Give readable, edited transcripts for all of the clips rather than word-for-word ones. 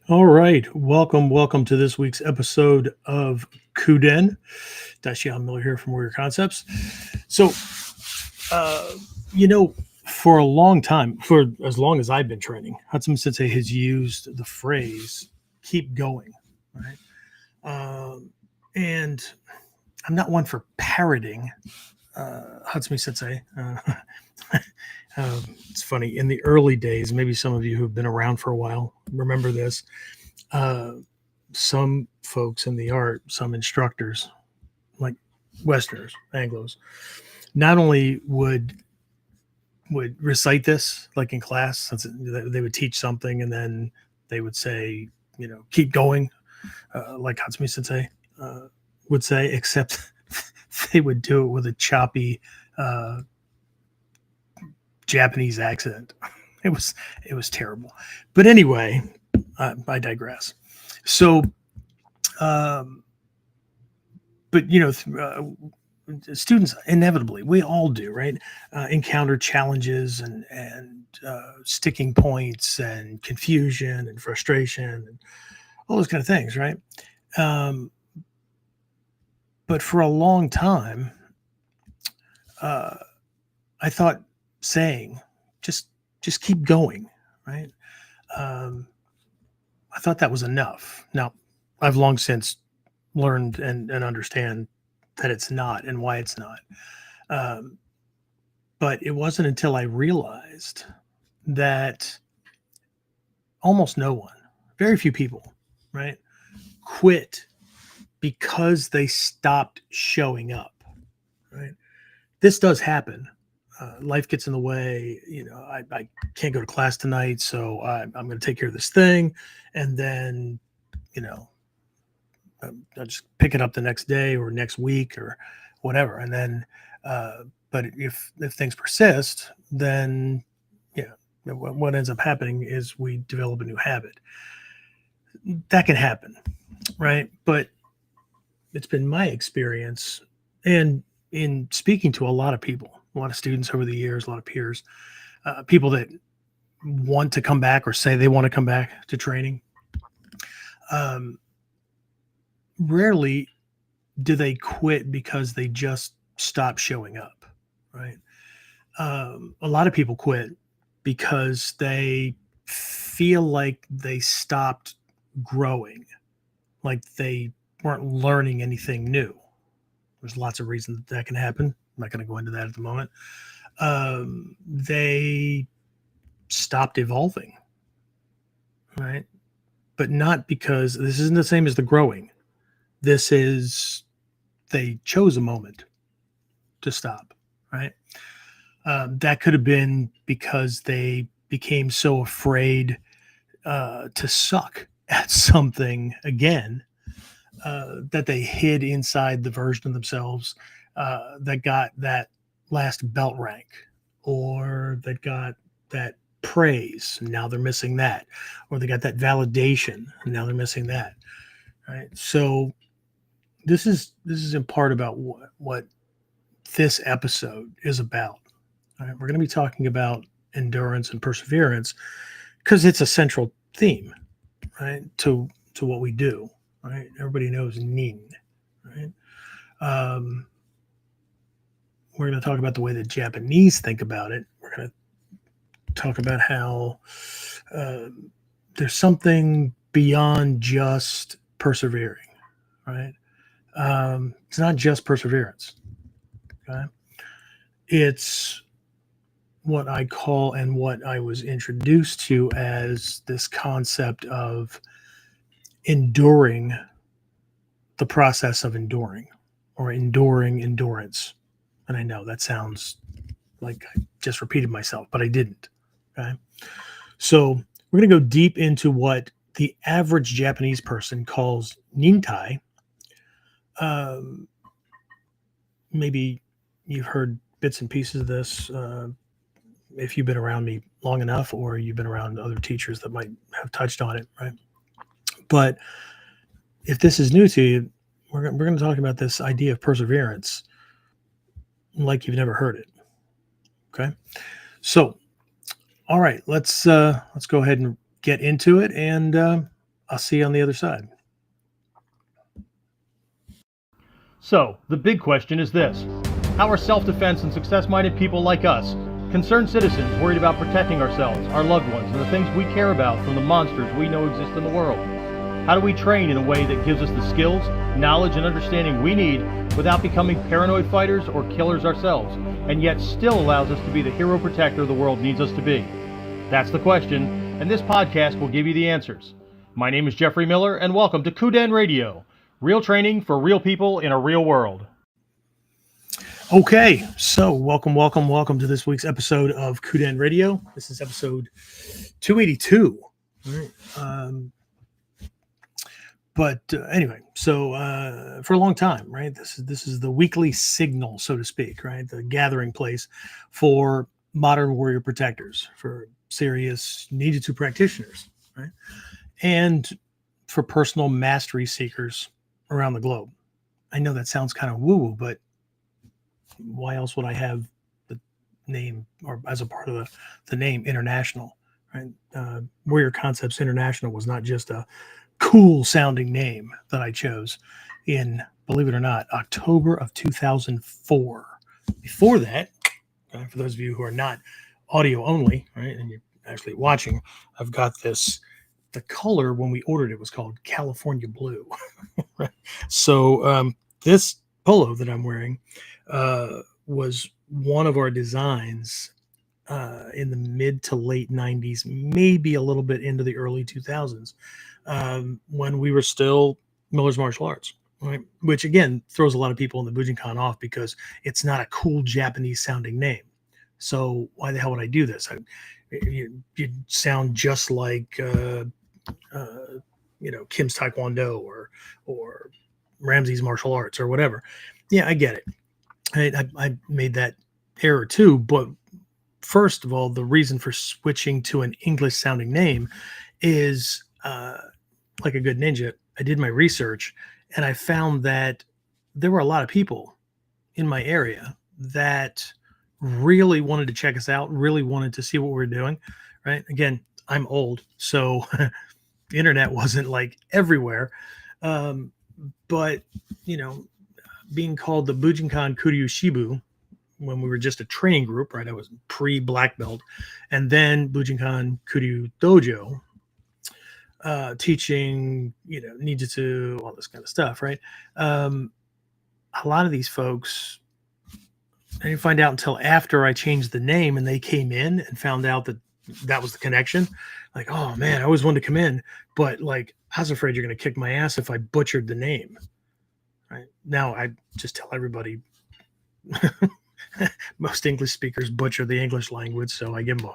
All right. Welcome to this week's episode of KUDEN. Dai-Shihan Miller here from Warrior Concepts. So, uh, you know, for a long time, for as long as I've been training, Hatsumi Sensei has used the phrase keep going, right? And I'm not one for parroting Hatsumi Sensei. It's funny, in the early days, maybe some of you who've been around for a while remember this. Uh, some folks in the art, some instructors, like Westerners, Anglos, not only would recite this like in class, since they would teach something and then they would say, keep going, like Hatsumi Sensei would say, except they would do it with a choppy uh, Japanese accent. It was terrible. But anyway, I digress. So, um, but students inevitably, we all do, right? Encounter challenges and sticking points and confusion and frustration and all those kind of things, right? Um, but for a long time, uh, I thought saying just just keep going, right? Um, I thought that was enough. Now, I've long since learned and understand that it's not and why it's not. Um, but it wasn't until I realized that almost no one, very few people, right, quit because they stopped showing up, right? This does happen. Life gets in the way. I can't go to class tonight, so I'm going to take care of this thing. And then, you know, I'll just pick it up the next day or next week or whatever. And then, but if things persist, then yeah, what ends up happening is we develop a new habit. That can happen, right? But it's been my experience, and in speaking to a lot of people, a lot of students over the years, a lot of peers, people that want to come back or say they want to come back to training. Um, Rarely do they quit because they just stop showing up, right? A lot of people quit because they feel like they stopped growing, like they weren't learning anything new. There's lots of reasons that can happen. I'm not going to go into that at the moment. They stopped evolving, right? But not because this isn't the same as the growing. This is they chose a moment to stop, right? That could have been because they became so afraid to suck at something again that they hid inside the version of themselves that got that last belt rank or that got that praise. And now they're missing that, or they got that validation. And now they're missing that. Right. So this is in part about what this episode is about. All right, we're going to be talking about endurance and perseverance because it's a central theme, right, to what we do. Right, everybody knows Nin, right? Um, we're going to talk about the way the Japanese think about it. We're going to talk about how uh, there's something beyond just persevering, right? It's not just perseverance. Okay, it's what I call and what I was introduced to as this concept of enduring the process of enduring or enduring endurance. And I know that sounds like I just repeated myself, but I didn't. Okay. So we're going to go deep into what the average Japanese person calls Nin-Tai. Um, Maybe you've heard bits and pieces of this if you've been around me long enough, or you've been around other teachers that might have touched on it, right? But if this is new to you, we're going to talk about this idea of perseverance like you've never heard it. Okay, so all right, let's go ahead and get into it, and I'll see you on the other side. So, the big question is this: how are self-defense and success-minded people like us, concerned citizens worried about protecting ourselves, our loved ones, and the things we care about from the monsters we know exist in the world? How do we train in a way that gives us the skills, knowledge, and understanding we need without becoming paranoid fighters or killers ourselves, and yet still allows us to be the hero protector the world needs us to be? That's the question, and this podcast will give you the answers. My name is Jeffrey Miller, and welcome to KUDEN Radio. Real training for real people in a real world. Okay, so welcome to this week's episode of KUDEN Radio. This is episode 282. All right. Anyway, so for a long time, right? This is the weekly signal, so to speak, right? The gathering place for modern warrior protectors, for serious Ninjutsu practitioners, right? And for personal mastery seekers around the globe. I know that sounds kind of woo-woo, but why else would I have the name, or as a part of the name, International, right? Warrior Concepts International was not just a cool sounding name that I chose in, believe it or not, October of 2004. Before that, for those of you who are not audio only, right, and you're actually watching, I've got this. The color when we ordered it was called California Blue. So this polo that I'm wearing was one of our designs in the mid to late 90s, maybe a little bit into the early 2000s, when we were still Miller's Martial Arts, right? Which again throws a lot of people in the Bujinkan off because it's not a cool Japanese sounding name. So why the hell would I do this? You sound just like Kim's Taekwondo or Ramsey's martial arts or whatever. Yeah, I get it. I made that error too. But first of all, the reason for switching to an English sounding name is like a good ninja. I did my research and I found that there were a lot of people in my area that really wanted to check us out, really wanted to see what we were doing, right? Again, I'm old, so the internet wasn't like everywhere. But, being called the Bujinkan Kuryu Shibu when we were just a training group, right? I was pre-black belt, and then Bujinkan Kuryu Dojo, teaching, Ninjutsu, all this kind of stuff, right? A lot of these folks, I didn't find out until after I changed the name and they came in and found out that was the connection. Like, oh man, I always wanted to come in, but like, I was afraid you're going to kick my ass if I butchered the name. Right now, I just tell everybody, most English speakers butcher the English language, so I give them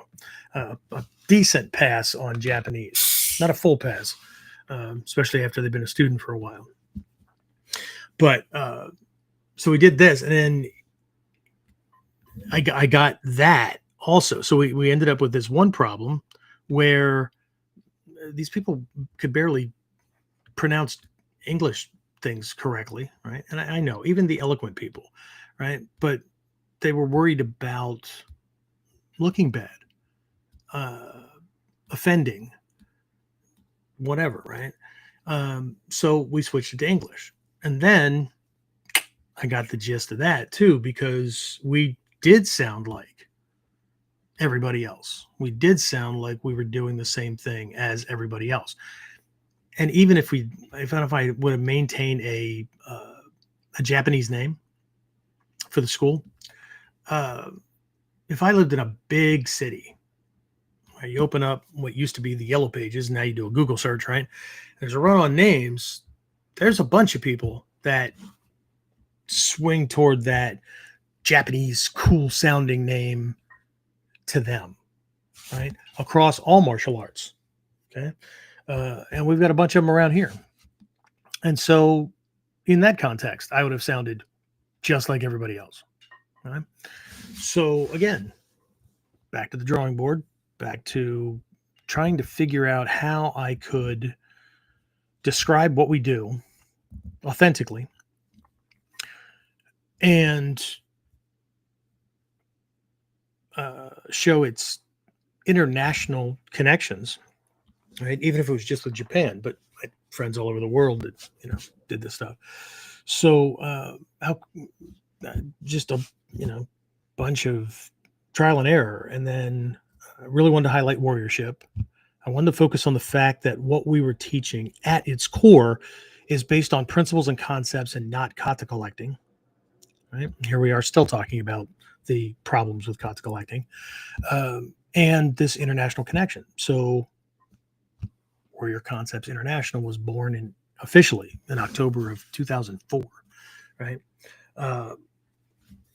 a decent pass on Japanese, not a full pass, especially after they've been a student for a while. But so we did this, and then I got that also. So we ended up with this one problem where these people could barely pronounce English things correctly, right? And I know even the eloquent people, right? But they were worried about looking bad, offending, whatever, right? So we switched it to English. And then I got the gist of that too, because we did sound like everybody else. We did sound like we were doing the same thing as everybody else. And even if I would have maintained a Japanese name for the school, if I lived in a big city, right, you open up what used to be the Yellow Pages, now you do a Google search, right? There's a run on names. There's a bunch of people that swing toward that Japanese cool sounding name to them, right? Across all martial arts. Okay. And we've got a bunch of them around here. And so in that context, I would have sounded just like everybody else. Right? So again, back to the drawing board, back to trying to figure out how I could describe what we do authentically and show its international connections right? Even if it was just with Japan, but I had friends all over the world that, did this stuff. So, how just a, bunch of trial and error. And then I really wanted to highlight warriorship. I wanted to focus on the fact that what we were teaching at its core is based on principles and concepts and not kata collecting. Right here, we are still talking about the problems with kata collecting, and this international connection. So, Warrior Concepts International was born officially in October of 2004, right? Uh,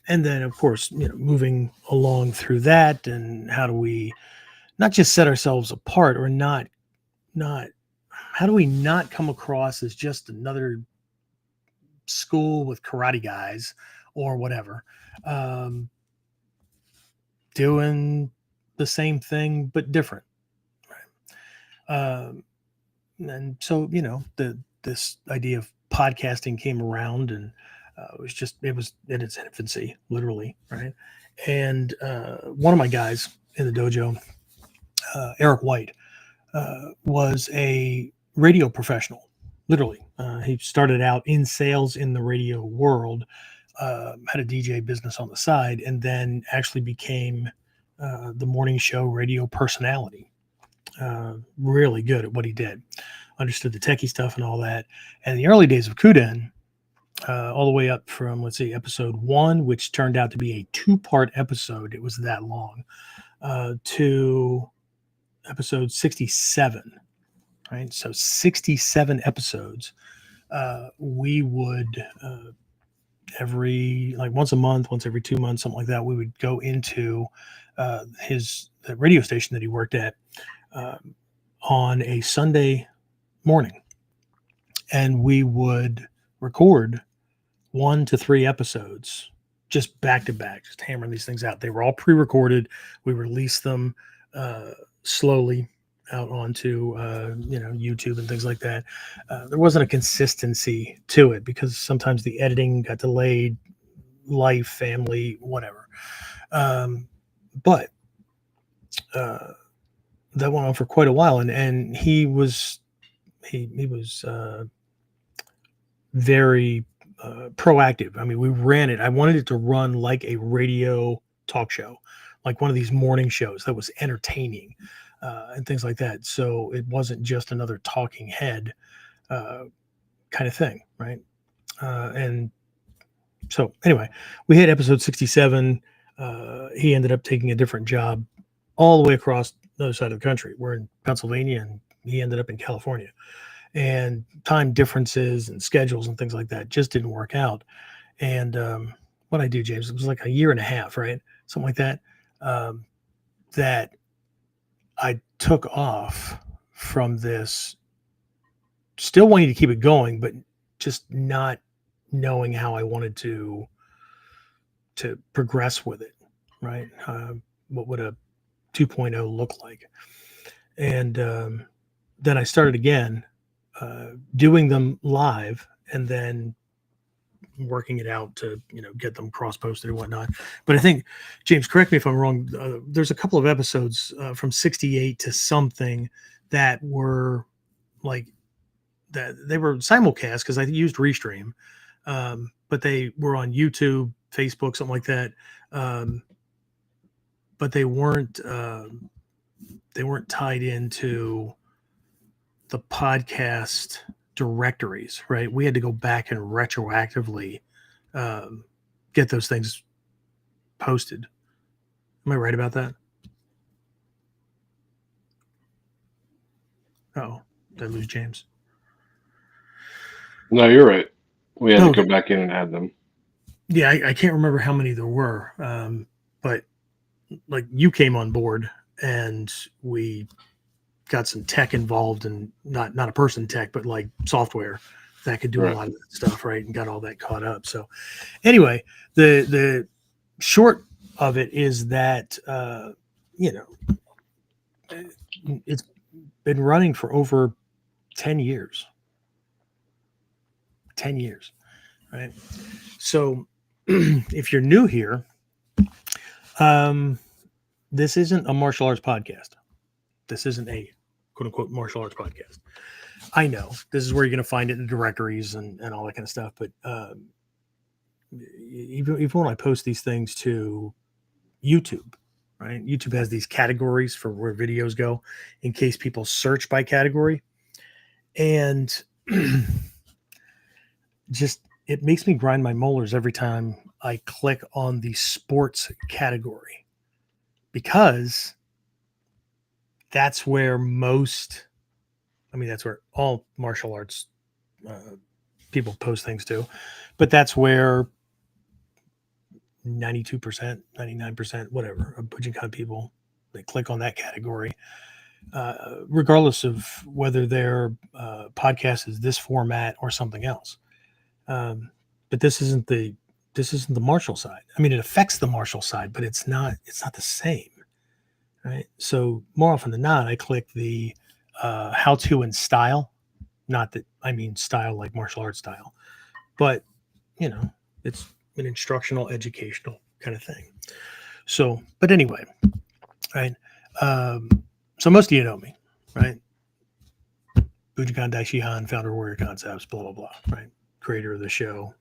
and then, of course, moving along through that, and how do we not just set ourselves apart, or not how do we not come across as just another school with karate guys or whatever, um, doing the same thing but different, right? And so, this idea of podcasting came around, and it was in its infancy, literally, right? And one of my guys in the dojo, Eric White, was a radio professional, literally. He started out in sales in the radio world, had a DJ business on the side, and then actually became the morning show radio personality. Really good at what he did, understood the techie stuff and all that. And in the early days of KUDEN, all the way up from, let's see, episode 1, which turned out to be a 2-part episode, it was that long, to episode 67, right? So 67 episodes. We would once a month, once every 2 months, something like that, we would go into the radio station that he worked at on a Sunday morning, and we would record 1 to 3 episodes just back to back, just hammering these things out. They were all pre-recorded. We released them slowly out onto YouTube and things like that. There wasn't a consistency to it because sometimes the editing got delayed, life, family, whatever. But that went on for quite a while, and he was very proactive. I mean, we ran it. I wanted it to run like a radio talk show, like one of these morning shows that was entertaining, and things like that. So it wasn't just another talking head kind of thing, right? And so anyway, we hit episode 67. He ended up taking a different job all the way across the other side of the country. We're in Pennsylvania, and he ended up in California. And time differences and schedules and things like that just didn't work out. And what I do, James, it was like a year and a half, right? Something like that, that I took off from this, still wanting to keep it going, but just not knowing how I wanted to progress with it, right? What would a 2.0 look like? And then I started again, doing them live, and then working it out to get them cross-posted and whatnot. But I think, James, correct me if I'm wrong, there's a couple of episodes from 68 to something that were like that they were simulcast because I used Restream, but they were on YouTube, Facebook, something like that, but they weren't tied into the podcast directories, right? We had to go back and retroactively get those things posted. Am I right about that? Oh, did I lose James? No, you're right. We had to go back in and add them. Yeah, I can't remember how many there were, but like you came on board and we got some tech involved, and not a person tech, but like software that could do a lot of that stuff, right? And got all that caught up. So anyway, the short of it is that it's been running for over 10 years. 10 years, right? So if you're new here, this isn't a martial arts podcast. This isn't a quote unquote martial arts podcast. I know this is where you're going to find it in the directories and all that kind of stuff. But even when I post these things to YouTube, right? YouTube has these categories for where videos go in case people search by category. And just, it makes me grind my molars every time I click on the sports category, because that's where that's where all martial arts people post things to, but that's where 92%, 99%, whatever, of Bujinkan people, they click on that category, regardless of whether their podcast is this format or something else. But this isn't the martial side. I mean, it affects the martial side, but it's not the same, right? So more often than not, I click the how to and style. Not that I mean style like martial arts style, but it's an instructional, educational kind of thing. So, but anyway, right? So most of you know me, right? Bujinkan Dai-Shihan, founder of Warrior Concepts, blah, blah, blah, right? Creator of the show.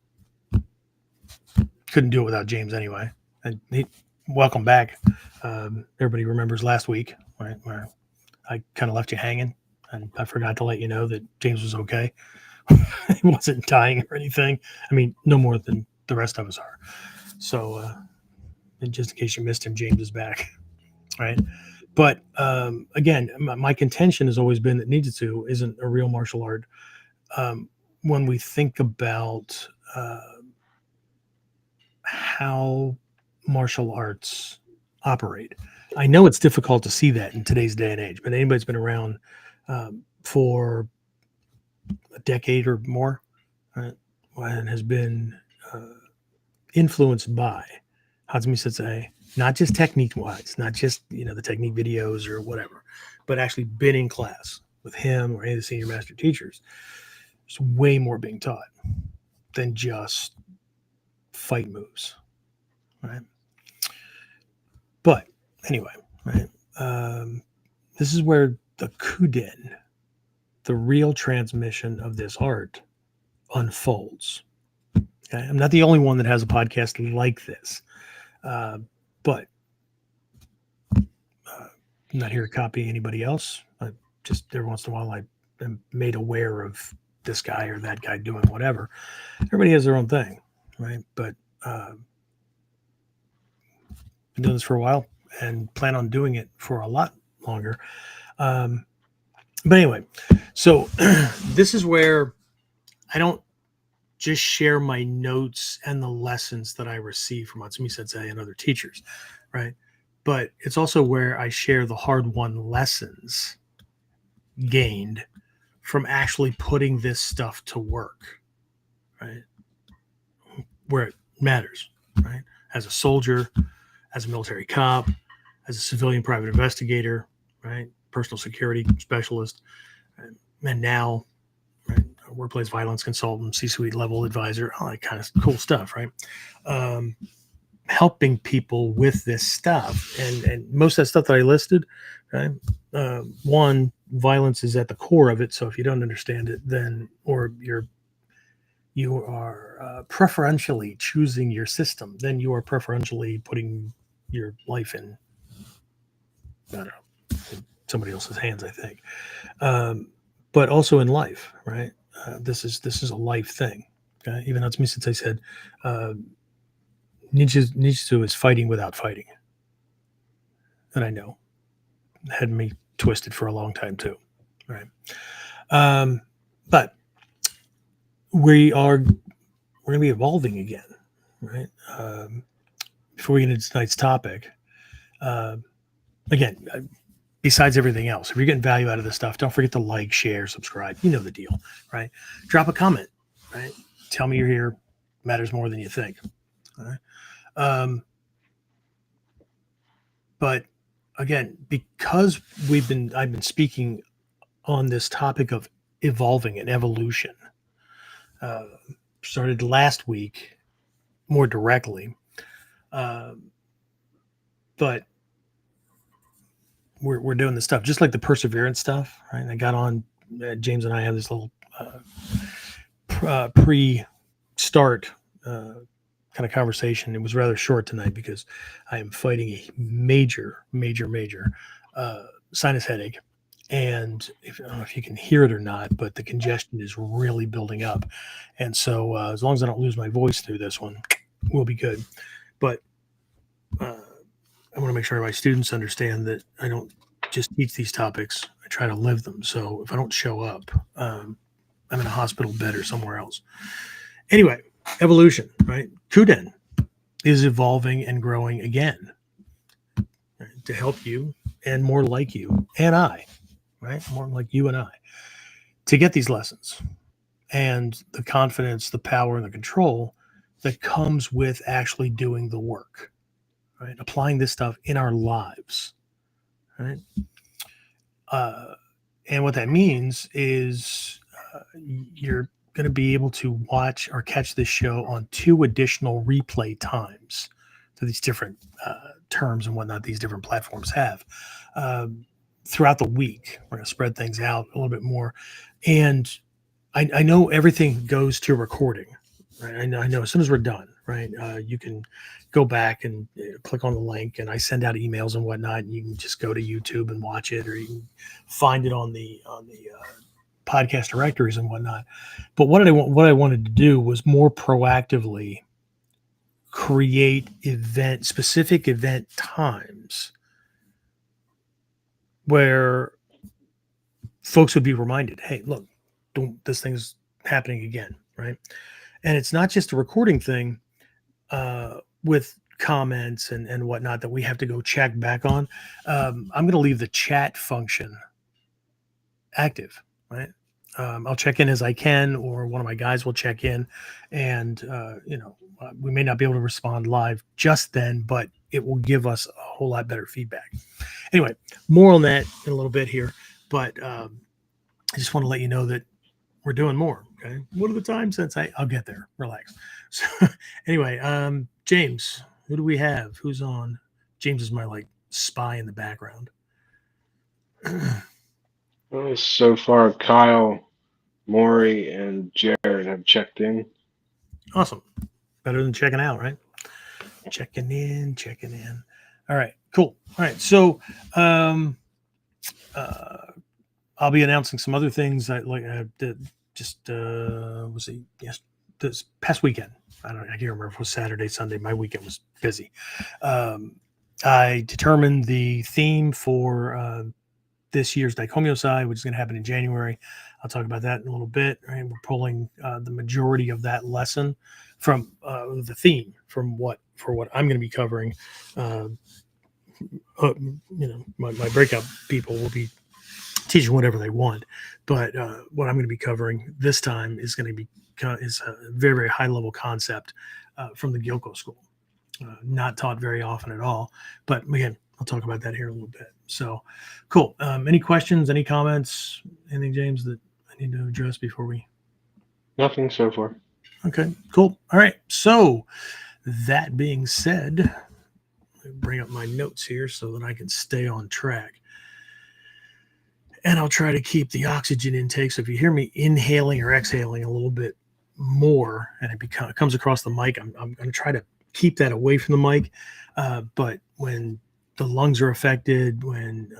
Couldn't do it without James anyway. And welcome back. Everybody remembers last week, right, where I kind of left you hanging, and I forgot to let you know that James was okay. He wasn't dying or anything. I mean, no more than the rest of us are. So, and just in case you missed him, James is back, right? But again, my contention has always been that Ninjutsu isn't a real martial art. When we think about how martial arts operate, I know it's difficult to see that in today's day and age, but anybody that's been around for a decade or more, right, and has been influenced by Hatsumi Sensei, not just technique wise, not just the technique videos or whatever, but actually been in class with him or any of the senior master teachers. There's way more being taught than just fight moves, right? But anyway, right, this is where the KUDEN, the real transmission of this art, unfolds. Okay? I'm not the only one that has a podcast like this, but I'm not here to copy anybody else. Just every once in a while, I am made aware of this guy or that guy doing whatever. Everybody has their own thing, right? But been doing this for a while and plan on doing it for a lot longer. But anyway, so this is where I don't just share my notes and the lessons that I receive from Hatsumi Sensei and other teachers, right? But it's also where I share the hard-won lessons gained from actually putting this stuff to work, right? Where it matters, right? As a soldier, as a military cop, as a civilian private investigator, right? Personal security specialist, and now, right, workplace violence consultant, C-suite level advisor, all that kind of cool stuff, right? Helping people with this stuff, and most of that stuff that I listed, right? One, violence is at the core of it. So if you don't understand it, then you are preferentially choosing your system, then you are preferentially putting your life in, I don't know, somebody else's hands, I think. But also in life, right? This is a life thing. Okay, even Hatsumi Sensei said, Ninjutsu is fighting without fighting. And I know, it had me twisted for a long time too, right? But we're going to be evolving again, right? Before we get into tonight's topic, again, besides everything else, if you're getting value out of this stuff, don't forget to like, share, subscribe. You know the deal, right? Drop a comment, right? Tell me you're here. Matters more than you think. All right. But again, because I've been speaking on this topic of evolving and evolution, started last week more directly, but we're doing this stuff, just like the perseverance stuff, right? I got on, James and I have this little pre-start kind of conversation. It was rather short tonight because I am fighting a major sinus headache. And I don't know if you can hear it or not, but the congestion is really building up. And so as long as I don't lose my voice through this one, we'll be good. But I want to make sure my students understand that I don't just teach these topics. I try to live them. So if I don't show up, I'm in a hospital bed or somewhere else. Anyway, evolution, right? KUDEN is evolving and growing again, right, to help you and more like you and I, right? More like you and I, to get these lessons and the confidence, the power, and the control that comes with actually doing the work, right? Applying this stuff in our lives, right? And what that means is you're going to be able to watch or catch this show on 2 additional replay times to these different terms and whatnot these different platforms have throughout the week. We're going to spread things out a little bit more. And I know everything goes to recording, right? I know as soon as we're done, right? You can go back and click on the link, and I send out emails and whatnot, and you can just go to YouTube and watch it, or you can find it on the podcast directories and whatnot. But what I wanted to do was more proactively create specific event times where folks would be reminded, hey, look, this thing's happening again, right? And it's not just a recording thing with comments and whatnot that we have to go check back on. I'm going to leave the chat function active, right? I'll check in as I can, or one of my guys will check in, and we may not be able to respond live just then, but it will give us a whole lot better feedback. Anyway, more on that in a little bit here, but I just want to let you know that we're doing more. Okay, what are the times? Since I'll get there. Relax. So anyway, James, who do we have? Who's on? James is my spy in the background. So far, Kyle, Maury, and Jared have checked in. Awesome. Better than checking out, right? Checking in. All right, cool. All right, so I'll be announcing some other things I did this past weekend. I can't remember if it was Saturday, Sunday. My weekend was busy. I determined the theme for this year's Daikomyosai, which is going to happen in January. I'll talk about that in a little bit. Right? We're pulling the majority of that lesson from the theme for what I'm going to be covering. My breakout people will be teaching whatever they want, but what I'm going to be covering this time is going to be a very, very high level concept from the Gyoko school. Not taught very often at all, but again, I'll talk about that here in a little bit. So cool. Any questions, any comments, anything, James, that I need to address before we? Nothing so far. Okay, cool. All right. So that being said, let me bring up my notes here so that I can stay on track. And I'll try to keep the oxygen intake. So if you hear me inhaling or exhaling a little bit more and it comes across the mic, I'm going to try to keep that away from the mic. But when the lungs are affected, when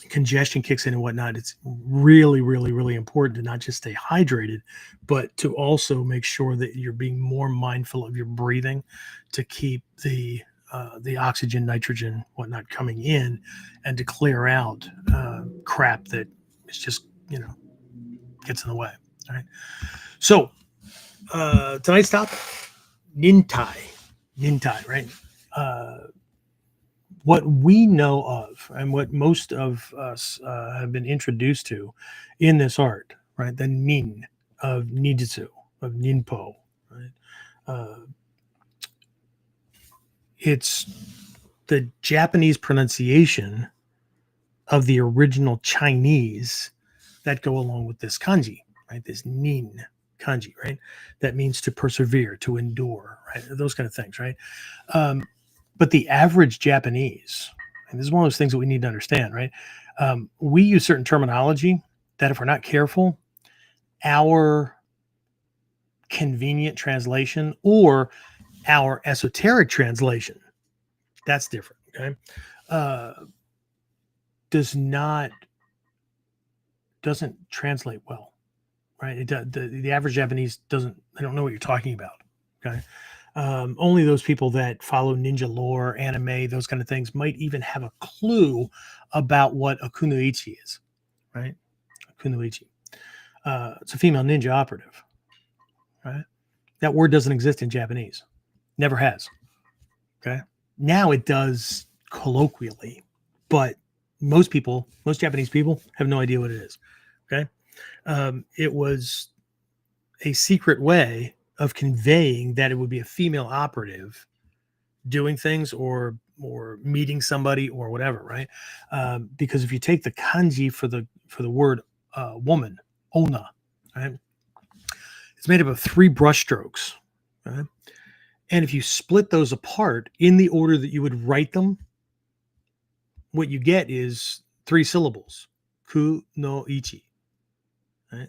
congestion kicks in and whatnot, it's really, really, really important to not just stay hydrated, but to also make sure that you're being more mindful of your breathing to keep the oxygen, nitrogen, whatnot coming in, and to clear out crap that is just, gets in the way. All right. So tonight's topic, Nin-Tai, right? What we know of and what most of us have been introduced to in this art, right? The nin of ninjutsu, of ninpo, right? It's the Japanese pronunciation of the original Chinese that go along with this kanji, right? This nin kanji, right? That means to persevere, to endure, right? Those kind of things, right? But the average Japanese, And this is one of those things that we need to understand, right? We use certain terminology that if we're not careful, our convenient translation or our esoteric translation, that's different, okay? Doesn't translate well, right? The average Japanese they don't know what you're talking about, okay? Only those people that follow ninja lore, anime, those kind of things might even have a clue about what a kunoichi is, right? A kunoichi. It's a female ninja operative, right? That word doesn't exist in Japanese. Never has. Okay. Now it does colloquially, but most Japanese people have no idea what it is. Okay. It was a secret way of conveying that it would be a female operative doing things or meeting somebody or whatever, right? Because if you take the kanji for the word woman, ona, right? It's made up of 3 brush strokes, right? And if you split those apart in the order that you would write them, what you get is 3 syllables, ku no ichi, right?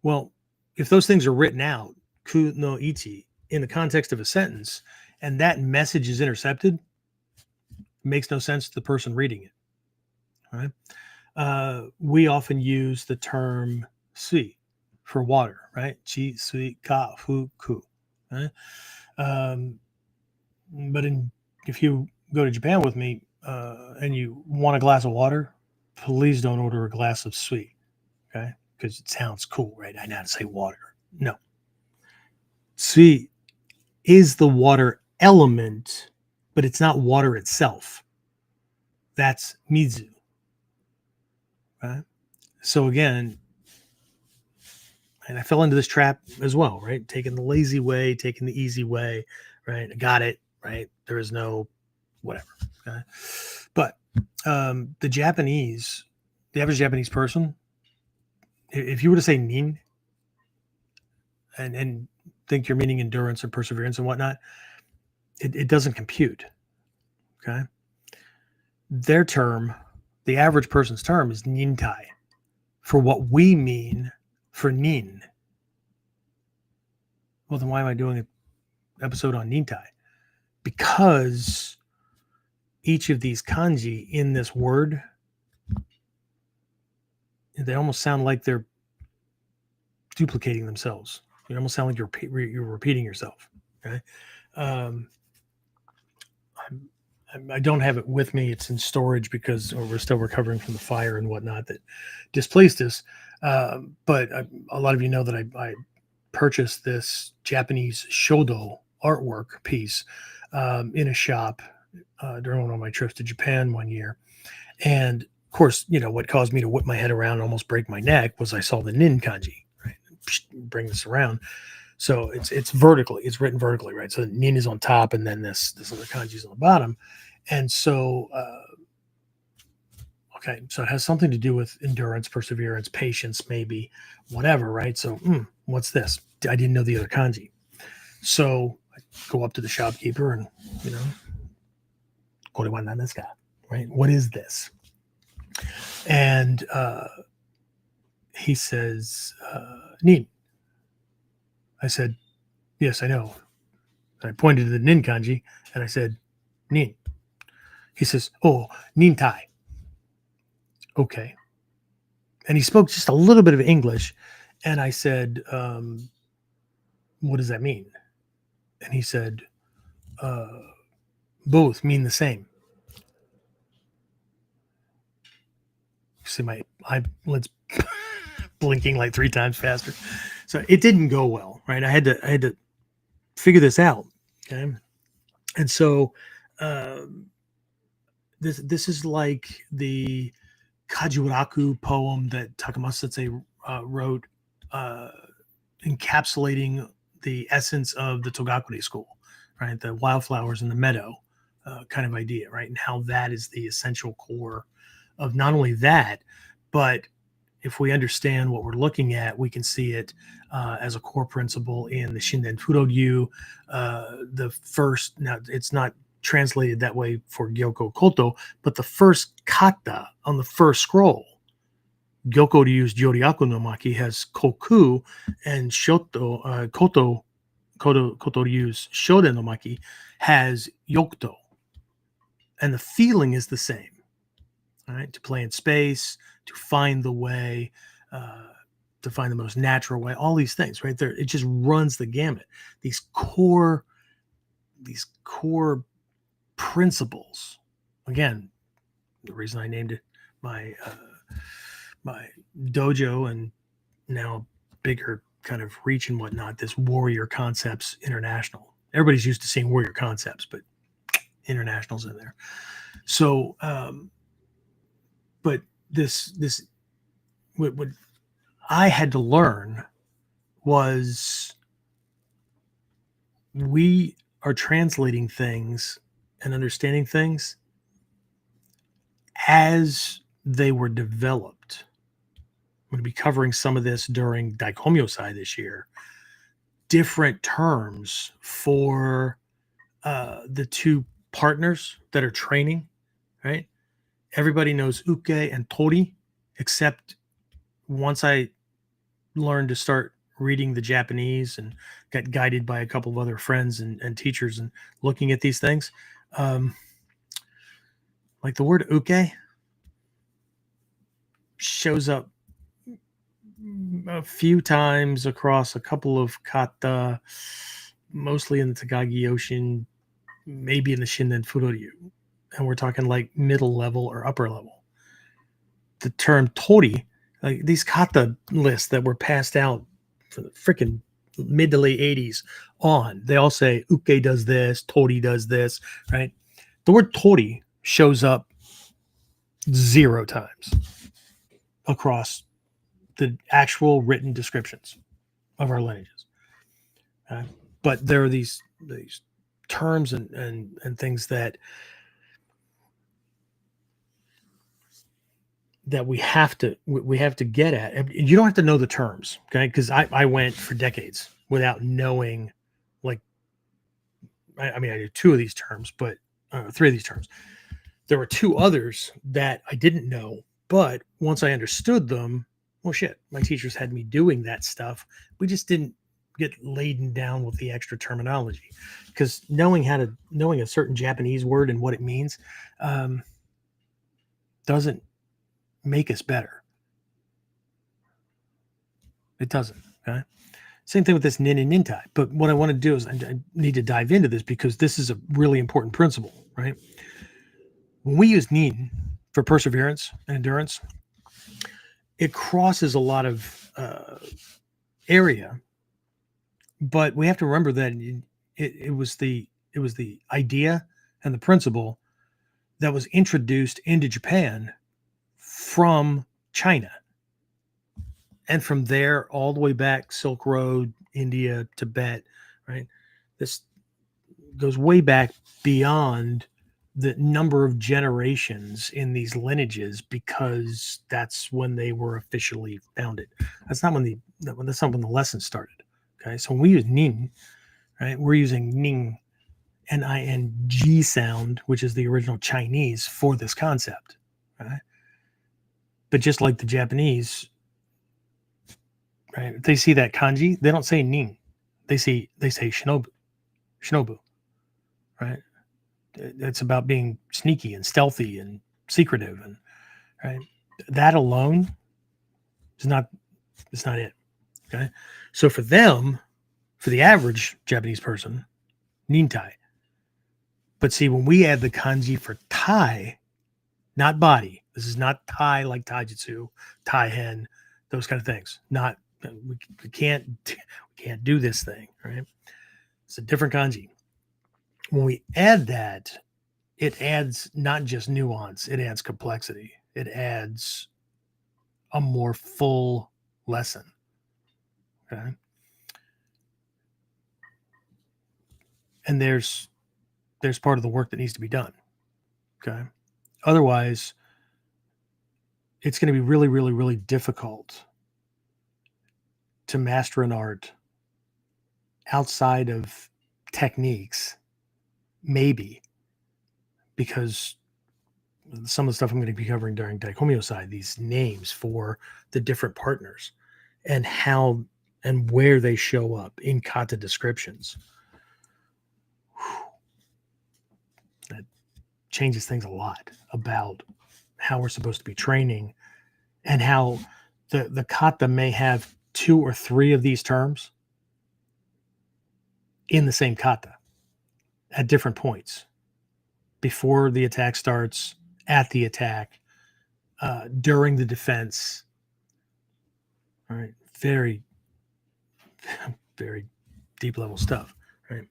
Well, if those things are written out, ku no ichi, in the context of a sentence, and that message is intercepted, it makes no sense to the person reading it, right? We often use the term sui for water, right? Chi, sui, ka, fu, ku, right? But if you go to Japan with me and you want a glass of water, please don't order a glass of sui, okay? Because it sounds cool, right? I know how to say water. No. Sui is the water element, but it's not water itself. That's mizu, right? So again, and I fell into this trap as well, right? Taking the lazy way, taking the easy way, right? I got it, right? There is no whatever. Okay? But the average Japanese person, if you were to say nin and think you're meaning endurance and perseverance and whatnot, it doesn't compute. Okay. Their term, the average person's term, is Nin-Tai for what we mean for nin. Well, then why am I doing an episode on Nin-Tai? Because each of these kanji in this word, they almost sound like they're duplicating themselves. They almost sound like you're repeating yourself. Okay. I don't have it with me. It's in storage because we're still recovering from the fire and whatnot that displaced us. But a lot of you know that I purchased this Japanese shodo artwork piece in a shop during one of my trips to Japan one year. And of course, what caused me to whip my head around and almost break my neck was I saw the nin kanji, right? Bring this around. So it's vertically, it's written vertically, right? So nin is on top and then this other kanji is on the bottom. And so, okay, so it has something to do with endurance, perseverance, patience, maybe, whatever, right? So what's this? I didn't know the other kanji. So I go up to the shopkeeper and, right? What is this? And he says, nin. I said, yes, I know. And I pointed to the nin kanji and I said, nin. He says, oh, Nin-Tai. Okay. And he spoke just a little bit of English. And I said, what does that mean? And he said, both mean the same. See my eyelids blinking like 3 times faster. So it didn't go well, right? I had to figure this out. Okay. And so this is like the Kajuraku poem that Takamasa Sensei wrote, encapsulating the essence of the Togakure school, right? The wildflowers in the meadow kind of idea, right? And how that is the essential core of not only that, but if we understand what we're looking at, we can see it as a core principle in the Shinden Furogyu. The first, now it's not translated that way for Gyoko Koto, but the first kata on the first scroll, Gyoko to use Joryaku no Maki has Koku, and Koto to use Shoden no Maki has Yokuto. And the feeling is the same. All right, to play in space, to find the way, to find the most natural way, all these things right there. It just runs the gamut. These core principles. Again, the reason I named it my dojo, and now bigger kind of reach and whatnot, this Warrior Concepts International. Everybody's used to seeing Warrior Concepts, but International's in there. So, but what I had to learn was we are translating things and understanding things as they were developed. I'm going to be covering some of this during Daikomyosai this year. Different terms for the two partners that are training, right? Everybody knows uke and tori, except once I learned to start reading the Japanese and got guided by a couple of other friends and teachers and looking at these things. Like the word uke shows up a few times across a couple of kata, mostly in the Takagi Yoshin, maybe in the Shinden Furoryu. And we're talking like middle level or upper level. The term tori, like these kata lists that were passed out for the freaking mid to late 80s on, they all say uke does this, tori does this, right? The word tori shows up 0 times across the actual written descriptions of our lineages. But there are these terms and things that we have to get at. You don't have to know the terms, okay? Because I went for decades without knowing, like, I mean, I did 2 of these terms, but 3 of these terms. There were 2 others that I didn't know, but once I understood them, well, shit, my teachers had me doing that stuff. We just didn't get laden down with the extra terminology, because knowing a certain Japanese word and what it means doesn't make us better. It doesn't. Okay. Same thing with this nin and nin-tai. But what I want to do is I need to dive into this, because this is a really important principle, right? When we use nin for perseverance and endurance, it crosses a lot of area, but we have to remember that it was the idea and the principle that was introduced into Japan from China, and from there all the way back, Silk Road, India, Tibet, right? This goes way back beyond the number of generations in these lineages, because that's when they were officially founded. That's not when the lesson started. Okay, so when we use nin, right, we're using ning, N-I-N-G sound, which is the original Chinese for this concept. Right? But just like the Japanese, right, if they see that kanji, they don't say nin, they say shinobu, right? It's about being sneaky and stealthy and secretive, and right, that alone is not it. Okay, so for them, for the average Japanese person, Nin-Tai. But see, when we add the kanji for Tai, not body, this is not Tai like taijutsu, Tai hen, those kind of things. Not we can't do this thing, right? It's a different kanji. When we add that, it adds not just nuance, it adds complexity. It adds a more full lesson. Okay. And there's part of the work that needs to be done. Okay. Otherwise, it's going to be really, really, really difficult to master an art outside of techniques, maybe, because some of the stuff I'm going to be covering during Daikomyo-sai, these names for the different partners and how and where they show up in kata descriptions. That changes things a lot about how we're supposed to be training, and how the kata may have 2 or 3 of these terms in the same kata at different points, before the attack starts, at the attack, during the defense. All right, very, very deep level stuff, right?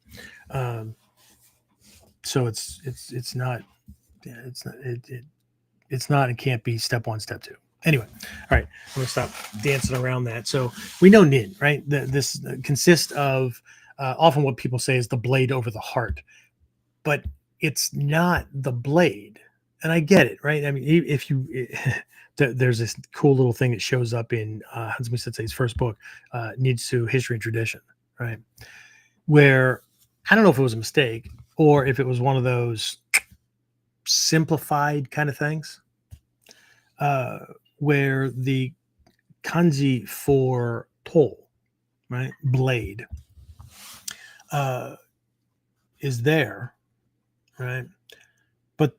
So it's not, yeah, it's not and can't be step 1, step 2. Anyway, all right, I'm gonna stop dancing around that. So we know Nin, right? This consists of often what people say is the blade over the heart, but it's not the blade. And I get it, right? I mean, if you there's this cool little thing that shows up in Hansumi Sensei's first book, Ninjutsu History and Tradition, right? Where I don't know if it was a mistake or if it was one of those simplified kind of things, where the kanji for toll, right, blade, is there, right? But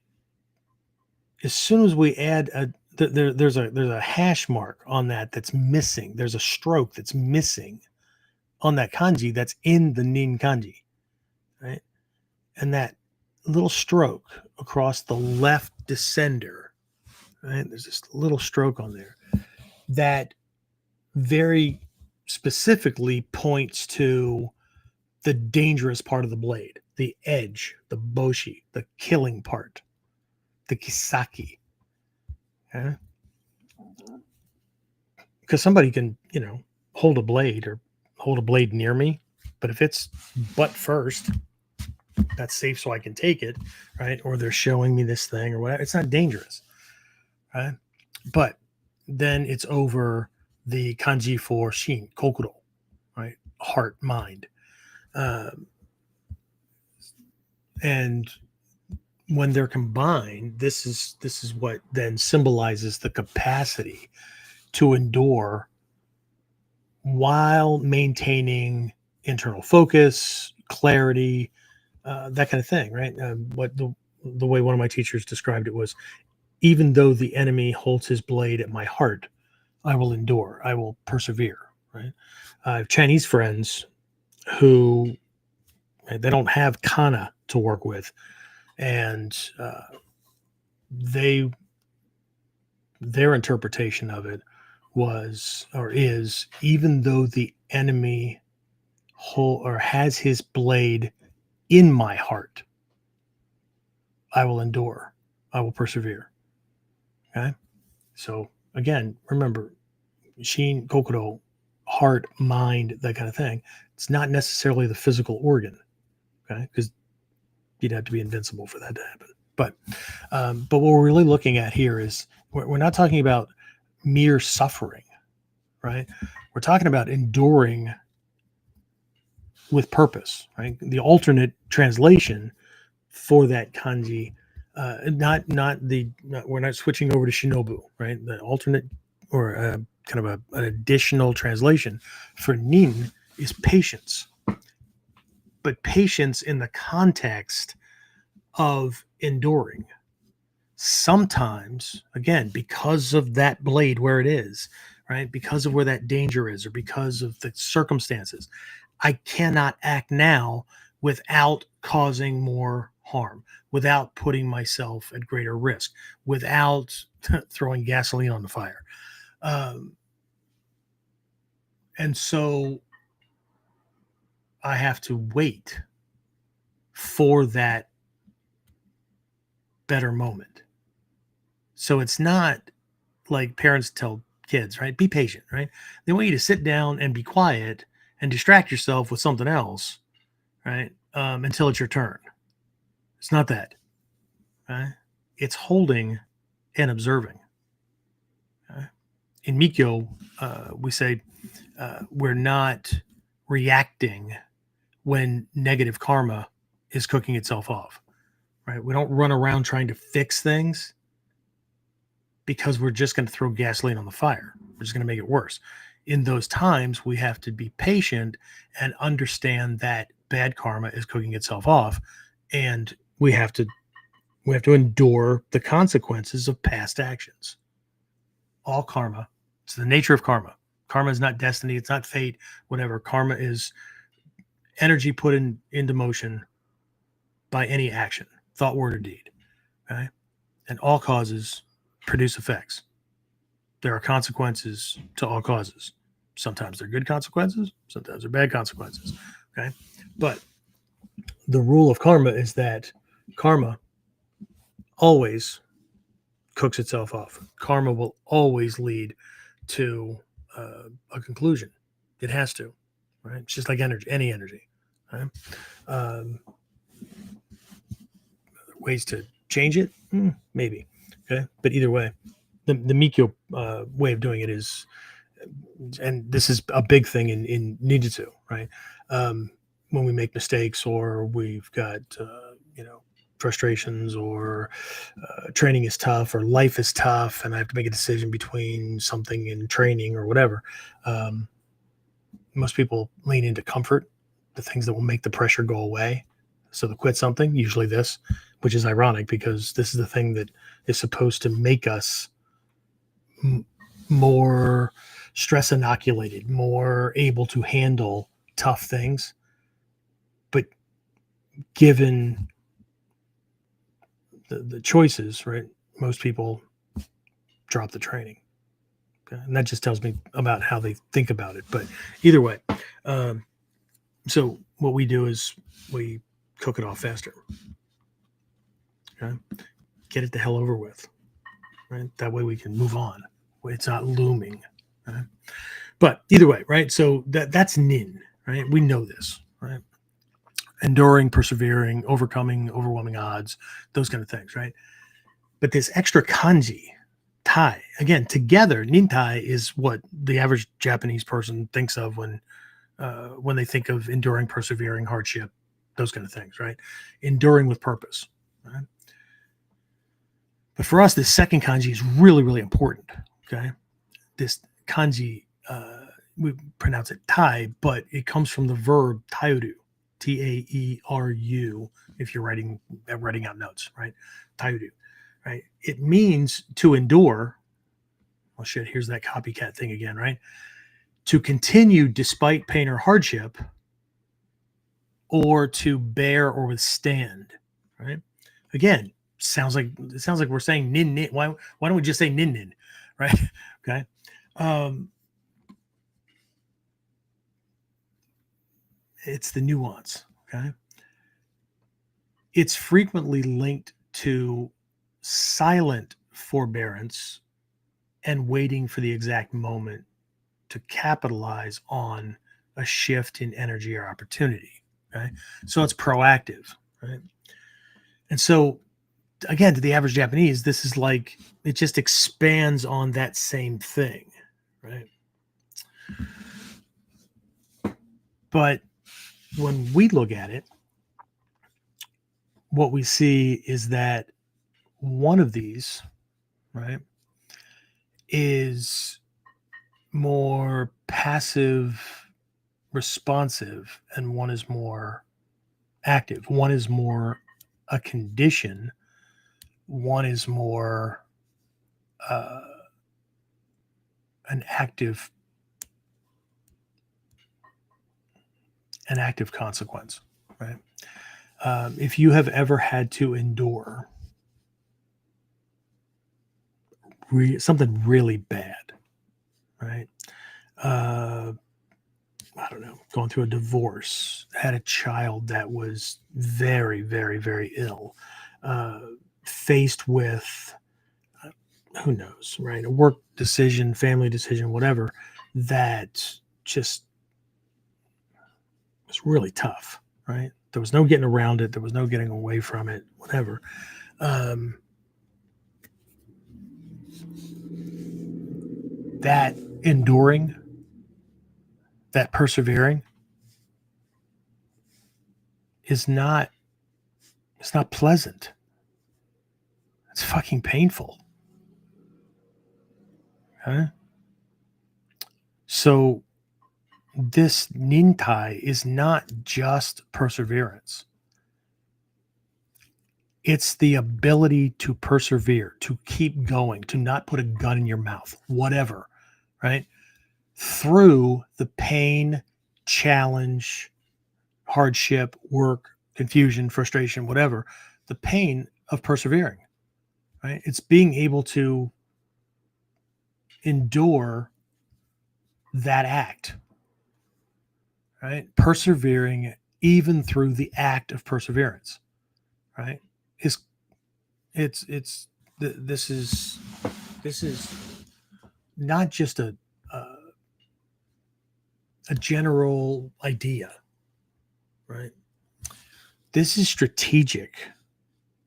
as soon as we add there's a hash mark on that's missing. There's a stroke that's missing on that kanji that's in the nin kanji, right? And that little stroke across the left descender, right? There's this little stroke on there that very specifically points to the dangerous part of the blade, the edge, the boshi, the killing part, the kisaki. Okay? Because somebody can, hold a blade or hold a blade near me, but if it's butt first, that's safe so I can take it, right? Or they're showing me this thing or whatever. It's not dangerous, right? But then it's over the kanji for shin, kokuro, right? Heart, mind. And when they're combined, this is what then symbolizes the capacity to endure while maintaining internal focus, clarity, that kind of thing, right? What the way one of my teachers described it was, even though the enemy holds his blade at my heart, I will endure. I will persevere, right? I have Chinese friends who, they don't have kana to work with, and their interpretation of it was, or is, even though the enemy has his blade in my heart, I will endure. I will persevere. Okay. So again, remember, shin, kokoro, heart, mind, that kind of thing. It's not necessarily the physical organ. Okay. Because you'd have to be invincible for that to happen. But what we're really looking at here is we're not talking about mere suffering, right? We're talking about enduring with purpose, right? The alternate translation for that kanji, we're not switching over to shinobu, right? The alternate or kind of an additional translation for nin is patience, but patience in the context of enduring. Sometimes, again, because of that blade where it is, right? Because of where that danger is, or because of the circumstances, I cannot act now without causing more harm, without putting myself at greater risk, without throwing gasoline on the fire. And so I have to wait for that better moment. So it's not like parents tell kids, right? Be patient, right? They want you to sit down and be quiet and distract yourself with something else, right? Until it's your turn. It's not that, right? It's holding and observing. Okay? In Mikyo, we say we're not reacting when negative karma is cooking itself off, right? We don't run around trying to fix things because we're just going to throw gasoline on the fire. We're just going to make it worse. In those times, we have to be patient and understand that bad karma is cooking itself off, and we have to endure the consequences of past actions. All karma, it's the nature of karma. Karma is not destiny, it's not fate, whatever. Karma is energy put into motion by any action, thought, word, or deed. Okay? And all causes produce effects. There are consequences to all causes. Sometimes they're good consequences, sometimes they're bad consequences. Okay. But the rule of karma is that karma always cooks itself off. Karma will always lead to a conclusion. It has to, right? It's just like energy, any energy. Right? Ways to change it, maybe. Okay, but either way, the Mikyo way of doing it is, and this is a big thing in Ninjutsu, right? When we make mistakes or we've got frustrations or training is tough or life is tough and I have to make a decision between something in training or whatever, most people lean into comfort, the things that will make the pressure go away. So to quit something, usually this, which is ironic because this is the thing that is supposed to make us more stress inoculated, more able to handle tough things. But given the choices, right, most people drop the training. Okay? And that just tells me about how they think about it. But either way, so what we do is we cook it off faster. Okay? Get it the hell over with. Right? That way we can move on. It's not looming. Right? But either way, right? So that's Nin, right? We know this, right? Enduring, persevering, overcoming, overwhelming odds, those kind of things, right? But this extra kanji, Tai, again, together, Nin-Tai is what the average Japanese person thinks of when they think of enduring, persevering, hardship, those kind of things, right? Enduring with purpose, right? But for us, this second kanji is really, really important, okay? This kanji, we pronounce it Tai, but it comes from the verb taeru, Taeru, if you're writing out notes, right? Taeru, right? It means to endure. Well, shit, here's that copycat thing again, right? To continue despite pain or hardship, or to bear or withstand, right? Again, it sounds like we're saying nin nin. Why don't we just say nin nin, right? Okay. It's the nuance, okay? It's frequently linked to silent forbearance and waiting for the exact moment to capitalize on a shift in energy or opportunity, okay? So it's proactive, right? And so, again, to the average Japanese, this is like, it just expands on that same thing, right? But when we look at it, what we see is that one of these, right, is more passive responsive and one is more active. One is more a condition. One is more an active consequence, right? If you have ever had to endure something really bad, right? I don't know, going through a divorce, had a child that was very, very, very ill, faced with, who knows, right? A work decision, family decision, whatever, that just was really tough, right? There was no getting around it. There was no getting away from it, whatever. That enduring, that persevering is not, it's not pleasant. It's fucking painful. Okay? So this Nin-Tai is not just perseverance. It's the ability to persevere, to keep going, to not put a gun in your mouth, whatever, right? Through the pain, challenge, hardship, work, confusion, frustration, whatever, the pain of persevering, right? It's being able to endure that act, right? Persevering even through the act of perseverance, right? Is this is not just a general idea, right? This is strategic.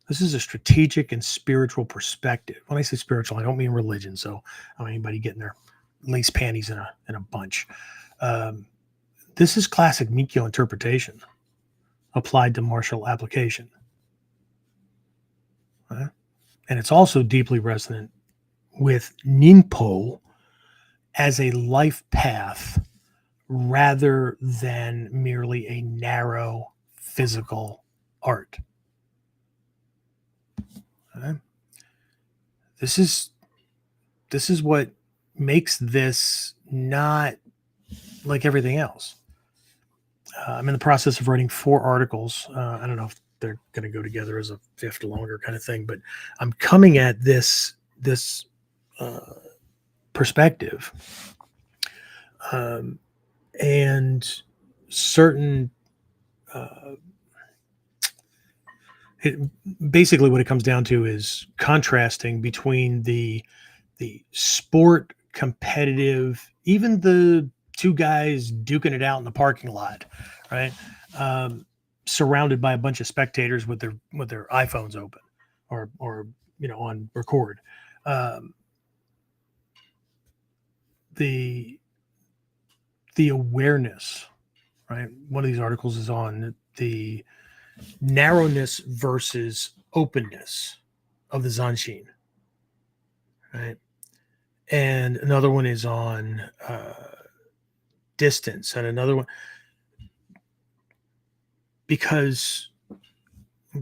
This is a strategic and spiritual perspective. When I say spiritual, I don't mean religion. So I don't want anybody getting their lace panties in a bunch. This is classic Mikyo interpretation applied to martial application. Right? And it's also deeply resonant with Ninpo as a life path rather than merely a narrow physical art. Okay? This is what makes this not like everything else. I'm in the process of writing 4 articles. I don't know if they're going to go together as a 5th longer kind of thing, but I'm coming at this perspective and certain basically what it comes down to is contrasting between the sport competitive, even the 2 guys duking it out in the parking lot, right? Surrounded by a bunch of spectators with their iPhones open or on record. The awareness, right? One of these articles is on the narrowness versus openness of the Zanshin, right? And another one is on distance, and another one because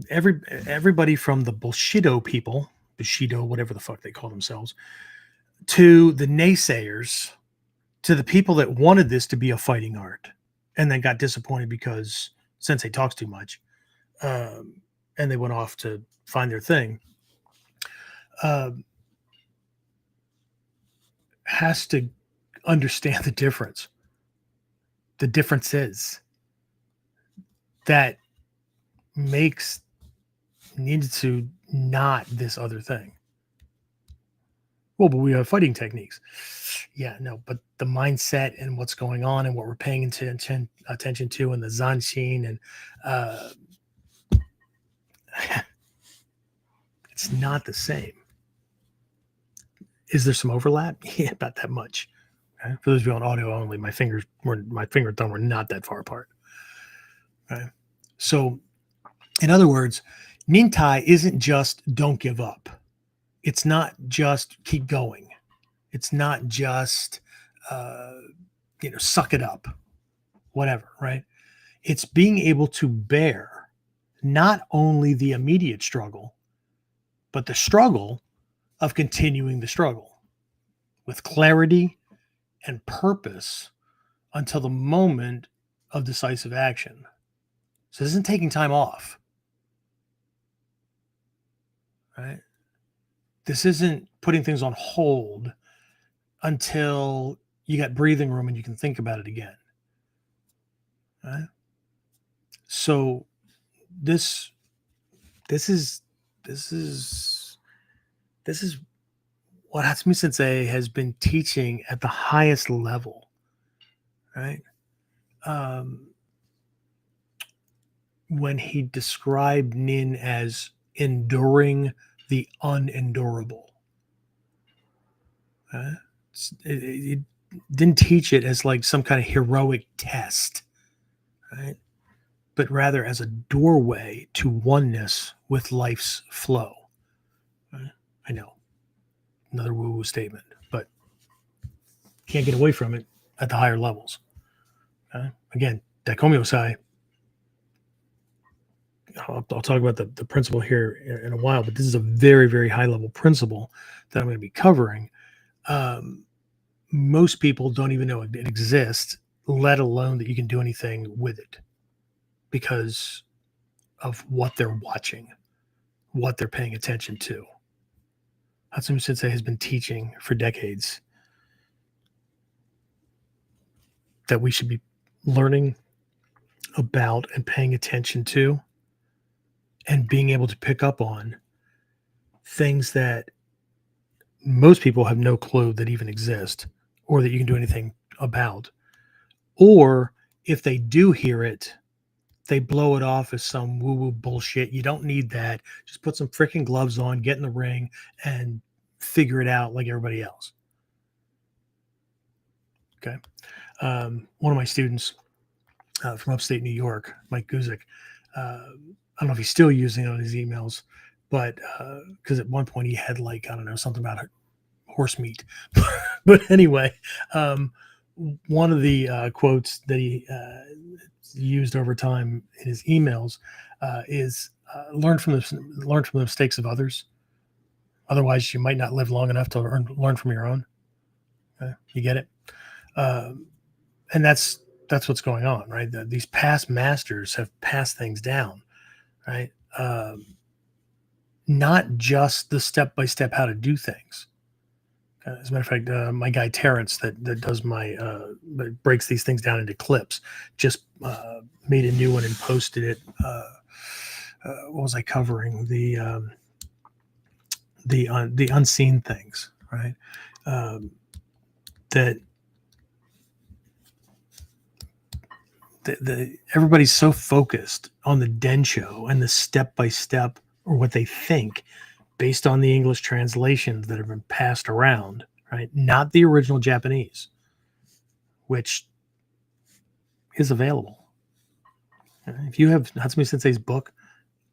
everybody from the Bushido people, Bushido, whatever the fuck they call themselves, to the naysayers, to the people that wanted this to be a fighting art and then got disappointed because Sensei talks too much, and they went off to find their thing, has to understand the difference. The difference is that makes Ninjutsu not this other thing. Well, but we have fighting techniques. Yeah, no, but the mindset and what's going on and what we're paying attention to and the Zanshin and it's not the same. Is there some overlap? Yeah, about that much. Okay? For those of you on audio only, my finger and thumb were not that far apart. Okay? So, in other words, Nin-Tai isn't just don't give up. It's not just keep going. It's not just suck it up, whatever, right? It's being able to bear not only the immediate struggle, but the struggle of continuing the struggle with clarity and purpose until the moment of decisive action. So this isn't taking time off, right? This isn't putting things on hold until you got breathing room and you can think about it again. Right? So this is what Hatsumi Sensei has been teaching at the highest level, right? When he described Nin as enduring the unendurable. It didn't teach it as like some kind of heroic test, right? But rather as a doorway to oneness with life's flow. Right? I know, another woo-woo statement, but can't get away from it at the higher levels. Okay? Again, Daikomyosai, I'll talk about the principle here in a while, but this is a very, very high level principle that I'm going to be covering. Most people don't even know it exists, let alone that you can do anything with it because of what they're watching, what they're paying attention to. Hatsumi Sensei has been teaching for decades that we should be learning about and paying attention to and being able to pick up on things that most people have no clue that even exist or that you can do anything about. Or if they do hear it, they blow it off as some woo-woo bullshit. You don't need that. Just put some freaking gloves on, get in the ring, and figure it out like everybody else. Okay. One of my students from upstate New York, Mike Guzik, I don't know if he's still using it on his emails, but because at one point he had like, I don't know, something about horse meat. But anyway, one of the quotes that he used over time in his emails is learn from the mistakes of others. Otherwise, you might not live long enough to learn from your own. Okay? You get it? And that's what's going on, right? These past masters have passed things down, right? Not just the step-by-step how to do things. As a matter of fact, my guy Terrence that does my breaks these things down into clips just made a new one and posted it. What was I covering? The unseen things, right? That everybody's so focused on the densho and the step-by-step or what they think based on the English translations that have been passed around, right? Not the original Japanese, which is available. If you have Hatsumi Sensei's book,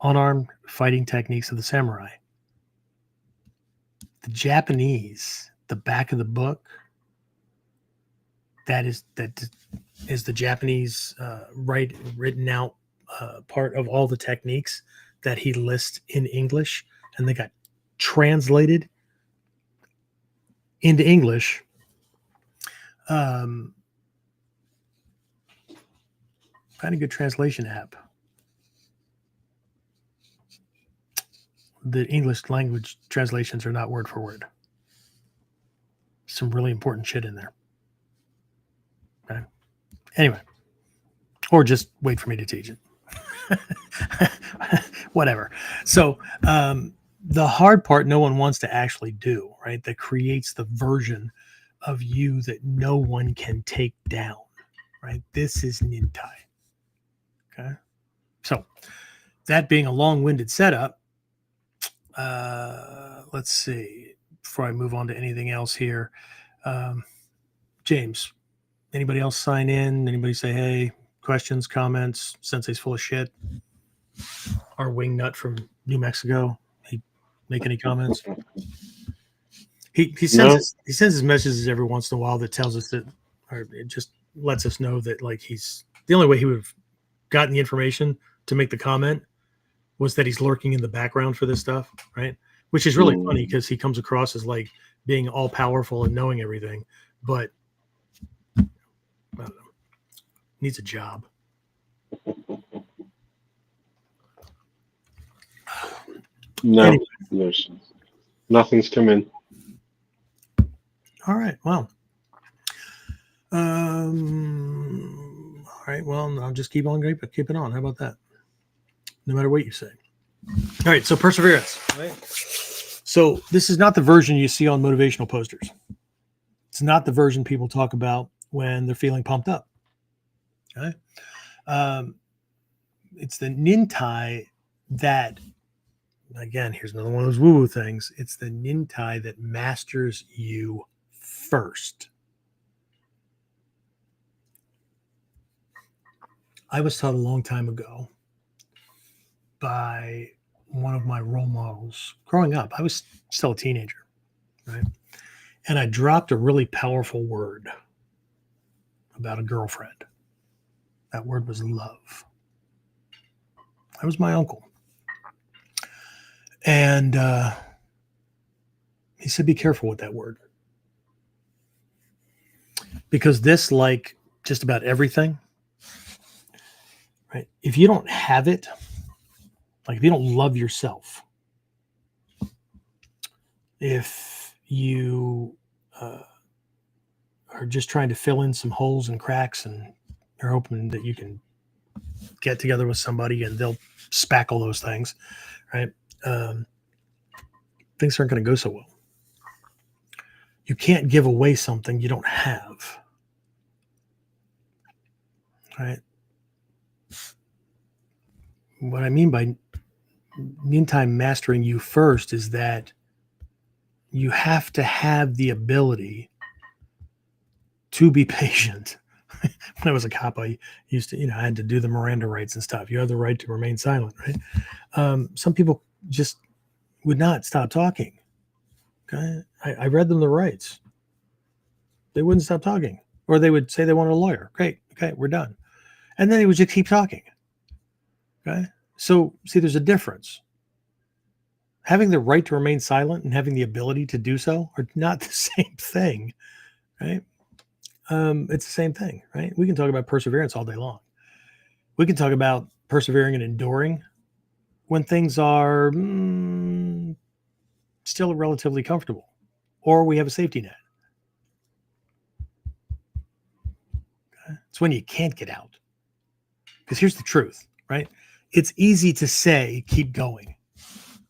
Unarmed Fighting Techniques of the Samurai, the Japanese, the back of the book, that is the Japanese written out part of all the techniques that he lists in English, and they got translated into English. Find a good translation app. The English language translations are not word for word. Some really important shit in there. Okay. Anyway, or just wait for me to teach it. Whatever. So the hard part no one wants to actually do, right? That creates the version of you that no one can take down, right? This is Nin-Tai. Okay. So that being a long-winded setup, let's see, before I move on to anything else here, James, anybody else sign in? Anybody say, hey, questions, comments? Sensei's full of shit. Our wing nut from New Mexico, he make any comments? He sends his messages every once in a while that tells us that, or it just lets us know that like he's the only way he would have gotten the information to make the comment was that he's lurking in the background for this stuff, right? Which is really funny because he comes across as like being all powerful and knowing everything, but I don't know, needs a job. No, Anyway. there's nothing's come in. All right. Well. All right. Well, I'll just keep on keeping on. How about that? No matter what you say. All right. So perseverance. Right. So this is not the version you see on motivational posters. It's not the version people talk about when they're feeling pumped up. Okay. It's the Nin-Tai that, again, here's another one of those woo-woo things. It's the Nin-Tai that masters you first. I was taught a long time ago by one of my role models growing up. I was still a teenager, right? And I dropped a really powerful word about a girlfriend. That word was love. That was my uncle. And he said, be careful with that word. Because this, like just about everything, right? If you don't have it, like if you don't love yourself, if you are just trying to fill in some holes and cracks and you're hoping that you can get together with somebody and they'll spackle those things, right? Things aren't going to go so well. You can't give away something you don't have, right? What I mean by Nin-Tai mastering you first is that you have to have the ability to be patient. When I was a cop, I used to, I had to do the Miranda rights and stuff. You have the right to remain silent, right? Some people just would not stop talking. Okay, I read them the rights. They wouldn't stop talking, or they would say they wanted a lawyer. Great, okay, we're done, and then they would just keep talking. Okay, so see, there's a difference. Having the right to remain silent and having the ability to do so are not the same thing, right? It's the same thing, right? We can talk about perseverance all day long. We can talk about persevering and enduring when things are still relatively comfortable, or we have a safety net. Okay? It's when you can't get out. Because here's the truth, right? It's easy to say, keep going.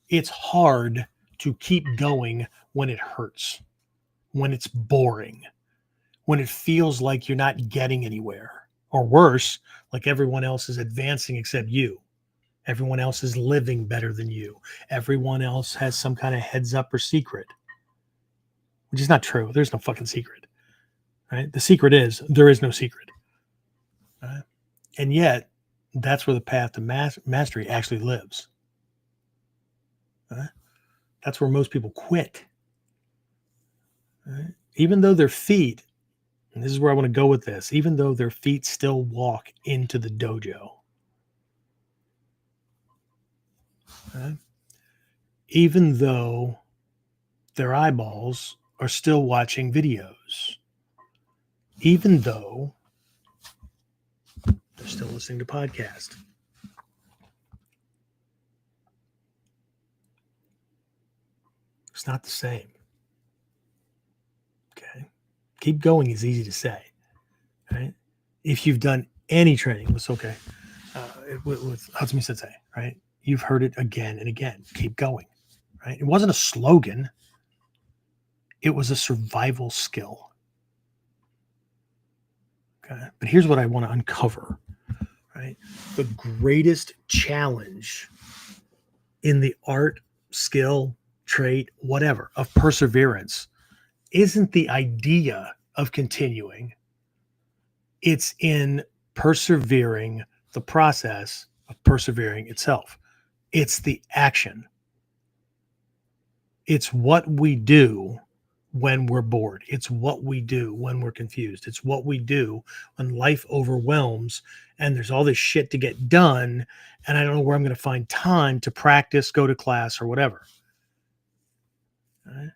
It's hard to keep going when it hurts, when it's boring, when it feels like you're not getting anywhere, or worse, like everyone else is advancing except you. Everyone else is living better than you. Everyone else has some kind of heads up or secret, which is not true. There's no fucking secret, right? The secret is there is no secret. Right? And yet, that's where the path to mastery actually lives. Right? That's where most people quit. Right? Even though their feet, and this is where I want to go with this, even though their feet still walk into the dojo. Right? Even though their eyeballs are still watching videos. Even though they're still listening to podcasts. It's not the same. Okay. Keep going is easy to say. Right? If you've done any training, it's okay. With Hatsumi Sensei, right? You've heard it again and again. Keep going. Right? It wasn't a slogan. It was a survival skill. Okay. But here's what I want to uncover. Right? The greatest challenge in the art, skill, trait, whatever, of perseverance isn't the idea of continuing. It's in persevering the process of persevering itself. It's the action. It's what we do when we're bored. It's what we do when we're confused. It's what we do when life overwhelms and there's all this shit to get done and I don't know where I'm going to find time to practice, go to class, or whatever. Right?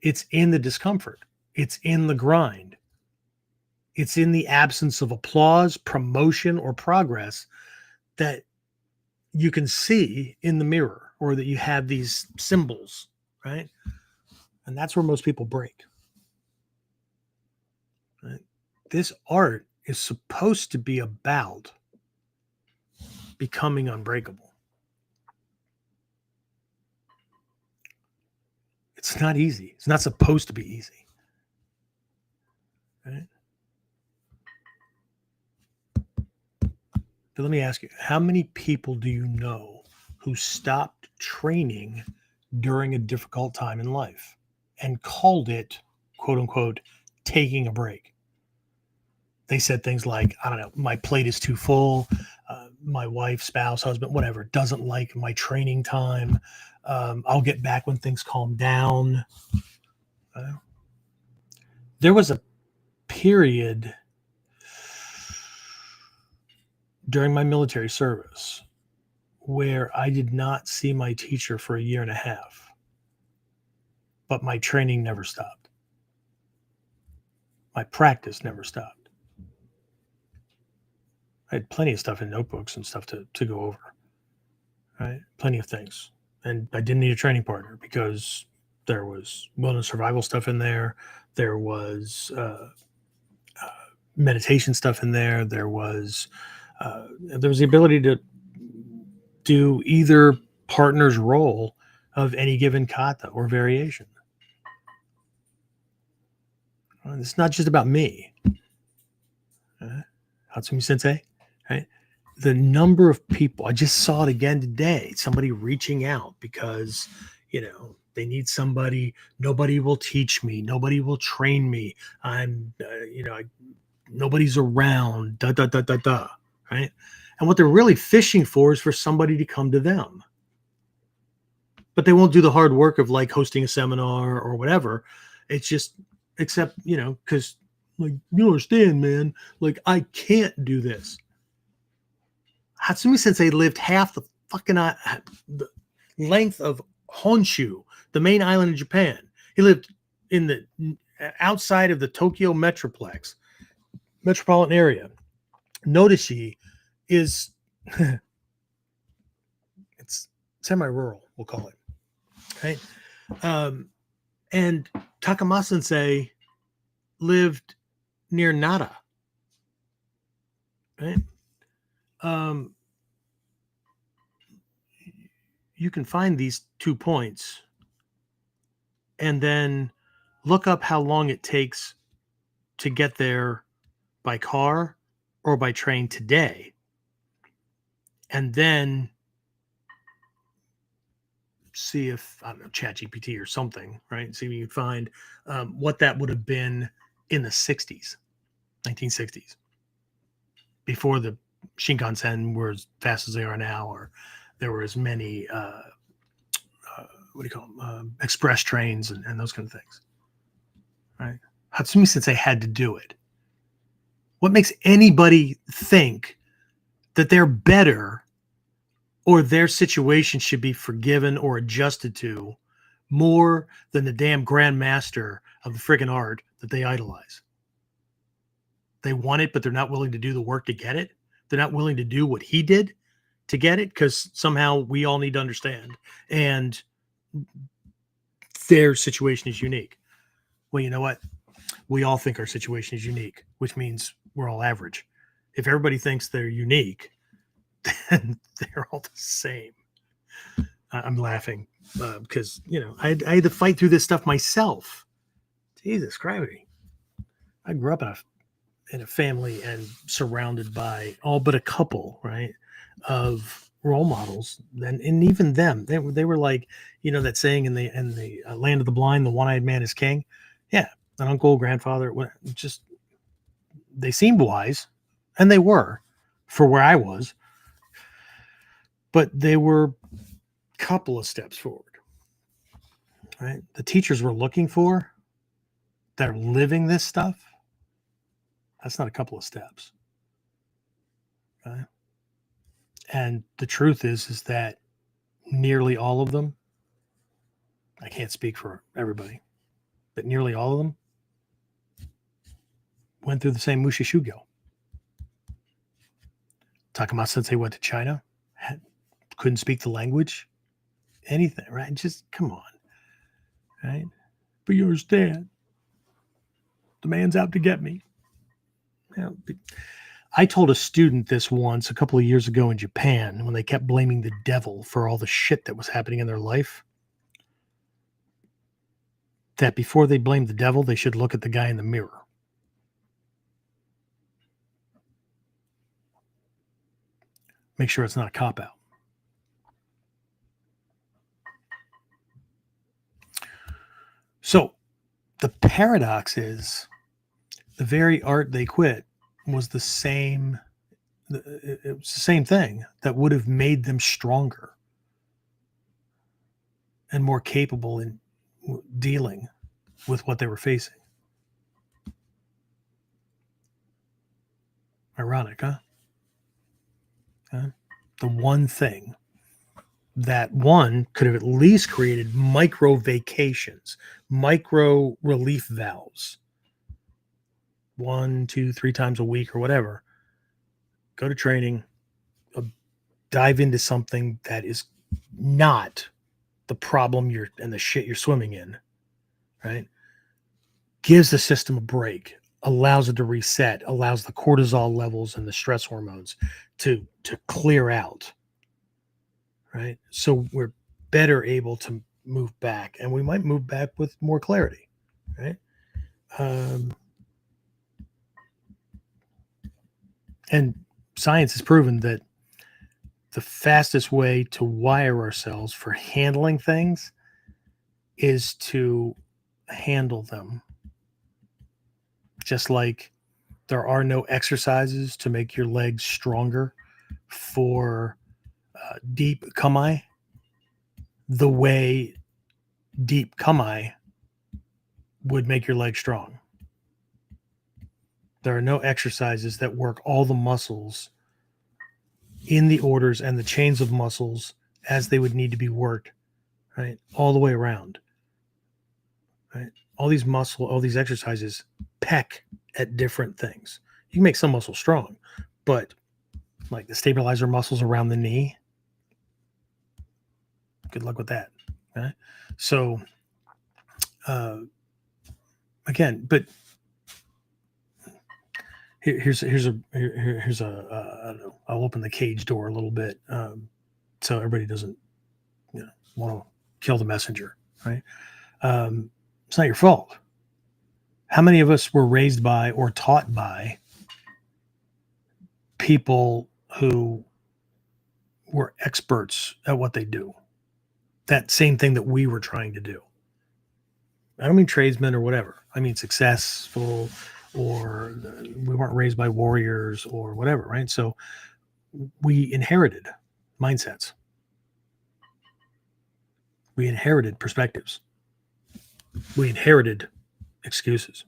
It's in the discomfort. It's in the grind. It's in the absence of applause, promotion, or progress that you can see in the mirror or that you have these symbols, right? And that's where most people break. Right? This art is supposed to be about becoming unbreakable. It's not easy. It's not supposed to be easy. Right? But let me ask you, how many people do you know who stopped training during a difficult time in life and called it, quote unquote, taking a break? They said things like, I don't know, my plate is too full. my wife, spouse, husband, whatever, doesn't like my training time. I'll get back when things calm down. There was a period during my military service where I did not see my teacher for a year and a half, but my training never stopped. My practice never stopped. I had plenty of stuff in notebooks and stuff to go over, right? Plenty of things. And I didn't need a training partner because there was wellness survival stuff in there. There was meditation stuff in there. There was the ability to do either partner's role of any given kata or variation. It's not just about me. Hatsumi Sensei, right? The number of people, I just saw it again today, somebody reaching out because, they need somebody. Nobody will teach me. Nobody will train me. Nobody's around, right? And what they're really fishing for is for somebody to come to them. But they won't do the hard work of like hosting a seminar or whatever. It's just, except, because like, you understand, man, like I can't do this. Hatsumi Sensei lived half the fucking the length of Honshu, the main island in Japan. He lived in the outside of the Tokyo metropolitan area. Notishi is it's semi-rural, we'll call it, right? And Takamasa Sensei lived near Nara, right? You can find these 2 points and then look up how long it takes to get there by car or by train today. And then see if, I don't know, ChatGPT or something, right? See if you can find what that would have been in the 60s, 1960s, before the Shinkansen were as fast as they are now, or there were as many, express trains and those kind of things, right? Hatsumi Sensei had to do it. What makes anybody think that they're better or their situation should be forgiven or adjusted to more than the damn grandmaster of the friggin' art that they idolize? They want it, but they're not willing to do the work to get it. They're not willing to do what he did to get it, because somehow we all need to understand. And their situation is unique. Well, you know what? We all think our situation is unique, which means we're all average. If everybody thinks they're unique, then they're all the same. I'm laughing because, I had to fight through this stuff myself. Jesus Christ. I grew up in a family and surrounded by all but a couple, right, of role models. And even them, they were like, that saying in the land of the blind, the one-eyed man is king. Yeah. An uncle, grandfather, just, they seemed wise, and they were for where I was, but they were a couple of steps forward, right? The teachers we're looking for that are living this stuff, that's not a couple of steps. Okay? And the truth is that nearly all of them, I can't speak for everybody, but nearly all of them went through the same Musha Shugyo. Takamasa Sensei went to China, couldn't speak the language, anything, right? Just come on, right? But you understand, the man's out to get me. I told a student this once a couple of years ago in Japan when they kept blaming the devil for all the shit that was happening in their life, that before they blame the devil, they should look at the guy in the mirror. Make sure it's not a cop-out. So the paradox is the very art they quit was the same it was the same thing that would have made them stronger and more capable in dealing with what they were facing. Ironic, huh? The one thing that one could have at least created micro vacations, micro relief valves, 1, 2, 3 times a week or whatever. Go to training, dive into something that is not the problem and the shit you're swimming in, right? Gives the system a break, allows it to reset, allows the cortisol levels and the stress hormones to clear out, right? So we're better able to move back, and we might move back with more clarity, right? And science has proven that the fastest way to wire ourselves for handling things is to handle them. Just like there are no exercises to make your legs stronger for deep kami, the way deep kami would make your legs strong. There are no exercises that work all the muscles in the orders and the chains of muscles as they would need to be worked, right? All the way around, right? All these exercises peck at different things. You can make some muscles strong, but like the stabilizer muscles around the knee, good luck with that. Okay? So, again, but here's a I don't know, I'll open the cage door a little bit, so everybody doesn't, want to kill the messenger, right? It's not your fault. How many of us were raised by or taught by people who were experts at what they do? That same thing that we were trying to do. I don't mean tradesmen or whatever. I mean successful, or we weren't raised by warriors or whatever, right? So we inherited mindsets. We inherited perspectives. We inherited excuses.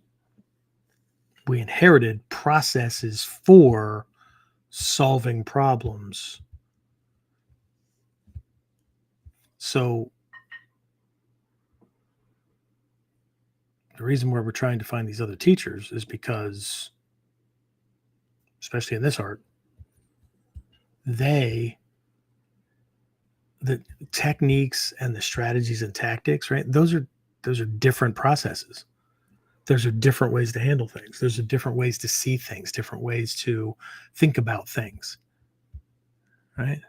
We inherited processes for solving problems. So the reason why we're trying to find these other teachers is because, especially in this art, the techniques and the strategies and tactics, right? Those are different processes. Those are different ways to handle things. Those are different ways to see things, different ways to think about things, right?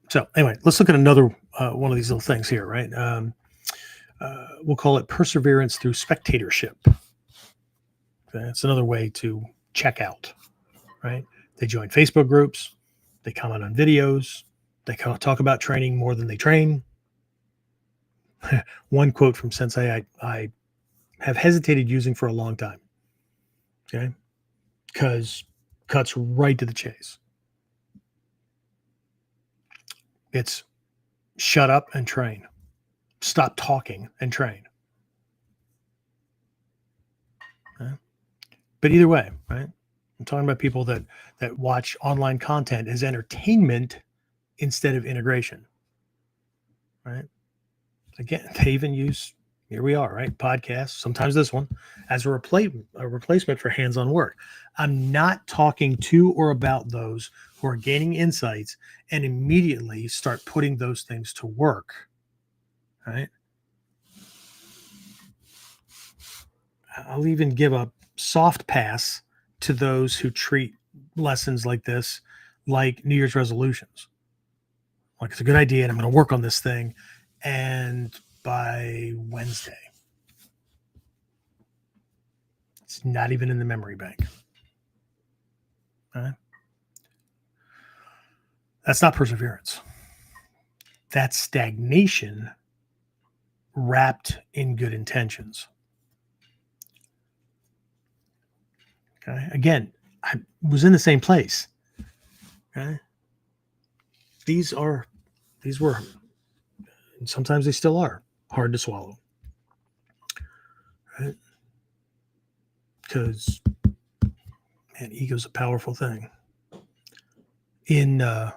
So anyway, let's look at another one of these little things here, right? We'll call it perseverance through spectatorship. Okay? It's another way to check out, right? They join Facebook groups. They comment on videos. They talk about training more than they train. One quote from Sensei I have hesitated using for a long time, okay? Because cuts right to the chase. It's shut up and train. Stop talking and train. Okay? But either way, right? I'm talking about people that watch online content as entertainment instead of integration, right? Again, they even use, here we are, right? Podcasts, sometimes this one, as a replacement for hands-on work. I'm not talking to or about those who are gaining insights and immediately start putting those things to work, right? I'll even give a soft pass to those who treat lessons like this like New Year's resolutions. Like, it's a good idea and I'm going to work on this thing. And by Wednesday, it's not even in the memory bank. All right? That's not perseverance. That's stagnation wrapped in good intentions. Okay. Again, I was in the same place. Okay. These were, and sometimes they still are, hard to swallow. Right? Because, man, ego's a powerful thing. In a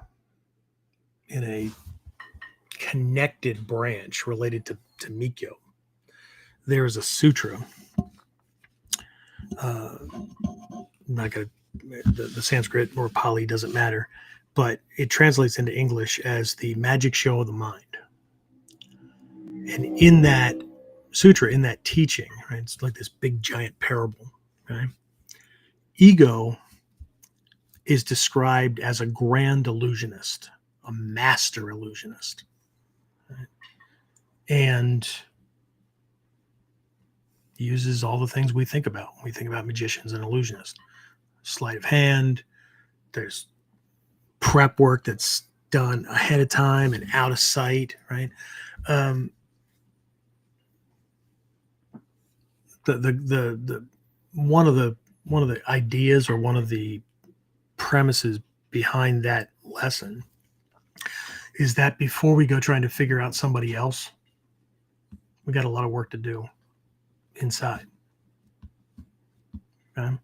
connected branch related to Mikyo, there is a sutra. Not gonna, the Sanskrit or Pali doesn't matter, but it translates into English as the magic show of the mind. And in that sutra, in that teaching, right, it's like this big giant parable. Okay, ego is described as a grand illusionist, a master illusionist, right? And uses all the things we think about when we think about magicians and illusionists. Sleight of hand, there's prep work that's done ahead of time and out of sight, right? The one of the ideas, or one of the premises behind that lesson, is that before we go trying to figure out somebody else, we got a lot of work to do inside. Okay?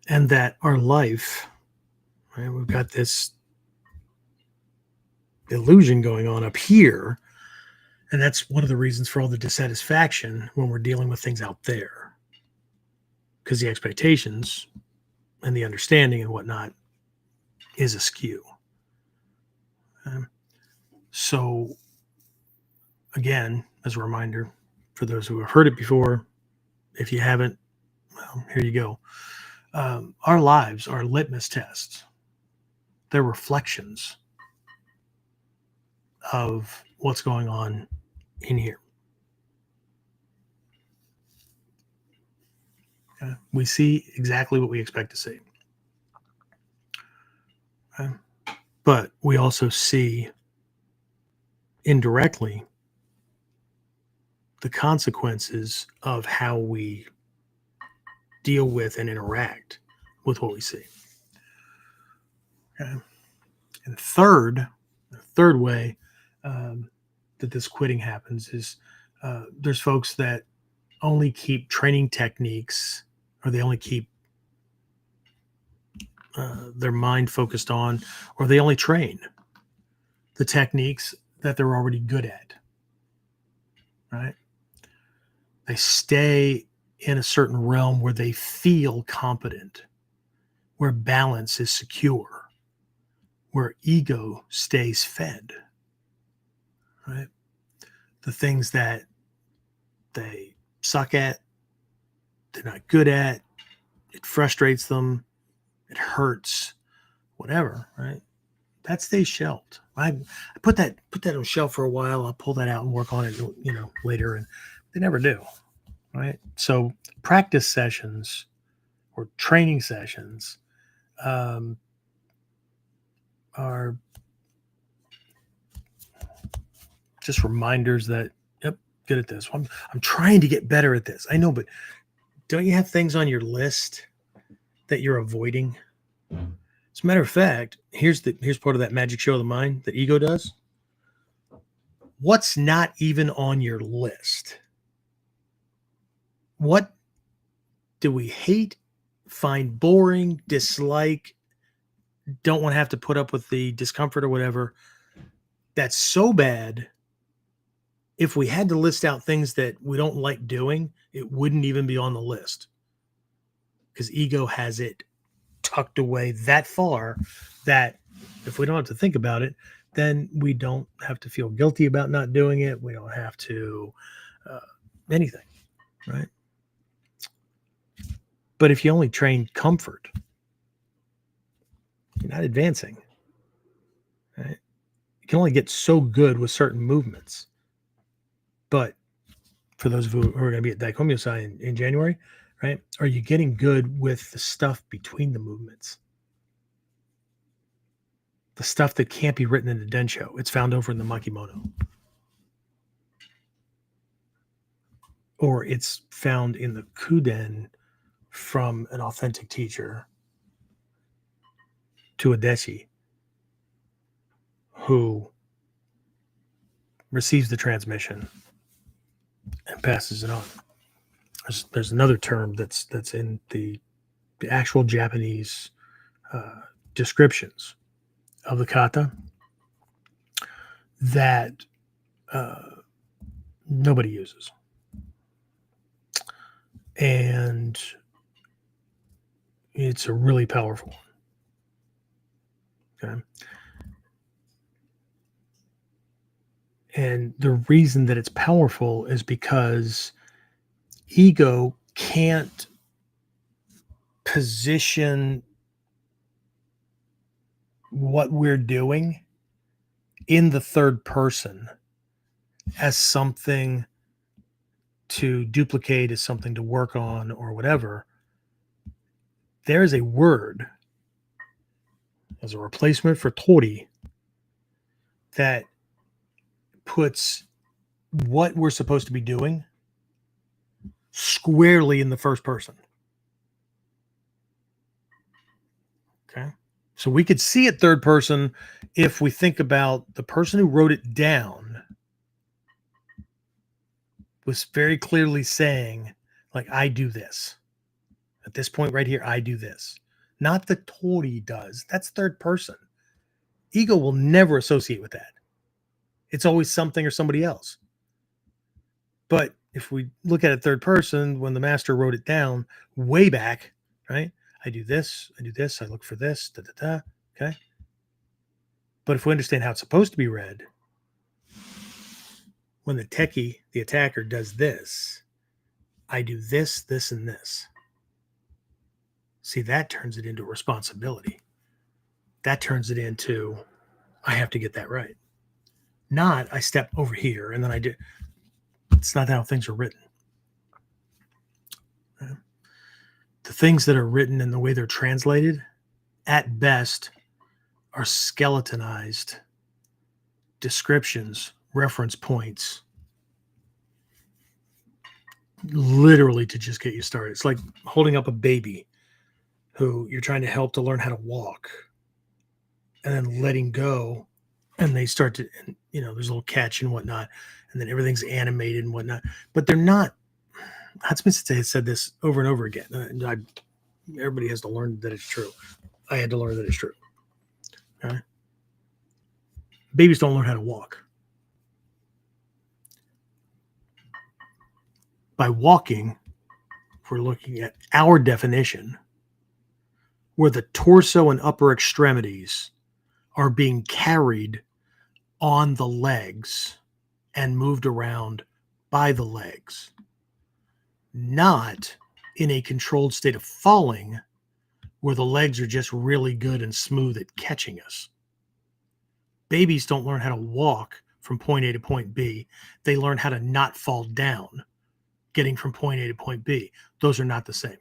And that our life, right, we've got this illusion going on up here, and that's one of the reasons for all the dissatisfaction when we're dealing with things out there, because the expectations and the understanding and whatnot is askew. So again, as a reminder for those who have heard it before, if you haven't, well, here you go. Our lives are litmus tests. They're reflections of what's going on in here. Okay? We see exactly what we expect to see. Okay? But we also see indirectly the consequences of how we deal with and interact with what we see. Okay? And the third way that this quitting happens is there's folks that only keep training techniques, or they only keep their mind focused on, or they only train the techniques that they're already good at, right? They stay in a certain realm where they feel competent, where balance is secure, where ego stays fed, right? The things that they suck at, they're not good at, it frustrates them, it hurts, whatever, right? That stays shelved. I put that on shelf for a while. I'll pull that out and work on it, later, and they never do, right? So practice sessions or training sessions are just reminders that, yep, good at this. I'm trying to get better at this. I know, but don't you have things on your list that you're avoiding? As a matter of fact, here's part of that magic show of the mind that ego does. What's not even on your list? What do we hate, find boring, dislike, don't want to have to put up with the discomfort or whatever? That's so bad. If we had to list out things that we don't like doing, it wouldn't even be on the list, because ego has it tucked away that far that if we don't have to think about it, then we don't have to feel guilty about not doing it. We don't have to anything, right? But if you only train comfort, you're not advancing, right? You can only get so good with certain movements. But for those of you who are going to be at Daikomyosai in January, right? Are you getting good with the stuff between the movements? The stuff that can't be written in the Densho. It's found over in the Makimono. Or it's found in the KUDEN from an authentic teacher to a deshi who receives the transmission and passes it on. There's another term that's in the actual Japanese descriptions of the kata that nobody uses. And it's a really powerful one. Okay. And the reason that it's powerful is because ego can't position what we're doing in the third person as something to duplicate, as something to work on, or whatever. There is a word as a replacement for tori that puts what we're supposed to be doing squarely in the first person. Okay. So we could see it third person if we think about the person who wrote it down was very clearly saying, like, I do this. At this point right here, I do this. Not the tori does. That's third person. Ego will never associate with that. It's always something or somebody else. But if we look at it third person, when the master wrote it down way back, right? I do this, I look for this, da, da, da, okay? But if we understand how it's supposed to be read, when the techie, the attacker, does this, I do this, this, and this. See, that turns it into responsibility. That turns it into, I have to get that right. Not, I step over here and then I do. It's not how things are written. The things that are written and the way they're translated, at best, are skeletonized descriptions, reference points, literally to just get you started. It's like holding up a baby who you're trying to help to learn how to walk and then letting go, and they start to, there's a little catch and whatnot, and then everything's animated and whatnot, but they're not. Hatsumi has said this over and over again, and everybody has to learn that it's true. I had to learn that it's true. Okay? Babies don't learn how to walk. By walking, if we're looking at our definition, where the torso and upper extremities are being carried on the legs and moved around by the legs, not in a controlled state of falling where the legs are just really good and smooth at catching us. Babies don't learn how to walk from point A to point B. They learn how to not fall down, getting from point A to point B. Those are not the same.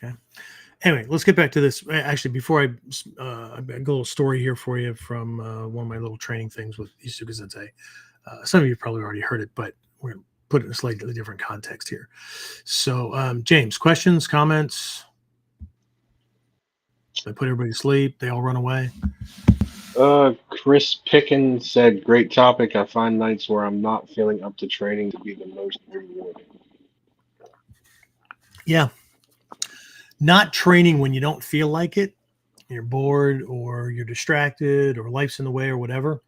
Okay. Anyway, let's get back to this. Actually, before I've got a little story here for you from one of my little training things with Isuka Sensei. Some of you probably already heard it, but we're going to put it in a slightly different context here. So, James, questions, comments? I put everybody to sleep. They all run away. Chris Pickens said, great topic. I find nights where I'm not feeling up to training to be the most rewarding. Yeah. Not training when you don't feel like it, you're bored or you're distracted or life's in the way or whatever,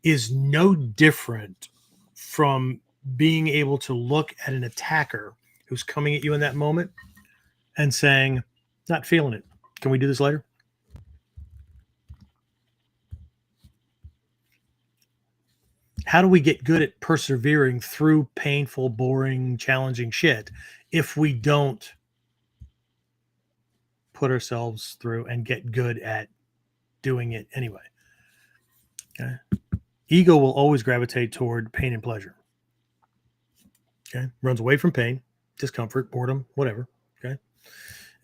is no different from being able to look at an attacker who's coming at you in that moment and saying, not feeling it. Can we do this later? How do we get good at persevering through painful, boring, challenging shit if we don't put ourselves through and get good at doing it anyway? Okay. Ego will always gravitate toward pain and pleasure. Okay. Runs away from pain, discomfort, boredom, whatever. Okay.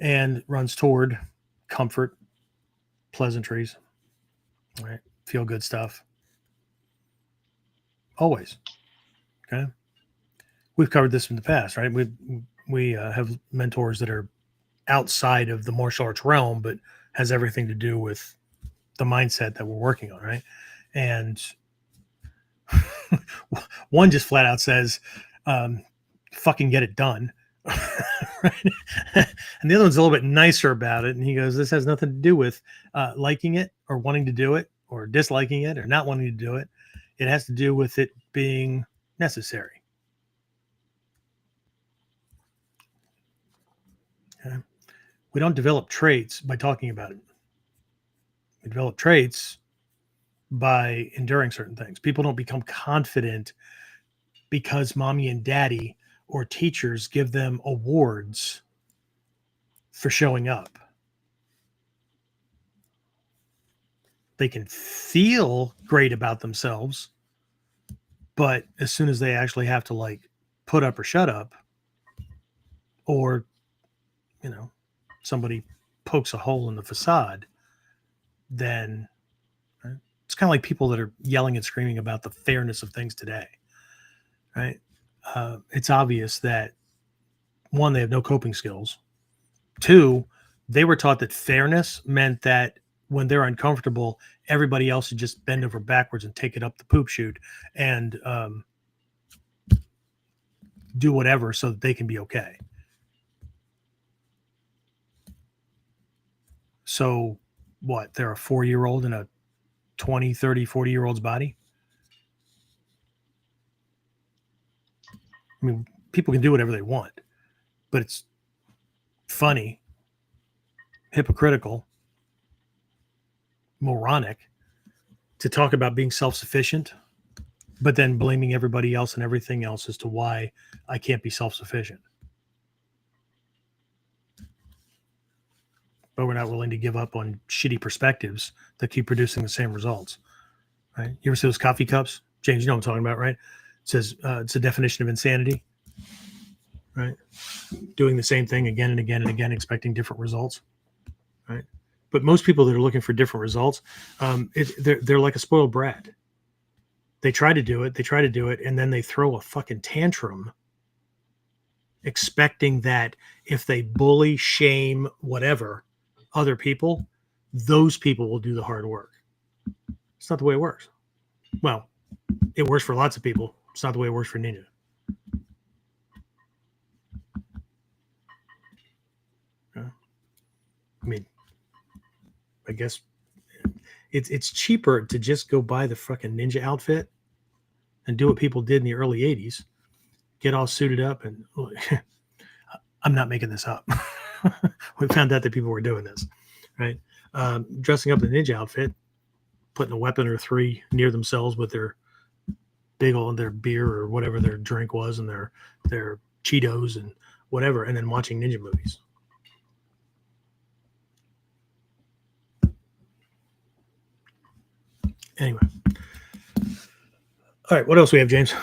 And runs toward comfort, pleasantries, all right, feel good stuff. Always. Okay. we've covered this in the past, right? We have mentors that are outside of the martial arts realm, but has everything to do with the mindset that we're working on, right? And one just flat out says, fucking get it done. Right? And the other one's a little bit nicer about it. And he goes, this has nothing to do with liking it or wanting to do it or disliking it or not wanting to do it. It has to do with it being necessary. Okay? We don't develop traits by talking about it. We develop traits by enduring certain things. People don't become confident because mommy and daddy or teachers give them awards for showing up. They can feel great about themselves, but as soon as they actually have to like put up or shut up, or, you know, somebody pokes a hole in the facade, then right, it's kind of like people that are yelling and screaming about the fairness of things today, right? It's obvious that one, they have no coping skills. Two, they were taught that fairness meant that when they're uncomfortable, everybody else should just bend over backwards and take it up the poop chute and do whatever so that they can be okay. So what? They're a 4-year-old in a 20, 30, 40-year-old's body? I mean, people can do whatever they want, but it's funny, hypocritical, moronic to talk about being self-sufficient, but then blaming everybody else and everything else as to why I can't be self-sufficient. But we're not willing to give up on shitty perspectives that keep producing the same results. Right? You ever see those coffee cups? James, you know what I'm talking about, right? It says it's a definition of insanity, right? Doing the same thing again and again and again, expecting different results, right? But most people that are looking for different results, they're like a spoiled brat. They try to do it, and then they throw a fucking tantrum, expecting that if they bully, shame, whatever, other people, those people will do the hard work. It's not the way it works. Well, it works for lots of people. It's not the way it works for Ninja. I mean, I guess it's cheaper to just go buy the fucking ninja outfit and do what people did in the early 80s. Get all suited up and I'm not making this up. We found out that people were doing this, right? Dressing up in a ninja outfit, putting a weapon or three near themselves with their big old their beer or whatever their drink was and their Cheetos and whatever, and then watching ninja movies. Anyway. All right, what else we have, James?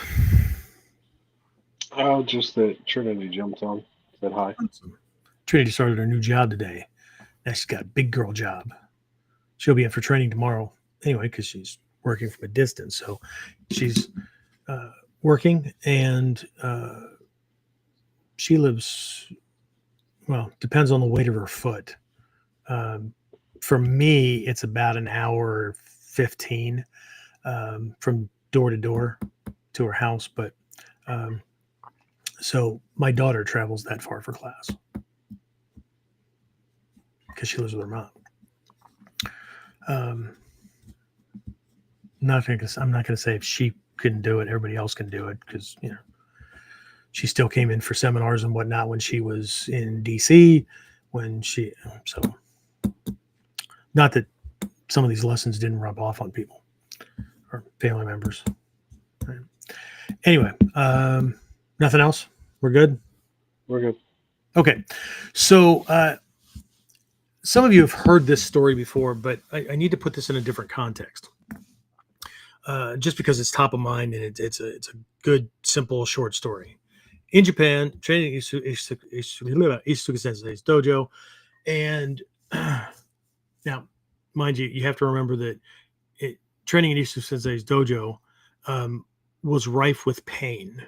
Oh, just that Trinity jumped on. Said hi. Trinity started her new job today. Now she's got a big girl job. She'll be in for training tomorrow anyway because she's working from a distance. So she's working, and she lives, well, depends on the weight of her foot. For me, it's about an hour 15 from door to door to her house. But so my daughter travels that far for class because she lives with her mom. I'm not going to say if she couldn't do it, everybody else can do it, because, you know, she still came in for seminars and whatnot when she was in DC, so not that some of these lessons didn't rub off on people or family members. Right. Anyway, nothing else. We're good. We're good. Okay. So, some of you have heard this story before, but I need to put this in a different context. Just because it's top of mind, and it's a good, simple, short story. In Japan, training Isuke Sensei's dojo, and now, mind you, you have to remember that training in Isuke Sensei's dojo was rife with pain.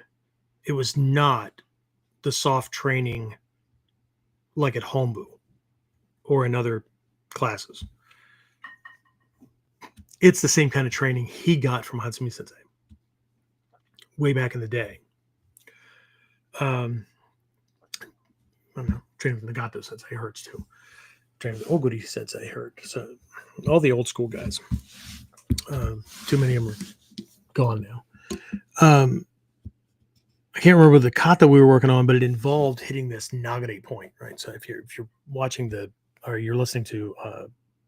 it was not the soft training like at Hombu or in other classes. It's the same kind of training he got from Hatsumi Sensei way back in the day. I don't know, training from the Gato Sensei hurts too. Training from the Oguri Sensei hurt. So all the old school guys. Too many of them are gone now. I can't remember the kata we were working on, but it involved hitting this nagare point, right? So if you're watching or you're listening to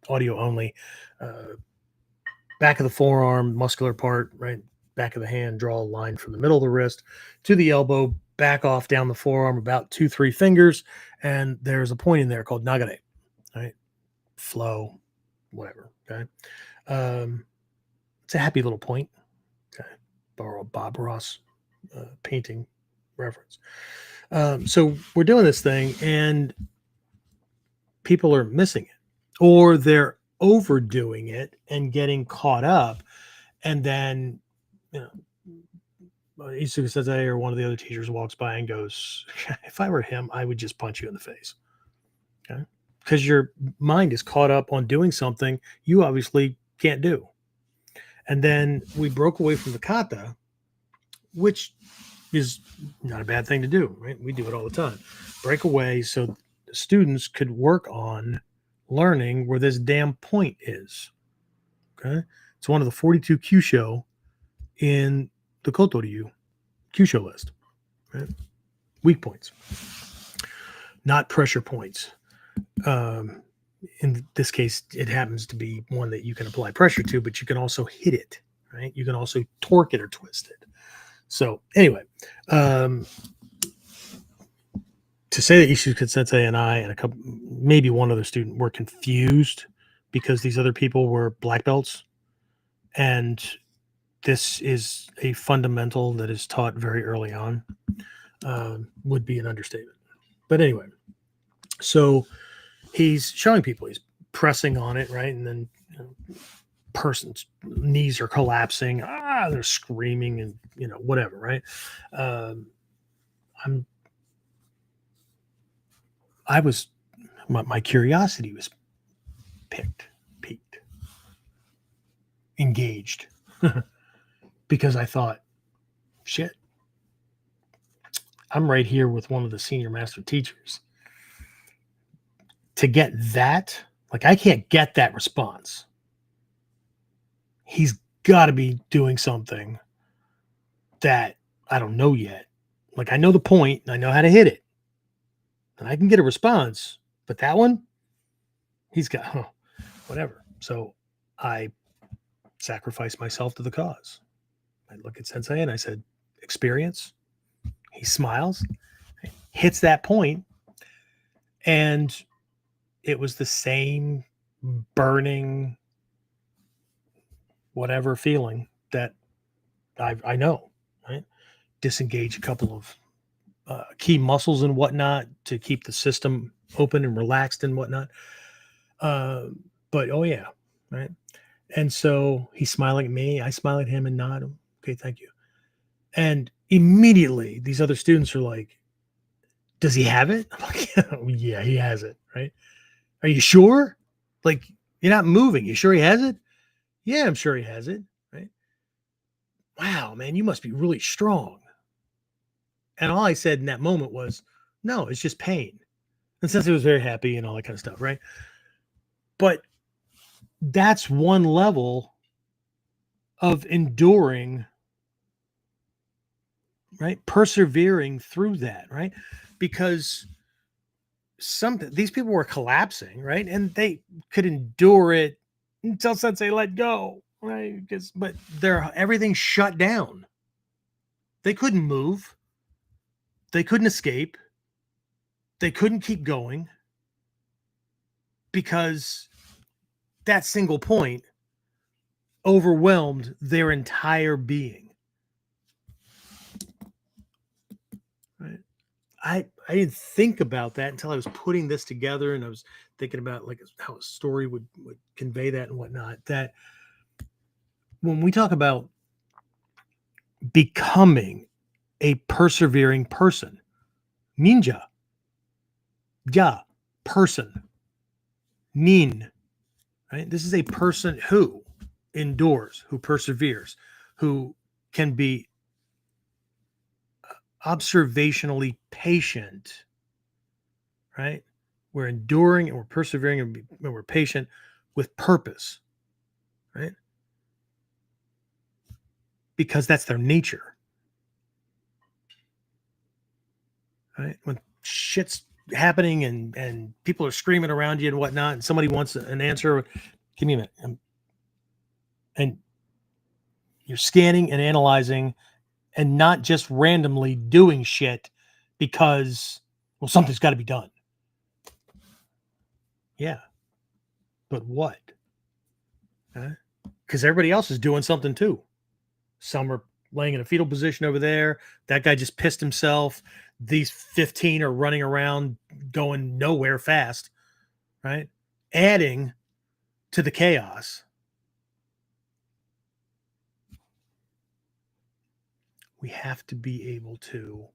audio only, back of the forearm, muscular part, right? Back of the hand, draw a line from the middle of the wrist to the elbow, back off down the forearm about 2-3 fingers, and there's a point in there called nagare, right? Flow, whatever. Okay, it's a happy little point. Okay, borrow a Bob Ross painting reference. So we're doing this thing, and people are missing it, or they're overdoing it and getting caught up, and then Isuka Sensei or one of the other teachers walks by and goes, if I were him, I would just punch you in the face. Okay, because your mind is caught up on doing something you obviously can't do. And then we broke away from the kata, which is not a bad thing to do, right? We do it all the time. Break away so the students could work on learning where this damn point is. Okay, it's one of the 42 Kyusho in the Kotoryu Kyusho list. Right? Weak points, not pressure points. In this case, it happens to be one that you can apply pressure to, but you can also hit it, right? You can also torque it or twist it. So anyway, to say that Isuka Sensei and I and a couple, maybe one other student were confused because these other people were black belts, and this is a fundamental that is taught very early on, would be an understatement. But anyway, so he's showing people, he's pressing on it, right? And then person's knees are collapsing, they're screaming and whatever, right? My curiosity was piqued, engaged, because I thought, shit, I'm right here with one of the senior master teachers. To get that, like, I can't get that response. He's got to be doing something that I don't know yet. Like, I know the point, and I know how to hit it, and I can get a response, but that one, he's got whatever. So I sacrificed myself to the cause. I look at Sensei and I said, experience. He smiles, hits that point, and it was the same burning whatever feeling that I know, right? Disengage a couple of key muscles and whatnot to keep the system open and relaxed and whatnot. But oh yeah, right? And so he's smiling at me. I smile at him and nod. Okay, thank you. And immediately these other students are like, does he have it? I'm like, yeah, he has it, right? Are you sure? Like, you're not moving. You sure he has it? Yeah, I'm sure he has it, right? Wow, man, you must be really strong. And all I said in that moment was, no, it's just pain. And since he was very happy and all that kind of stuff, right? But that's one level of enduring, right? Persevering through that, right? Because these people were collapsing, right? And they could endure it until Sensei let go, right? But everything shut down. They couldn't move. They couldn't escape. They couldn't keep going because that single point overwhelmed their entire being. Right? I didn't think about that until I was putting this together, and I was thinking about like how a story would convey that and whatnot. That when we talk about becoming a persevering person. Ninja. Ja. Person. Nin. Right? This is a person who endures, who perseveres, who can be observationally patient. Right? We're enduring and we're persevering and we're patient with purpose. Right? Because that's their nature. Right? When shit's happening and people are screaming around you and whatnot, and somebody wants an answer, give me a minute. And you're scanning and analyzing and not just randomly doing shit because, well, something's got to be done. Yeah. But what? Because everybody else is doing something too. Some are laying in a fetal position over there. That guy just pissed himself. These 15 are running around going nowhere fast, right? Adding to the chaos. We have to be able to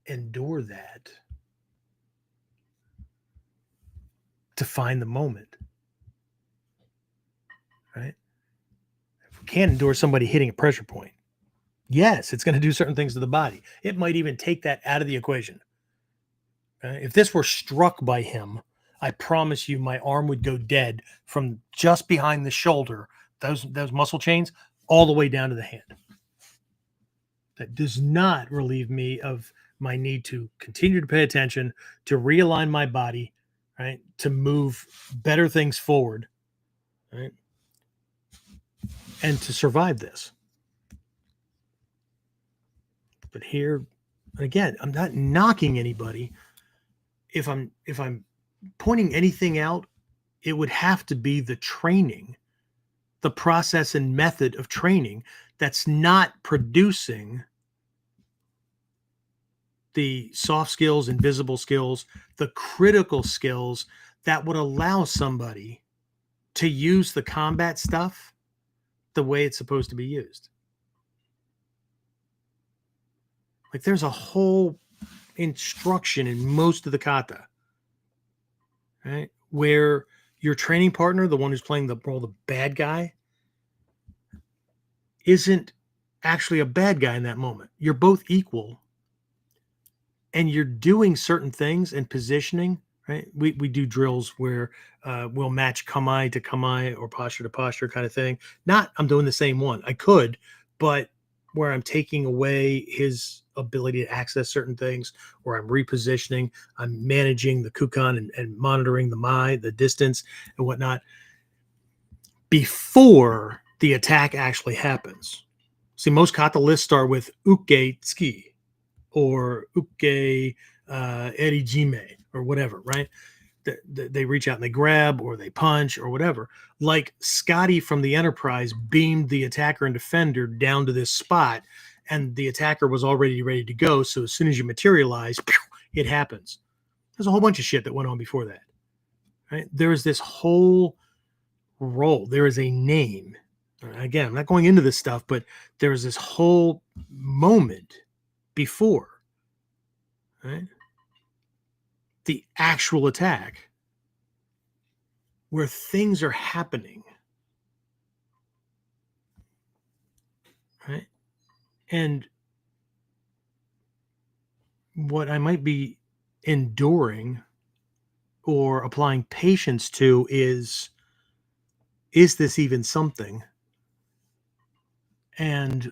endure that to find the moment, right? If we can't endure somebody hitting a pressure point, yes, it's going to do certain things to the body. It might even take that out of the equation. If this were struck by him, I promise you my arm would go dead from just behind the shoulder, those muscle chains, all the way down to the hand. That does not relieve me of my need to continue to pay attention, to realign my body, right? To move better things forward, right? And to survive this. But here, again, I'm not knocking anybody. If I'm pointing anything out, it would have to be the training, the process and method of training that's not producing the soft skills, invisible skills, the critical skills that would allow somebody to use the combat stuff the way it's supposed to be used. Like there's a whole instruction in most of the kata, right? Where your training partner, the one who's playing the role, the bad guy, isn't actually a bad guy in that moment. You're both equal and you're doing certain things and positioning, right? We do drills where we'll match kamae to kamae or posture to posture kind of thing. Not I'm doing the same one. I could, but where I'm taking away his ability to access certain things, or I'm repositioning, I'm managing the kukan and monitoring the mai, the distance and whatnot before the attack actually happens. See, most kata lists start with uke tsuki or uke erijime or whatever, right? They reach out and they grab or they punch or whatever. Like Scotty from the Enterprise beamed the attacker and defender down to this spot, and the attacker was already ready to go. So as soon as you materialize, it happens. There's a whole bunch of shit that went on before that, right? There is this whole role. There is a name. Again, I'm not going into this stuff, but there is this whole moment before, right? The actual attack where things are happening, right? And what I might be enduring or applying patience to is this even something? And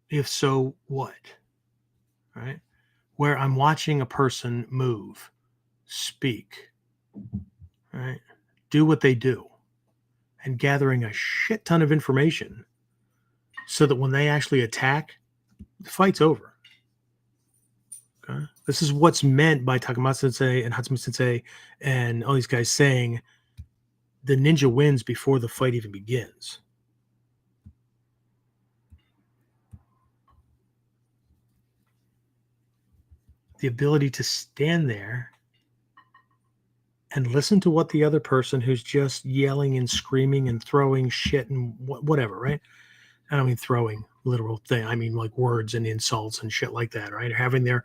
if so, what? Right? Where I'm watching a person move, speak, right? Do what they do, and gathering a shit ton of information so that when they actually attack, the fight's over. Okay? This is what's meant by Takamatsu Sensei and Hatsumi Sensei and all these guys saying the ninja wins before the fight even begins. The ability to stand there and listen to what the other person who's just yelling and screaming and throwing shit and whatever, right? I don't mean throwing literal thing. I mean like words and insults and shit like that, right? Having their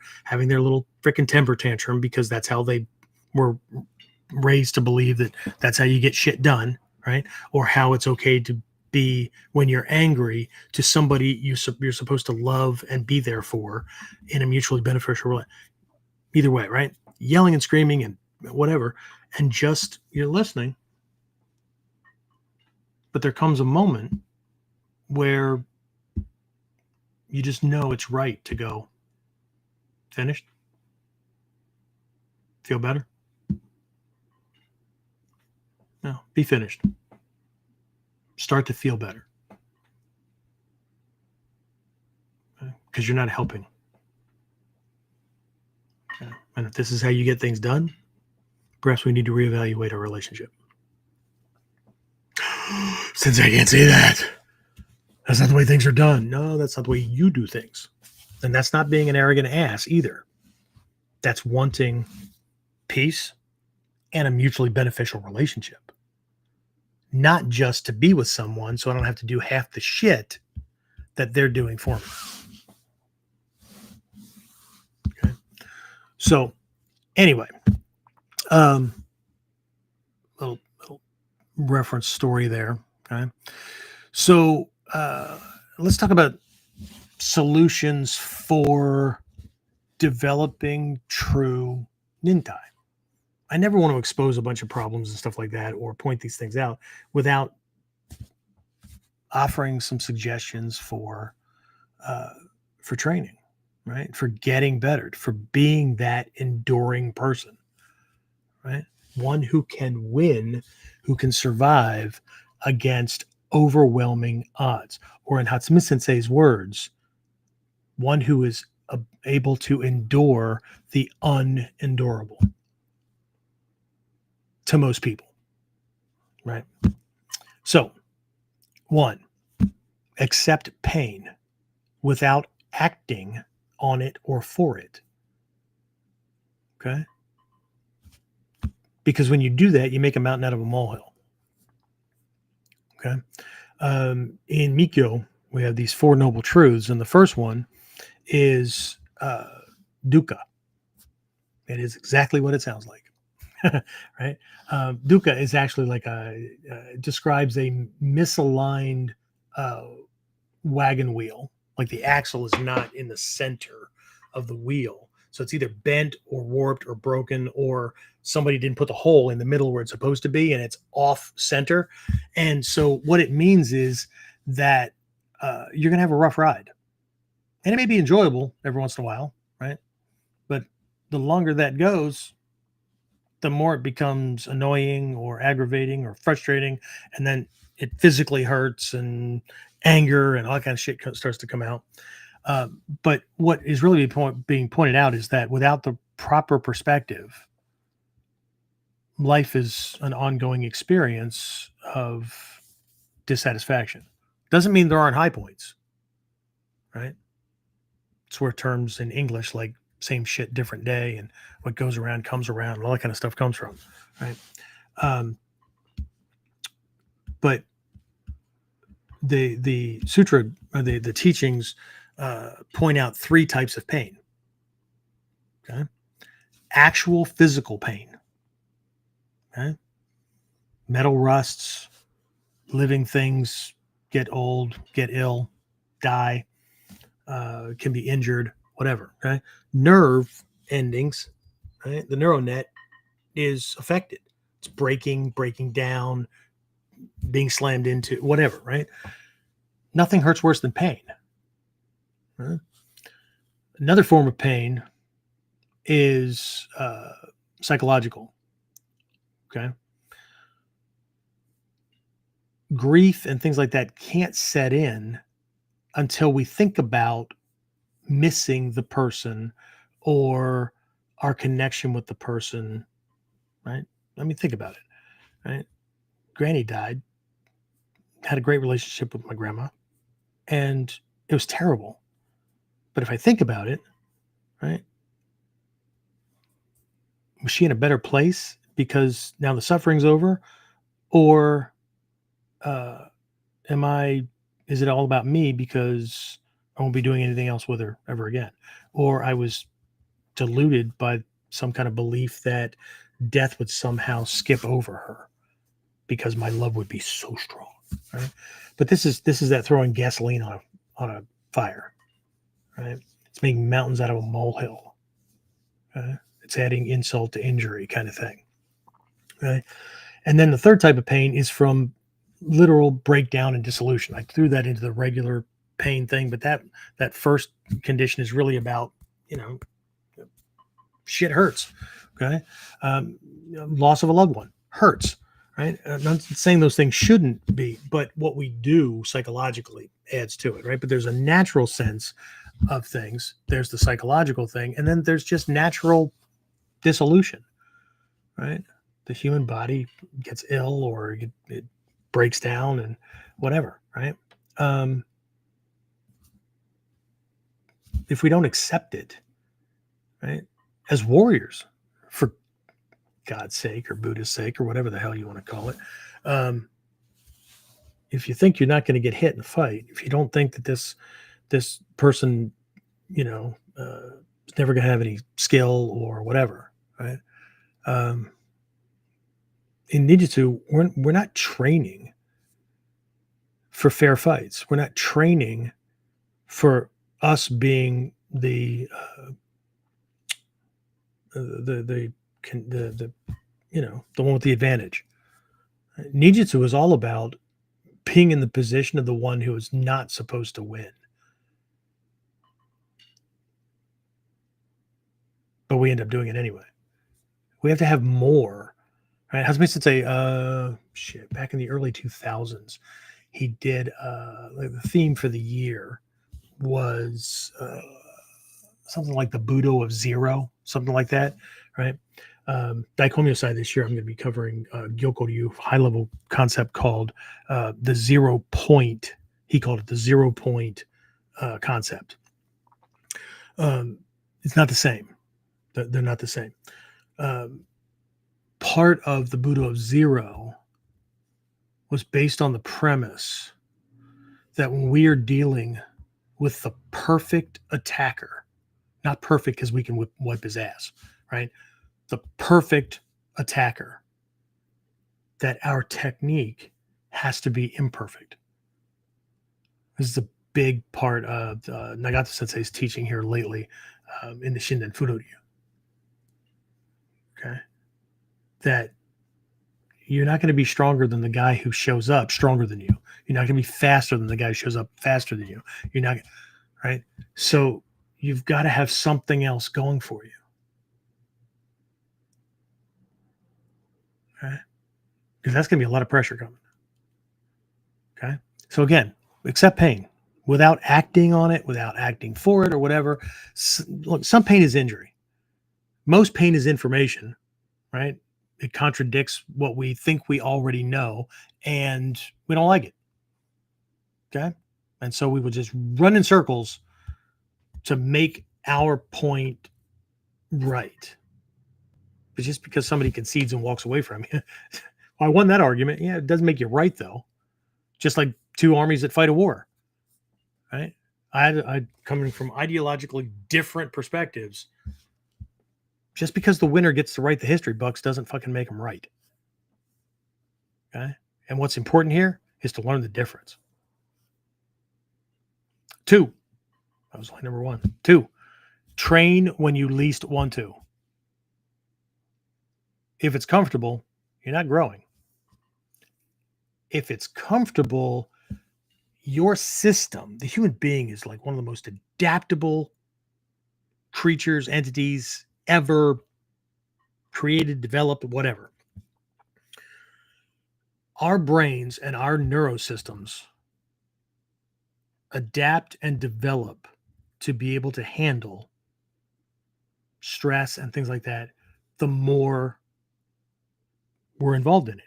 little freaking temper tantrum because that's how they were raised to believe that that's how you get shit done, right? Or how it's okay to be when you're angry to somebody you're supposed to love and be there for in a mutually beneficial way. Either way, right? Yelling and screaming and whatever, and just you're listening. But there comes a moment where you just know it's right to go, finished? Feel better? No, be finished. Start to feel better. Because you're not helping. Okay. And if this is how you get things done, perhaps we need to reevaluate our relationship. Since I can't say that, that's not the way things are done. No, that's not the way you do things. And that's not being an arrogant ass either. That's wanting peace and a mutually beneficial relationship. Not just to be with someone so I don't have to do half the shit that they're doing for me. Okay. So anyway, little reference story there. Okay. So let's talk about solutions for developing true Nin-Tai. I never want to expose a bunch of problems and stuff like that or point these things out without offering some suggestions for training, right? For getting better, for being that enduring person, right? One who can win, who can survive against overwhelming odds. Or in Hatsumi Sensei's words, one who is able to endure the unendurable to most people, right? So, one, accept pain without acting on it or for it. Okay? Because when you do that, you make a mountain out of a molehill. Okay? In Mikyo, we have these four noble truths, and the first one is dukkha. It is exactly what it sounds like. Right? Dukkha is actually like describes a misaligned wagon wheel. Like the axle is not in the center of the wheel. So it's either bent or warped or broken, or somebody didn't put the hole in the middle where it's supposed to be and it's off center. And so what it means is that you're going to have a rough ride. And it may be enjoyable every once in a while, right? But the longer that goes, the more it becomes annoying or aggravating or frustrating. And then it physically hurts and anger and all that kind of shit starts to come out. But what is really being pointed out is that without the proper perspective, life is an ongoing experience of dissatisfaction. Doesn't mean there aren't high points, right? It's where terms in English like same shit, different day, and what goes around comes around, and all that kind of stuff comes from, right? But the sutra, or the teachings, point out three types of pain. Okay, actual physical pain. Okay, metal rusts, living things get old, get ill, die, can be injured, whatever. Okay, nerve endings, right? The neural net is affected. It's breaking down, being slammed into, whatever, right? Nothing hurts worse than pain. Right? Another form of pain is psychological. Okay. Grief and things like that can't set in until we think about missing the person or our connection with the person, right? Let me think about it, right? Granny died, had a great relationship with my grandma, and it was terrible. But if I think about it, right? Was she in a better place because now the suffering's over? Or am I is it all about me because I won't be doing anything else with her ever again? Or I was deluded by some kind of belief that death would somehow skip over her because my love would be so strong, right? But this is that throwing gasoline on a fire, right? It's making mountains out of a molehill. It's adding insult to injury kind of thing, right? And then the third type of pain is from literal breakdown and dissolution. I threw that into the regular pain thing, but that first condition is really about, shit hurts. Okay. Loss of a loved one hurts, right? I'm not saying those things shouldn't be, but what we do psychologically adds to it, right? But there's a natural sense of things. There's the psychological thing, and then there's just natural dissolution, right? The human body gets ill or it breaks down and whatever, right? If we don't accept it, right, as warriors, for God's sake or Buddha's sake or whatever the hell you want to call it, if you think you're not going to get hit in a fight, if you don't think that this person, is never going to have any skill or whatever, right? In Ninjutsu, we're not training for fair fights. We're not training for us being the one with the advantage. Ninjutsu is all about being in the position of the one who is not supposed to win. But we end up doing it anyway. We have to have more. Right? How somebody say, back in the early 2000s, he did the theme for the year was something like the Budo of Zero, something like that, right? Daikomyo side this year, I'm going to be covering Gyokoryu, high-level concept called the 0 point. He called it the 0 point concept. It's not the same. They're not the same. Part of the Budo of Zero was based on the premise that when we are dealing with the perfect attacker, not perfect because we can wipe his ass, right? The perfect attacker, that our technique has to be imperfect. This is a big part of Nagata Sensei's teaching here lately in the Shinden Furoryu. Okay. That you're not going to be stronger than the guy who shows up stronger than you. You're not going to be faster than the guy who shows up faster than you. You're not, right? So you've got to have something else going for you. Okay? Because that's going to be a lot of pressure coming. Okay? So again, accept pain without acting on it, without acting for it or whatever. Look, some pain is injury. Most pain is information, right? It contradicts what we think we already know, and we don't like it. Okay? And so we would just run in circles to make our point right. But just because somebody concedes and walks away from you, I won that argument. Yeah, it doesn't make you right, though. Just like two armies that fight a war, right? I coming from ideologically different perspectives. Just because the winner gets to write the history books doesn't fucking make them right. Okay? And what's important here is to learn the difference. 2. That was line number 1. 2. Train when you least want to. If it's comfortable, you're not growing. If it's comfortable, your system, the human being, is like one of the most adaptable creatures, entities ever created, developed, whatever. Our brains and our neurosystems adapt and develop to be able to handle stress and things like that, the more we're involved in it.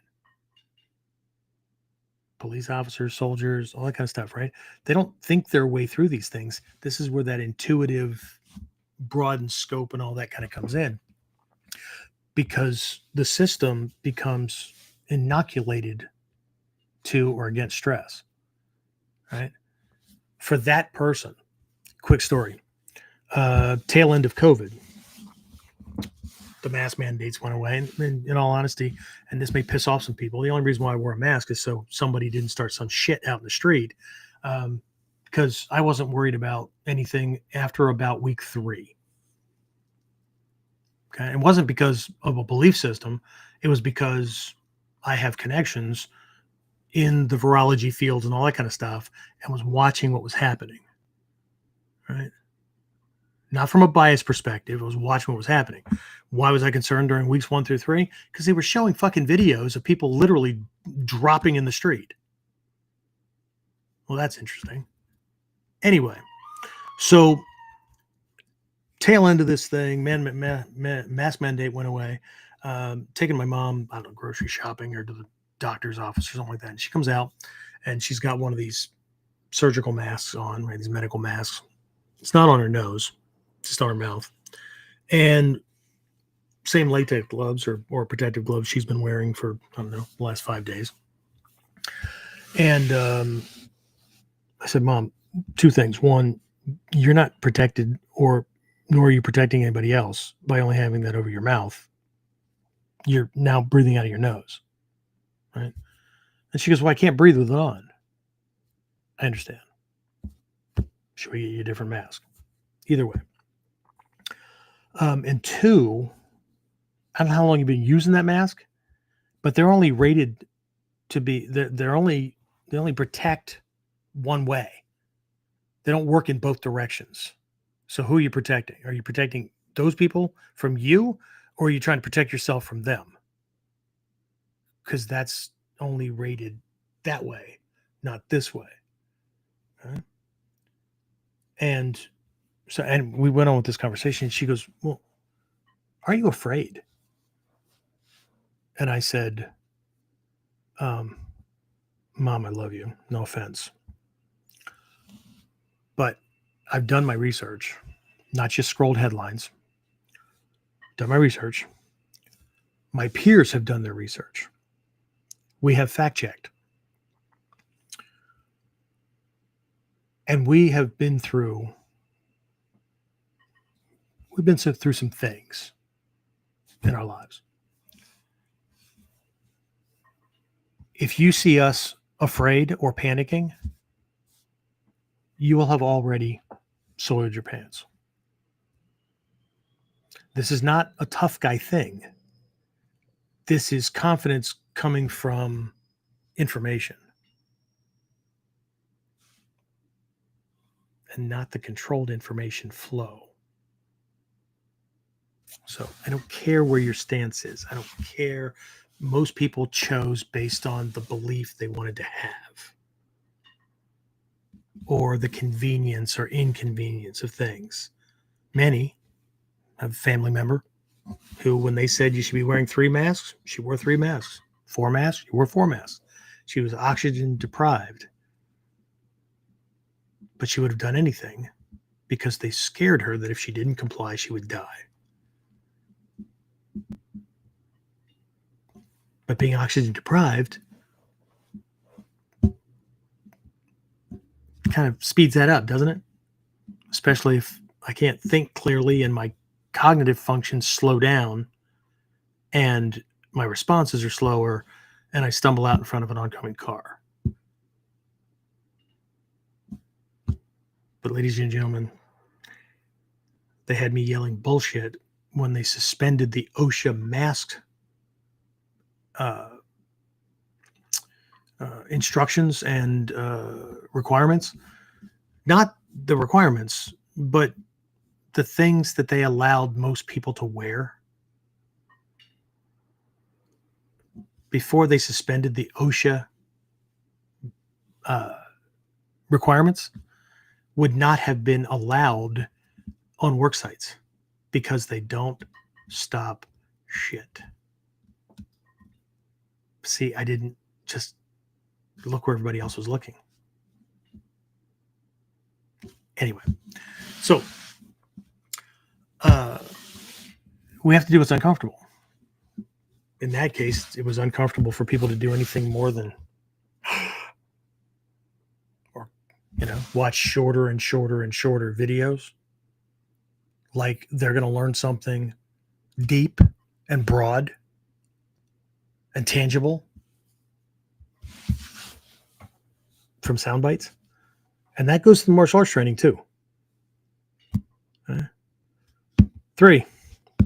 Police officers, soldiers, all that kind of stuff, right? They don't think their way through these things. This is where that intuitive, broadened scope and all that kind of comes in, because the system becomes inoculated to or against stress. right? For that person, quick story, tail end of COVID, the mask mandates went away. And in all honesty, and this may piss off some people, the only reason why I wore a mask is so somebody didn't start some shit out in the street. Because I wasn't worried about anything after about week 3. Okay. It wasn't because of a belief system. It was because I have connections in the virology fields and all that kind of stuff, and was watching what was happening. Right. Not from a biased perspective. I was watching what was happening. Why was I concerned during weeks 1 through 3? Because they were showing fucking videos of people literally dropping in the street. Well, that's interesting. Anyway, so tail end of this thing, mask mandate went away. Taking my mom, I don't know, grocery shopping or to the doctor's office or something like that. And she comes out and she's got one of these surgical masks on, right? These medical masks. It's not on her nose, it's just on her mouth. And same latex gloves or protective gloves she's been wearing for, I don't know, the last 5 days. And I said, Mom, 2 things. One, you're not protected, nor are you protecting anybody else by only having that over your mouth. You're now breathing out of your nose, right? And she goes, well, I can't breathe with it on. I understand. Should we get you a different mask? Either way. And 2, I don't know how long you've been using that mask, but they're only rated to be, they only protect one way. They don't work in both directions. So who are you protecting? Are you protecting those people from you, or are you trying to protect yourself from them? Because that's only rated that way, not this way. Okay? And we went on with this conversation. She goes, well, are you afraid? And I said, Mom, I love you. No offense. But I've done my research, not just scrolled headlines. Done my research. My peers have done their research. We have fact checked. And we have been through some things in our lives. If you see us afraid or panicking, you will have already soiled your pants. This is not a tough guy thing. This is confidence coming from information and not the controlled information flow. So I don't care where your stance is. I don't care. Most people chose based on the belief they wanted to have, or the convenience or inconvenience of things. Many have a family member who, when they said you should be wearing 3 masks, she wore 3 masks. 4 masks, she wore 4 masks. She was oxygen deprived. But she would have done anything because they scared her that if she didn't comply, she would die. But being oxygen deprived kind of speeds that up, doesn't it? Especially if I can't think clearly and my cognitive functions slow down and my responses are slower and I stumble out in front of an oncoming car. But ladies and gentlemen, they had me yelling bullshit when they suspended the OSHA mask instructions and requirements. Not the requirements, but the things that they allowed most people to wear. Before they suspended the OSHA requirements, would not have been allowed on work sites because they don't stop shit. See, I didn't just look where everybody else was looking. Anyway, so we have to do what's uncomfortable. In that case, it was uncomfortable for people to do anything more than or watch shorter and shorter and shorter videos, like they're going to learn something deep and broad and tangible from sound bites. And that goes to the martial arts training too. 3,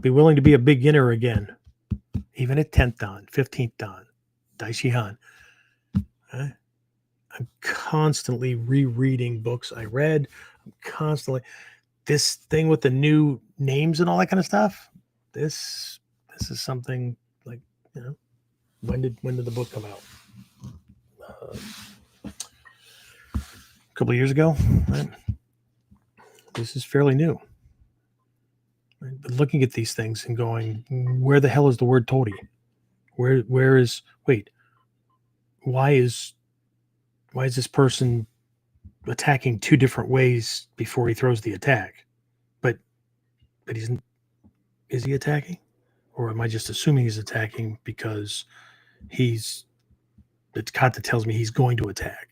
be willing to be a beginner again, even at 10th Dan, 15th Dan, Dai-Shihan. I'm constantly rereading books I read. I'm constantly, this thing with the new names and all that kind of stuff. This is something like, when did the book come out? A couple of years ago, right? This is fairly new. Right? But looking at these things and going, where the hell is the word Tori? Where is, wait, why is this person attacking 2 different ways before he throws the attack? But is he attacking? Or am I just assuming he's attacking because it's kata tells me he's going to attack?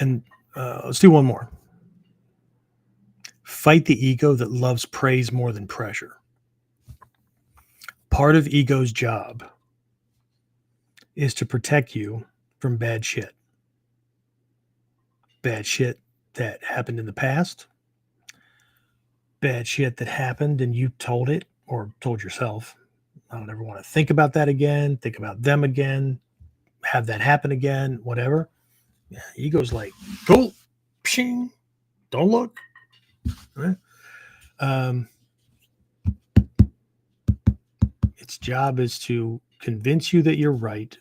And let's do one more. Fight the ego that loves praise more than pressure. Part of ego's job is to protect you from bad shit. Bad shit that happened in the past. Bad shit that happened and you told it or told yourself. I don't ever want to think about that again, think about them again, have that happen again, whatever. Yeah, ego's like, go, pshing, don't look. Right? Its job is to convince you that you're right,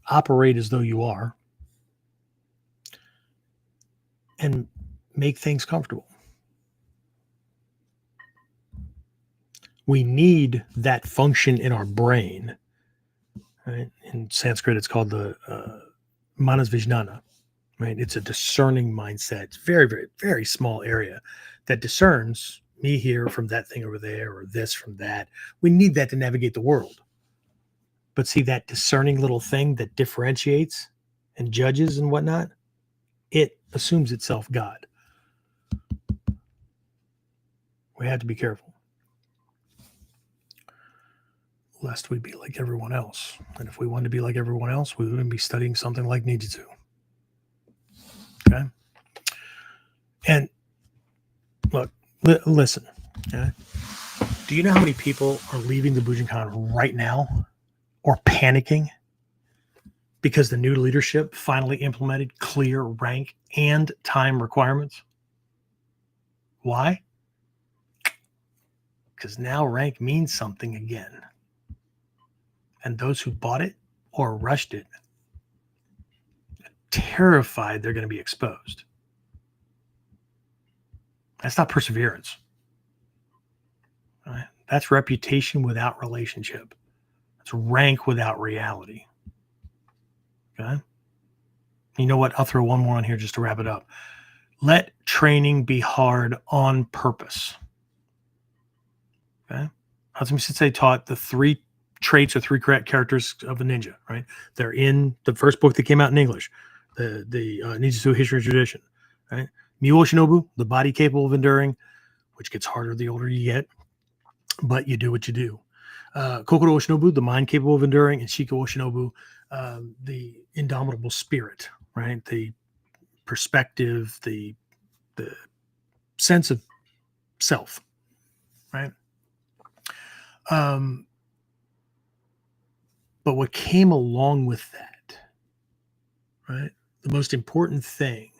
operate as though you are, and make things comfortable. We need that function in our brain. Right? In Sanskrit, it's called the manas vijnana. Right? It's a discerning mindset. It's very, very, very small area that discerns me here from that thing over there, or this from that. We need that to navigate the world. But see, that discerning little thing that differentiates and judges and whatnot, it assumes itself God. We have to be careful, lest we be like everyone else. And if we wanted to be like everyone else, we wouldn't be studying something like Ninjutsu. Okay? And look, listen. Okay? Do you know how many people are leaving the Bujinkan right now or panicking because the new leadership finally implemented clear rank and time requirements? Why? Because now rank means something again. And those who bought it or rushed it are terrified they're going to be exposed. That's not perseverance. Right? That's reputation without relationship. That's rank without reality. Okay? You know what? I'll throw one more on here just to wrap it up. Let training be hard on purpose. Okay? Hatsumi Sensei taught the 3 traits or 3 characters of a ninja, right? They're in the first book that came out in English, the Ninjutsu History and Tradition, right? Myu Shinobu, the body capable of enduring, which gets harder the older you get, but you do what you do. Kokoro Shinobu, the mind capable of enduring, and Shiko Shinobu, the indomitable spirit, right? The perspective, the sense of self, right? But what came along with that, right? The most important thing,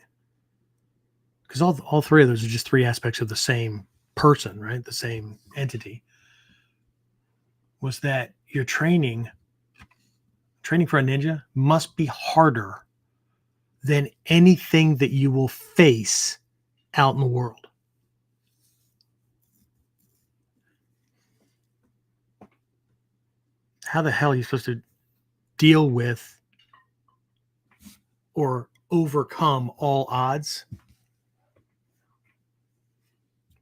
because all 3 of those are just 3 aspects of the same person, right? The same entity, was that your training for a ninja must be harder than anything that you will face out in the world. How the hell are you supposed to deal with or overcome all odds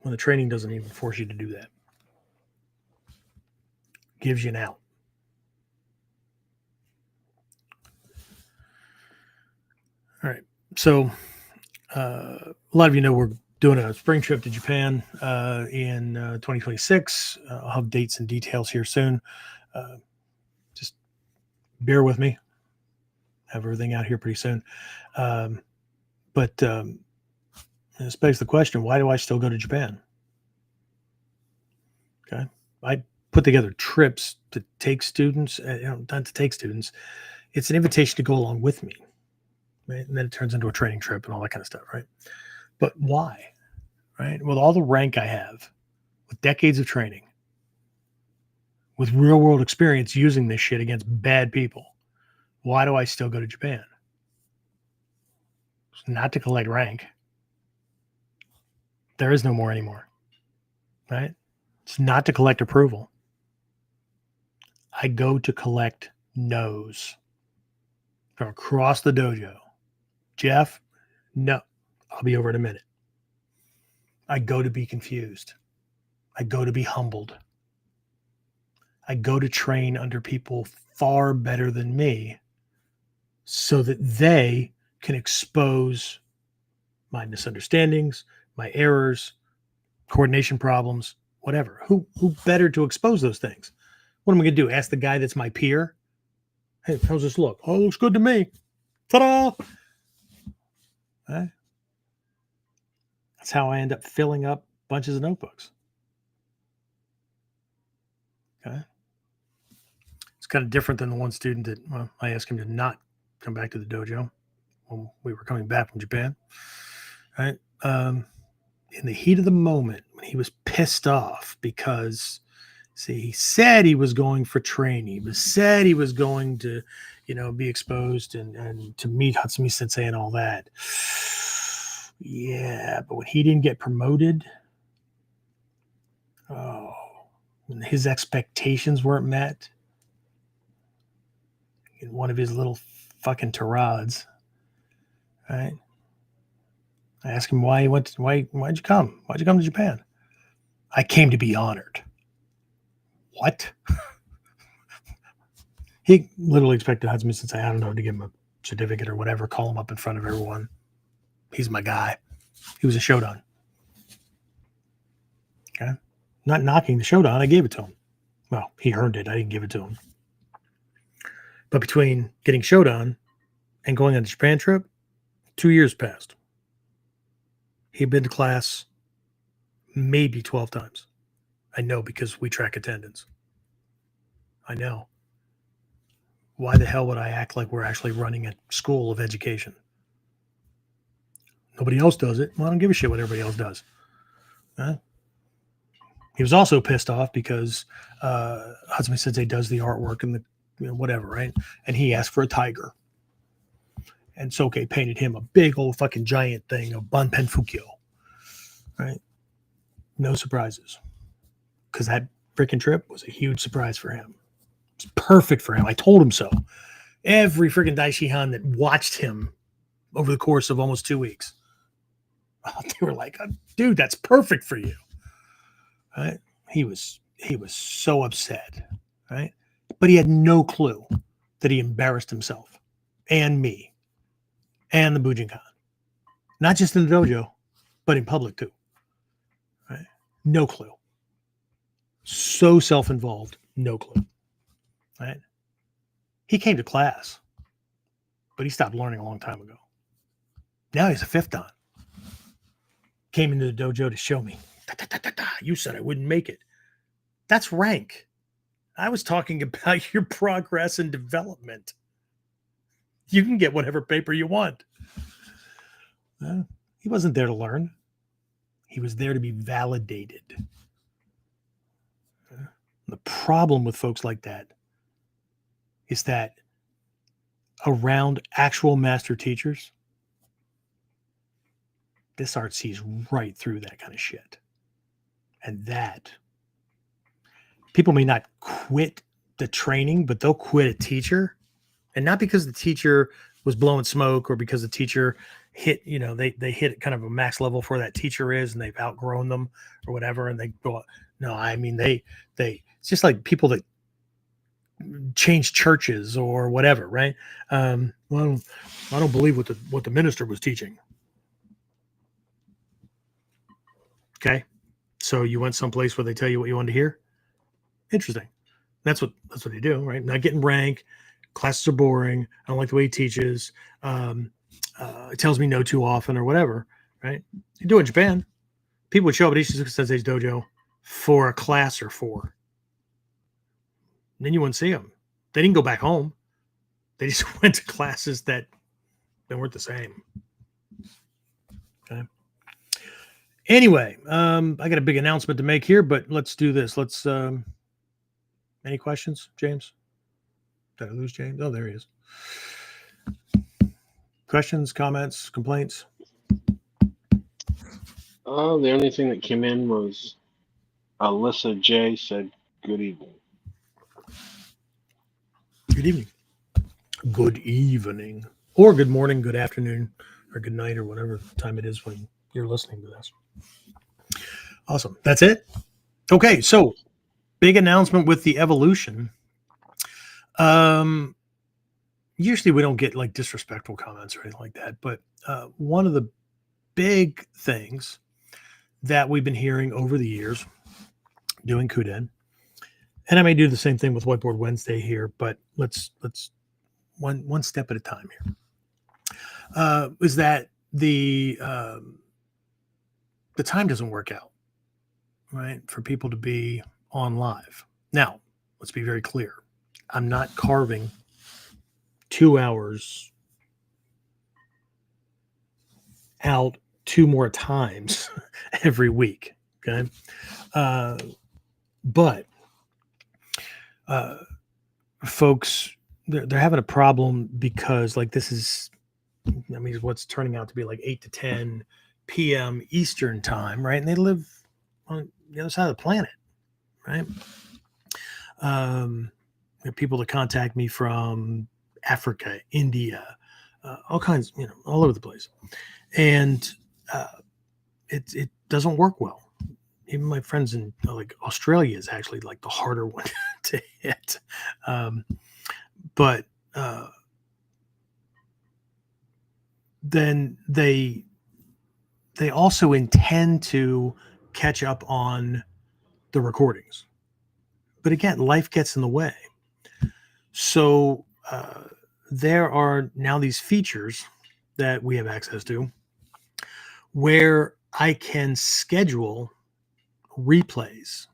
when the training doesn't even force you to do that. Gives you an out. All right. So a lot of you know we're doing a spring trip to Japan in 2026. I'll have dates and details here soon. Just bear with me. Have everything out here pretty soon. But this begs the question, why do I still go to Japan? Okay. I put together trips to take students, not to take students. It's an invitation to go along with me. Right? And then it turns into a training trip and all that kind of stuff, right? But why? Right? With all the rank I have, with decades of training, with real world experience using this shit against bad people, why do I still go to Japan? It's not to collect rank. There is no more anymore. Right? It's not to collect approval. I go to collect no's from across the dojo. Jeff, no, I'll be over in a minute. I go to be confused. I go to be humbled. I go to train under people far better than me so that they can expose my misunderstandings, my errors, coordination problems, whatever. Who better to expose those things? What am I going to do? Ask the guy that's my peer? Hey, how's this look? Oh, it looks good to me. Ta-da! Right? That's how I end up filling up bunches of notebooks. Okay. It's kind of different than the one student that I asked him to not come back to the dojo when we were coming back from Japan. Right. In the heat of the moment, when he was pissed off because, see, he said he was going for training, but said he was going to, be exposed and to meet Hatsumi Sensei and all that. Yeah, but when he didn't get promoted, when his expectations weren't met, in one of his little fucking tirades, right? I asked him why he went. Why'd you come? Why'd you come to Japan? I came to be honored. What? He literally expected Hatsumi Sensei, I don't know, to give him a certificate or whatever, call him up in front of everyone. He's my guy. He was a Shodan. Okay. Not knocking the Shodan, I gave it to him. Well, he earned it. I didn't give it to him. But between getting Shodan and going on the Japan trip, 2 years passed. He'd been to class maybe 12 times. I know because we track attendance. I know. Why the hell would I act like we're actually running a school of education? Nobody else does it. Well, I don't give a shit what everybody else does. He was also pissed off because Hatsumi Sensei does the artwork and the whatever, right? And he asked for a tiger. And Soke painted him a big old fucking giant thing of Banpen Fukyo. Right? No surprises. Because that freaking trip was a huge surprise for him. It's perfect for him. I told him so. Every freaking Dai-Shihan that watched him over the course of almost 2 weeks, they were like, dude, that's perfect for you. Right? He was so upset. Right? But he had no clue that he embarrassed himself and me and the Bujinkan. Not just in the dojo, but in public too. Right? No clue. So self-involved, no clue. Right? He came to class, but he stopped learning a long time ago. Now he's a fifth dan. Came into the dojo to show me. You said I wouldn't make it. That's rank. I was talking about your progress and development. You can get whatever paper you want. He wasn't there to learn. He was there to be validated. The problem with folks like that is that around actual master teachers, this art sees right through that kind of shit. And that people may not quit the training, but they'll quit a teacher. And not because the teacher was blowing smoke or because the teacher hit, they hit kind of a max level for that teacher is, and they've outgrown them or whatever, and they go, no, I mean, it's just like people that change churches or whatever, right? Well, I don't believe what the minister was teaching. Okay, so you went someplace where they tell you what you want to hear. Interesting. That's what they do, right? Not getting rank. Classes are boring. I don't like the way he teaches. It tells me no too often or whatever, right? You do it in Japan. People would show up at Ishizuka Sensei's dojo for a class or four. And then you wouldn't see them. They didn't go back home. They just went to classes that weren't the same. Okay. Anyway, I got a big announcement to make here, but let's do this. Let's. Any questions, James? Did I lose James? Oh, there he is. Questions, comments, complaints? Oh, the only thing that came in was Alyssa J said, "Good evening." Good evening. Good evening. Or good morning, good afternoon, or good night, or whatever time it is when you're listening to this. Awesome. That's it? Okay, so big announcement with the evolution. Usually we don't get like disrespectful comments or anything like that, but one of the big things that we've been hearing over the years doing KUDEN, and I may do the same thing with Whiteboard Wednesday here, but let's one step at a time here. Is that the time doesn't work out, right, for people to be on live. Now, let's be very clear. I'm not carving 2 hours out 2 more times every week. Okay. But folks, they're having a problem because like this is, I mean, what's turning out to be like 8 to 10 p.m. Eastern time, right? And they live on the other side of the planet, right? People that contact me from Africa, India, all kinds, all over the place. And it doesn't work well. Even my friends in like Australia is actually like the harder one to hit. But then they also intend to catch up on the recordings. But again, life gets in the way. So there are now these features that we have access to where I can schedule replays.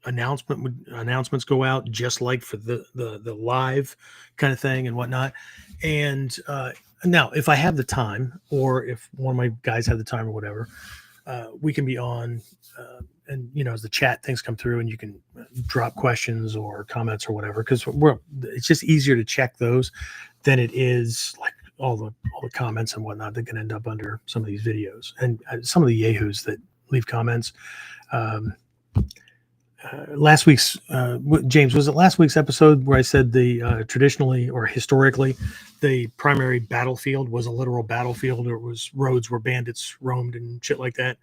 Announcements go out just like for the live kind of thing and whatnot. And now if I have the time, or if one of my guys have the time or whatever, we can be on and as the chat things come through and you can drop questions or comments or whatever, because it's just easier to check those than it is like all the comments and whatnot that can end up under some of these videos and some of the yahoos that leave comments. Last week's James, was it last week's episode where I said the traditionally or historically the primary battlefield was a literal battlefield, or it was roads where bandits roamed and shit like that,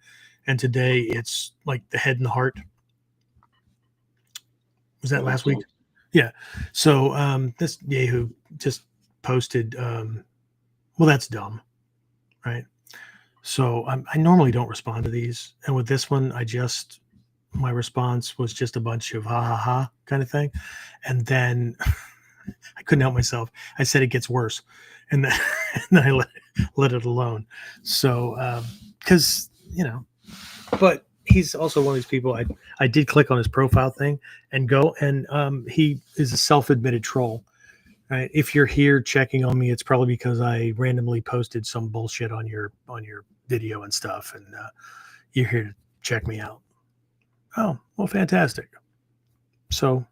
and today it's like the head and the heart? Was that last week? Yeah. So this yahoo just posted, well, that's dumb, right? So I normally don't respond to these, and with this one my response was just a bunch of ha ha ha kind of thing. And then I couldn't help myself. I said it gets worse. And then, I let it alone. So, cause but he's also one of these people. I did click on his profile thing and go, and he is a self-admitted troll, right? If you're here checking on me, it's probably because I randomly posted some bullshit on your video and stuff. And you're here to check me out. Oh, well, fantastic. So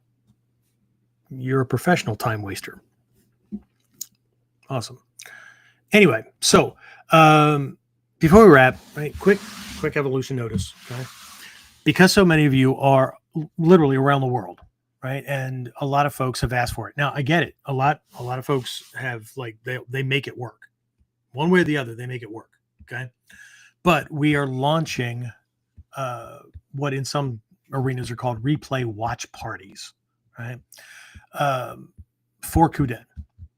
you're a professional time waster. Awesome. Anyway, so before we wrap, right, quick evolution notice, okay? Because so many of you are literally around the world, right? And a lot of folks have asked for it. Now, I get it. A lot of folks have, like, they make it work One way or the other, they make it work. Okay. But we are launching what in some arenas are called replay watch parties, right? For KUDEN.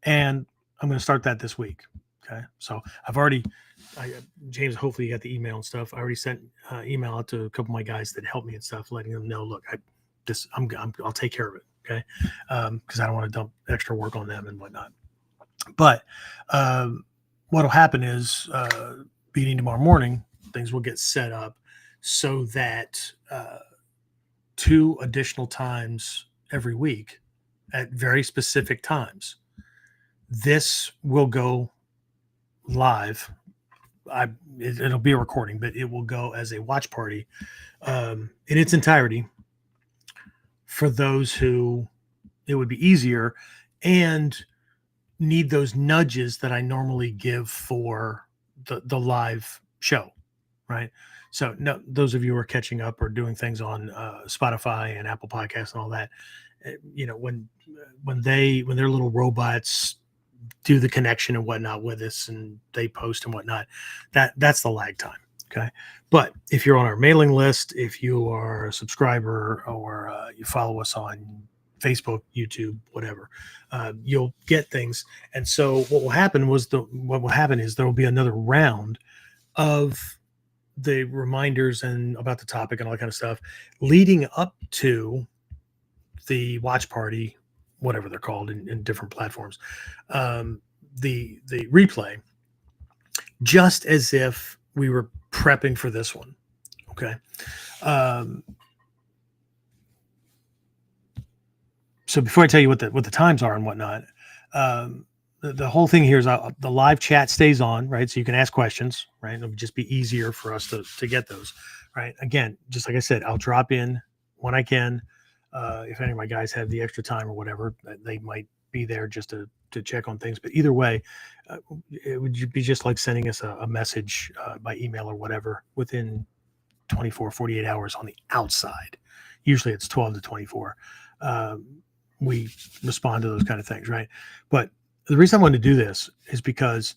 And I'm going to start that this week. Okay. So James, hopefully you got the email and stuff. I already sent email out to a couple of my guys that help me and stuff, letting them know, look, I'll take care of it. Okay. Because I don't want to dump extra work on them and whatnot. But what'll happen is beginning tomorrow morning, things will get set up so that 2 additional times every week at very specific times, this will go live. It'll be a recording, but it will go as a watch party in its entirety for those who it would be easier and need those nudges that I normally give for the live show, right? So no, those of you who are catching up or doing things on Spotify and Apple Podcasts and all that, when their little robots do the connection and whatnot with us and they post and whatnot, that's the lag time. Okay. But if you're on our mailing list, if you are a subscriber or you follow us on Facebook, YouTube, whatever, you'll get things. And so what will happen is there will be another round of the reminders and about the topic and all that kind of stuff leading up to the watch party, whatever they're called in different platforms, the replay, just as if we were prepping for this one. Okay. So before I tell you what the times are and whatnot, the whole thing here is the live chat stays on, right? So you can ask questions, right? It'll just be easier for us to get those, right? Again, just like I said, I'll drop in when I can. If any of my guys have the extra time or whatever, they might be there just to check on things. But either way, it would be just like sending us a message by email or whatever within 48 hours on the outside. Usually it's 12 to 24. We respond to those kind of things, right? But the reason I wanted to do this is because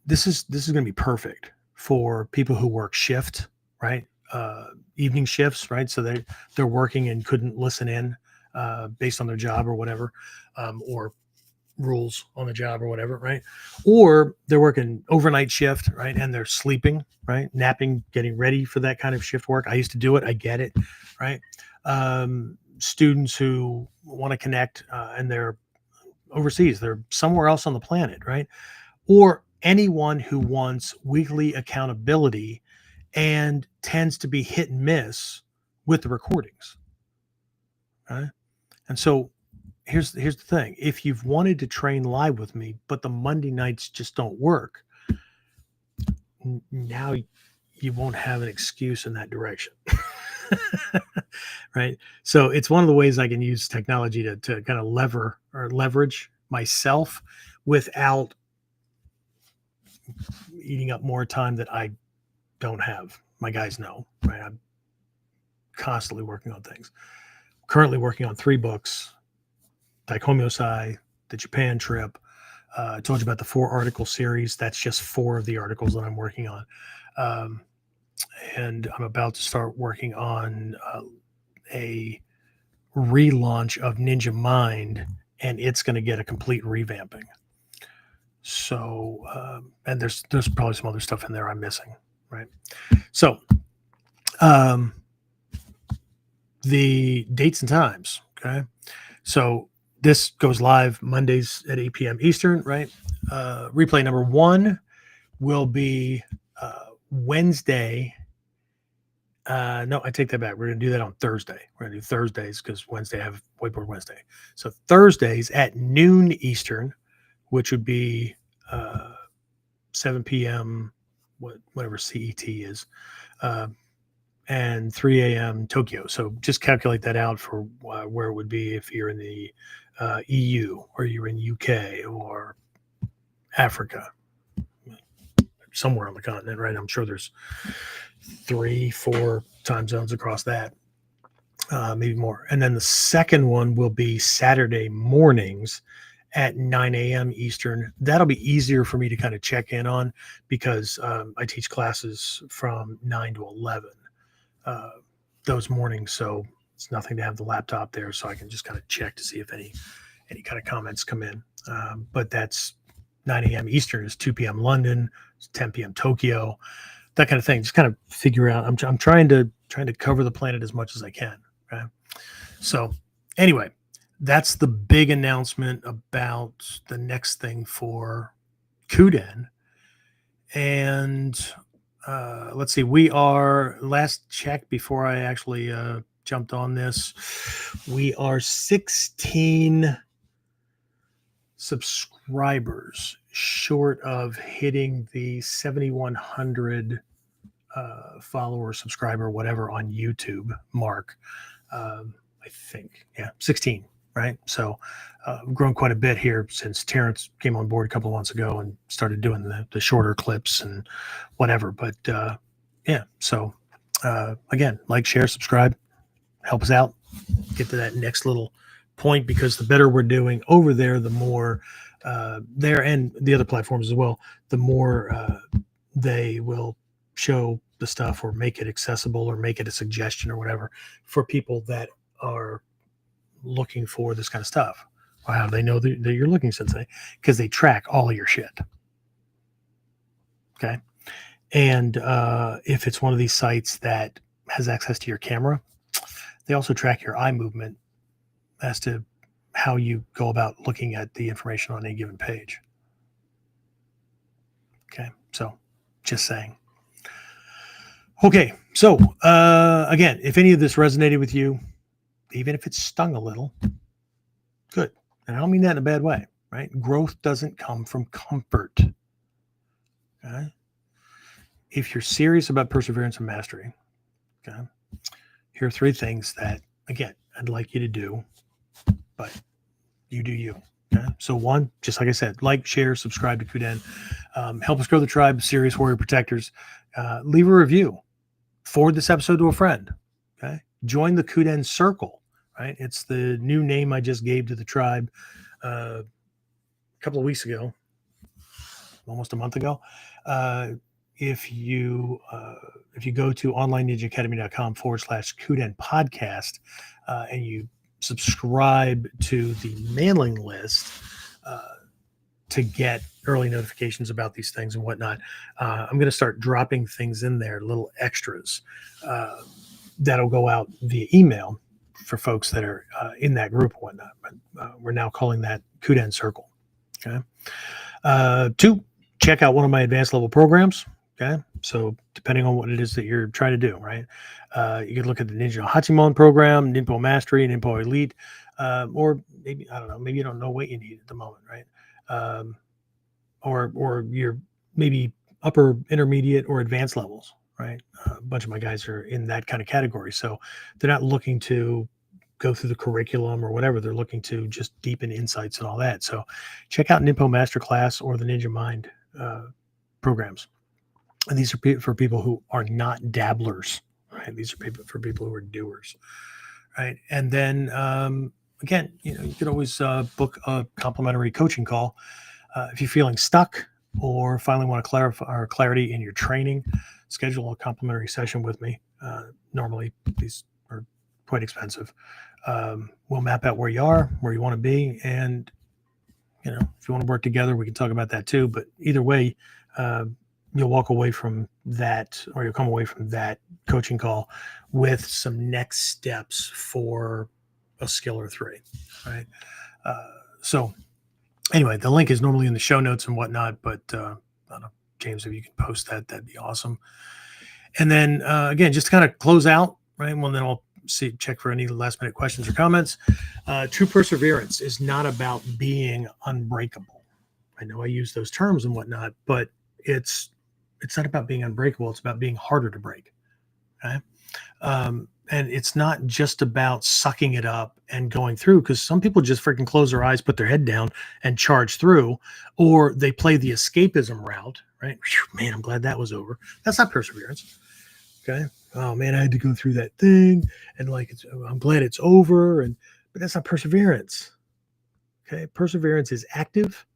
this is going to be perfect for people who work shift, right? Evening shifts, right? So they're working and couldn't listen in based on their job or whatever, or rules on the job or whatever, right? Or they're working overnight shift, right? And they're sleeping, right? Napping, getting ready for that kind of shift work. I used to do it. I get it, right? Students who want to connect and they're overseas, they're somewhere else on the planet, right? Or anyone who wants weekly accountability and tends to be hit and miss with the recordings, right? And so here's the thing. If you've wanted to train live with me, but the Monday nights just don't work, now you won't have an excuse in that direction. Right. So it's one of the ways I can use technology to kind of leverage myself without eating up more time that I don't have. My guys know, right? I'm constantly working on things. Currently working on 3 books: Daikomyosai, the Japan trip. I told you about the 4-article series. That's just 4 of the articles that I'm working on. And I'm about to start working on a relaunch of Ninja Mind, and it's going to get a complete revamping. So, and there's probably some other stuff in there I'm missing, right? So, the dates and times, okay? So this goes live Mondays at 8 p.m. Eastern, right? Replay number 1 will be Wednesday. No, I take that back. We're going to do that on Thursday. We're going to do Thursdays because Wednesday I have Whiteboard Wednesday. So Thursdays at noon Eastern, which would be 7 p.m., whatever CET is, and 3 a.m. Tokyo. So just calculate that out for where it would be if you're in the EU or you're in UK or Africa, somewhere on the continent, right? I'm sure there's 3-4 time zones across that, maybe more. And then the second one will be Saturday mornings at 9 a.m. Eastern. That'll be easier for me to kind of check in on because I teach classes from 9 to 11 those mornings. So it's nothing to have the laptop there, so I can just kind of check to see if any kind of comments come in. But that's 9 a.m. Eastern is 2 p.m. London, 10 p.m. Tokyo, that kind of thing. Just kind of figure out. I'm trying to cover the planet as much as I can. Right. So anyway, that's the big announcement about the next thing for KUDEN. And let's see, we are, last check before I actually jumped on this, we are 16 subscribers short of hitting the 7,100 follower, subscriber, whatever on YouTube mark. I think, 16, right? So grown quite a bit here since Terrence came on board a couple of months ago and started doing the shorter clips and whatever. But so again, like, share, subscribe, help us out, get to that next little point, because the better we're doing over there, the more there, and the other platforms as well, the more they will show the stuff or make it accessible or make it a suggestion or whatever for people that are looking for this kind of stuff. Well, how do they know that you're looking, Sensei? Because they track all of your shit. Okay. And if it's one of these sites that has access to your camera, they also track your eye movement as to how you go about looking at the information on any given page. Okay. So just saying. Okay. So again, if any of this resonated with you, even if it stung a little, good. And I don't mean that in a bad way, right? Growth doesn't come from comfort. Okay. If you're serious about perseverance and mastery, okay, here are 3 things that, again, I'd like you to do, but you do you. Okay. So 1, just like I said, like, share, subscribe to KUDEN. Help us grow the tribe of serious warrior protectors. Leave a review. Forward this episode to a friend. Okay. Join the KUDEN Circle. Right, it's the new name I just gave to the tribe a couple of weeks ago, almost a month ago. If you go to onlineninjaacademy.com/KUDEN podcast and you subscribe to the mailing list to get early notifications about these things and whatnot, I'm going to start dropping things in there, little extras that'll go out via email for folks that are in that group and whatnot. But we're now calling that KUDEN Circle. Okay. 2, check out one of my advanced level programs. Okay. So depending on what it is that you're trying to do, right? You could look at the Ninja Hachimon program, Ninpo Mastery, Ninpo Elite, or maybe, I don't know, maybe you don't know what you need at the moment, right? Or you're maybe upper, intermediate, or advanced levels, right? A bunch of my guys are in that kind of category. So they're not looking to go through the curriculum or whatever. They're looking to just deepen insights and all that. So check out Ninpo Masterclass or the Ninja Mind programs. And these are for people who are not dabblers, right? These are for people who are doers, right? And then again, you could always book a complimentary coaching call if you're feeling stuck or finally want to clarify clarity in your training. Schedule a complimentary session with me. Normally, these are quite expensive. We'll map out where you are, where you want to be, and if you want to work together, we can talk about that too. But either way, you'll walk away from that, or you'll come away from that coaching call with some next steps for a skill or 3, right? So anyway, the link is normally in the show notes and whatnot, but I don't know, James, if you can post that, that'd be awesome. And then again, just to kind of close out, right? Well, then I'll check for any last minute questions or comments. True perseverance is not about being unbreakable. I know I use those terms and whatnot, but it's not about being unbreakable. It's about being harder to break. Okay. And it's not just about sucking it up and going through, because some people just freaking close their eyes, put their head down and charge through, or they play the escapism route, right? Whew, man, I'm glad that was over. That's not perseverance. Okay. Oh man, I had to go through that thing and I'm glad it's over. But that's not perseverance. Okay. Perseverance is active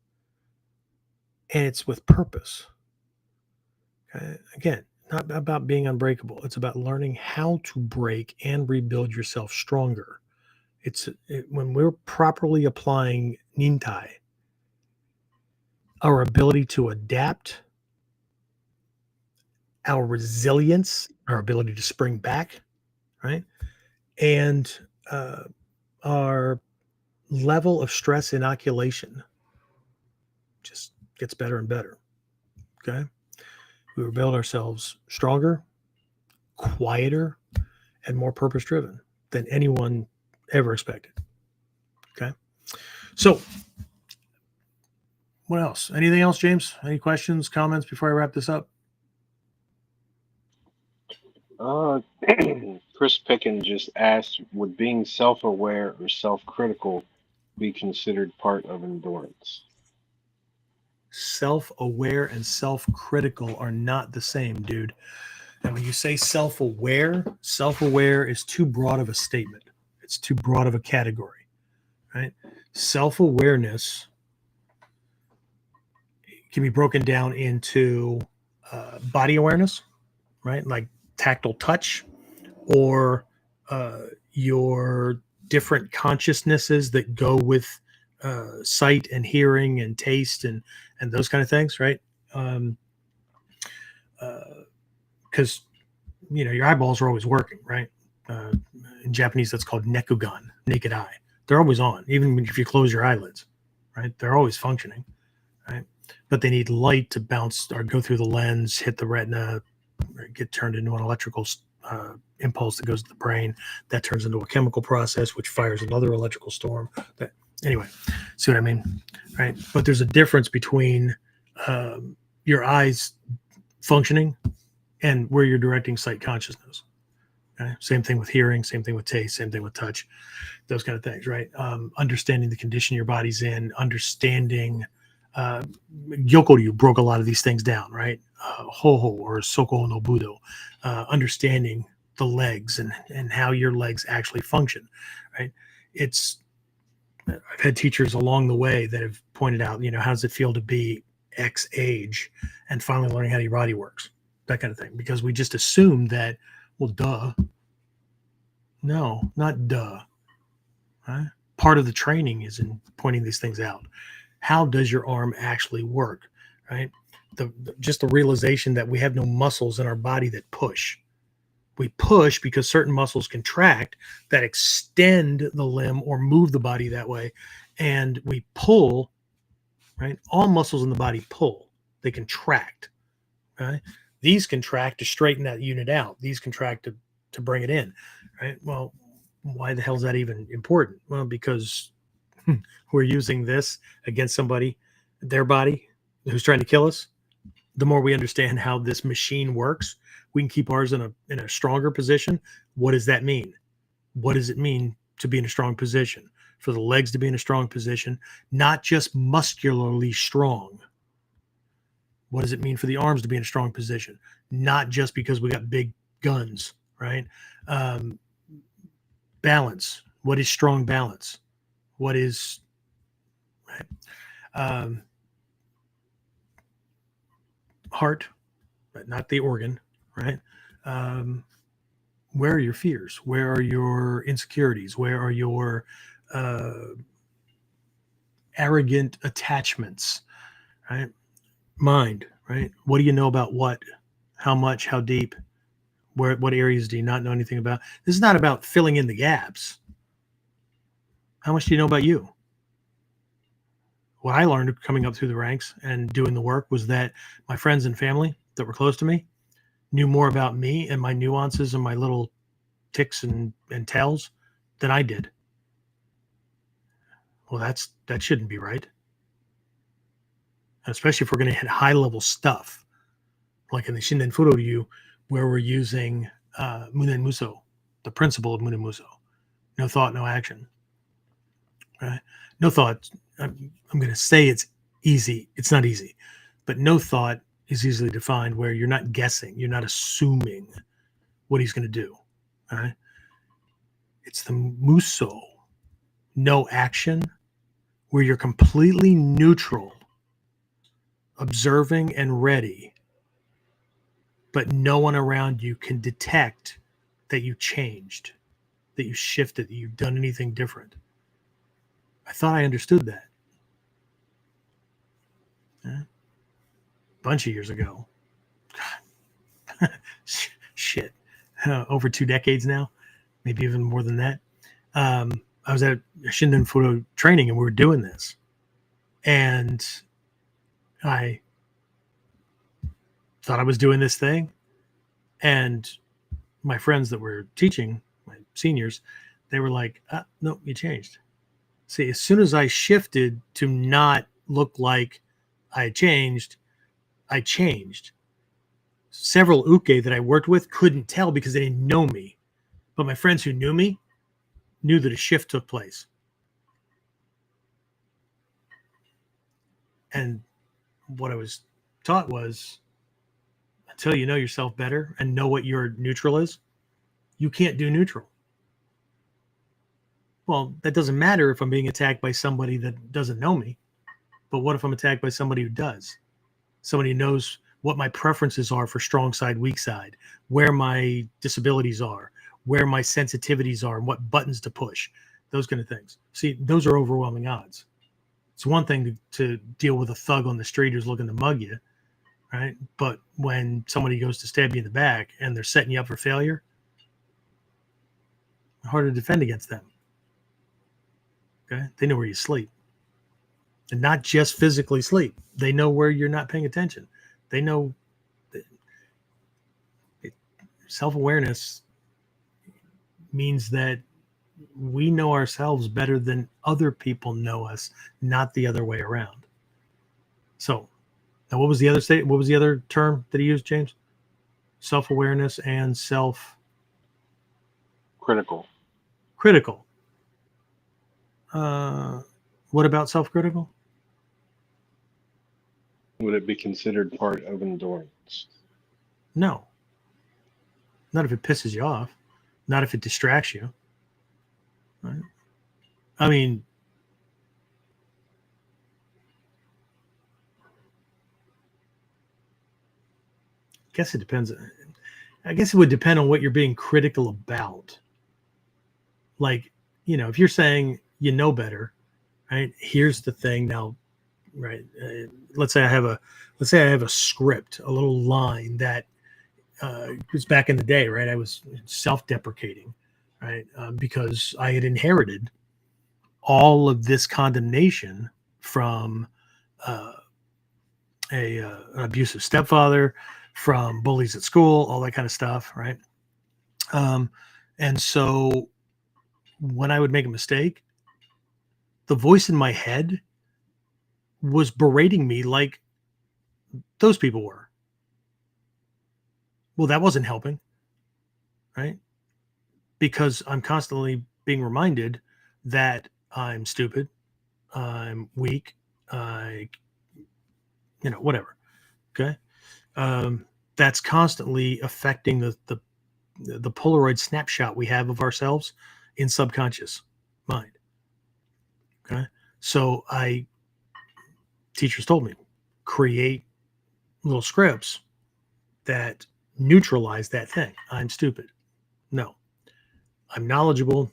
and it's with purpose. Okay. Again, not about being unbreakable. It's about learning how to break and rebuild yourself stronger. When we're properly applying Nin-Tai, our ability to adapt, our resilience, our ability to spring back, right? And our level of stress inoculation just gets better and better. Okay. We rebuild ourselves stronger, quieter, and more purpose driven than anyone ever expected. Okay. So, what else? Anything else, James? Any questions, comments before I wrap this up? Chris Picken just asked, would being self-aware or self-critical be considered part of endurance? Self-aware and self-critical are not the same, dude. And when you say self-aware is too broad of a statement. It's too broad of a category, right? Self-awareness can be broken down into body awareness, right? Like tactile touch, or your different consciousnesses that go with sight and hearing and taste and those kind of things, right? Because your eyeballs are always working, right? In Japanese, that's called nekugan, naked eye. They're always on, even if you close your eyelids, right? They're always functioning, right? But they need light to bounce or go through the lens, hit the retina, get turned into an electrical impulse that goes to the brain. That turns into a chemical process, which fires another electrical storm. Anyway, see what I mean, right? But there's a difference between your eyes functioning and where you're directing sight consciousness. Okay? Same thing with hearing, same thing with taste, same thing with touch, those kind of things, right? Understanding the condition your body's in, understanding Gyokoryu broke a lot of these things down, right? Hoho or Soko no Budo, understanding the legs and how your legs actually function, right? I've had teachers along the way that have pointed out, how does it feel to be X age and finally learning how your body works, that kind of thing. Because we just assume that, well, duh. No, not duh. Right? Part of the training is in pointing these things out. How does your arm actually work, right? Just the realization that we have no muscles in our body that push. We push because certain muscles contract that extend the limb or move the body that way. And we pull, right? All muscles in the body pull. They contract, right? These contract to straighten that unit out. These contract to bring it in, right? Well, why the hell is that even important? Well, because we're using this against somebody, their body, who's trying to kill us. The more we understand how this machine works, we can keep ours in a stronger position. What does that mean? What does it mean to be in a strong position? For the legs to be in a strong position, not just muscularly strong. What does it mean for the arms to be in a strong position? Not just because we got big guns, right? Balance. What is strong balance? What is, right? Heart, but not the organ, right? Where are your fears? Where are your insecurities? Where are your arrogant attachments, right? Mind, right? What do you know about what? How much? How deep? What areas do you not know anything about? This is not about filling in the gaps. How much do you know about you? What I learned coming up through the ranks and doing the work was that my friends and family that were close to me knew more about me and my nuances and my little ticks and tells than I did. Well, that shouldn't be right. Especially if we're going to hit high level stuff, like in the Shinden Fudo Ryu, where we're using Munen Muso, the principle of Munen Muso. No thought, no action. Right? No thought. I'm going to say it's easy. It's not easy, but no thought is easily defined where you're not guessing. You're not assuming what he's going to do. All right? It's the Muso, no action, where you're completely neutral, observing and ready, but no one around you can detect that you changed, that you shifted, that you've done anything different. I thought I understood that. Yeah. A bunch of years ago. God. Shit. Over 2 decades now, maybe even more than that. I was at a Shinden Fudo training and we were doing this. And I thought I was doing this thing. And my friends that were teaching, my seniors, they were like, no, you changed. See, as soon as I shifted to not look like I changed, I changed. Several uke that I worked with couldn't tell because they didn't know me. But my friends who knew me knew that a shift took place. And what I was taught was, until you know yourself better and know what your neutral is, you can't do neutral. Well, that doesn't matter if I'm being attacked by somebody that doesn't know me. But what if I'm attacked by somebody who does? Somebody who knows what my preferences are for strong side, weak side, where my disabilities are, where my sensitivities are, and what buttons to push, those kind of things. See, those are overwhelming odds. It's one thing to deal with a thug on the street who's looking to mug you, right? But when somebody goes to stab you in the back and they're setting you up for failure, harder to defend against them. Okay? They know where you sleep. And not just physically sleep. They know where you're not paying attention. They know self-awareness means that we know ourselves better than other people know us, not the other way around. So now what was the other state? What was the other term that he used, James? Self-awareness and Critical. Critical. What about self-critical? Would it be considered part of endurance? No. Not if it pisses you off. Not if it distracts you. Right? I mean, I guess it depends. I guess it would depend on what you're being critical about. Like, if you're saying you know better, right? Here's the thing now, right? Let's say I have a script, a little line that was back in the day, right? I was self-deprecating, right? Because I had inherited all of this condemnation from an abusive stepfather, from bullies at school, all that kind of stuff, right? And so when I would make a mistake, the voice in my head was berating me like those people were. Well, that wasn't helping, right? Because I'm constantly being reminded that I'm stupid, I'm weak, whatever. Okay. That's constantly affecting the Polaroid snapshot we have of ourselves in subconscious mind. Okay. So teachers told me, create little scripts that neutralize that thing. I'm stupid. No, I'm knowledgeable.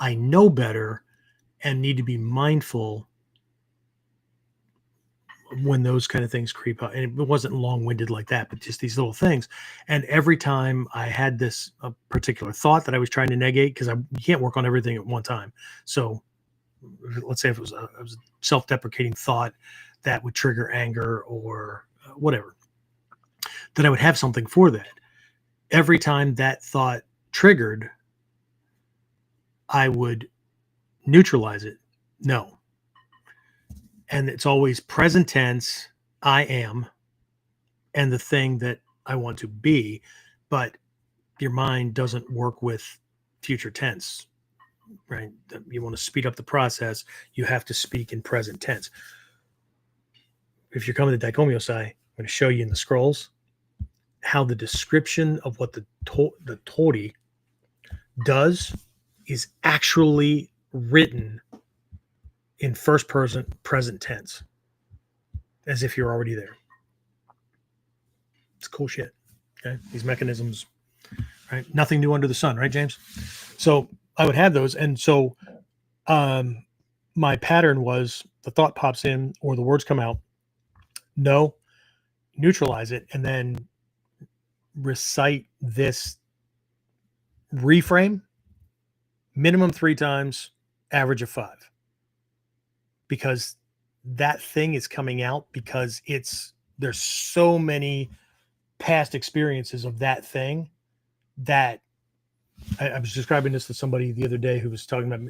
I know better and need to be mindful when those kind of things creep up. And it wasn't long-winded like that, but just these little things. And every time I had a particular thought that I was trying to negate, because you can't work on everything at one time. So let's say if it was a self-deprecating thought that would trigger anger or whatever, that I would have something for that. Every time that thought triggered, I would neutralize it. No. And it's always present tense, I am, and the thing that I want to be. But your mind doesn't work with future tense, right? You want to speed up the process, you have to speak in present tense. If you're coming to Daikomyosai, I'm going to show you in the scrolls how the description of what the Tori does is actually written in first person present tense, as if you're already there. It's cool shit. Okay. These mechanisms, right? Nothing new under the sun, right, James? So I would have those. And so my pattern was the thought pops in or the words come out. No, neutralize it, and then recite this reframe minimum 3 times, average of 5. Because that thing is coming out because there's so many past experiences of that thing that I was describing this to somebody the other day who was talking about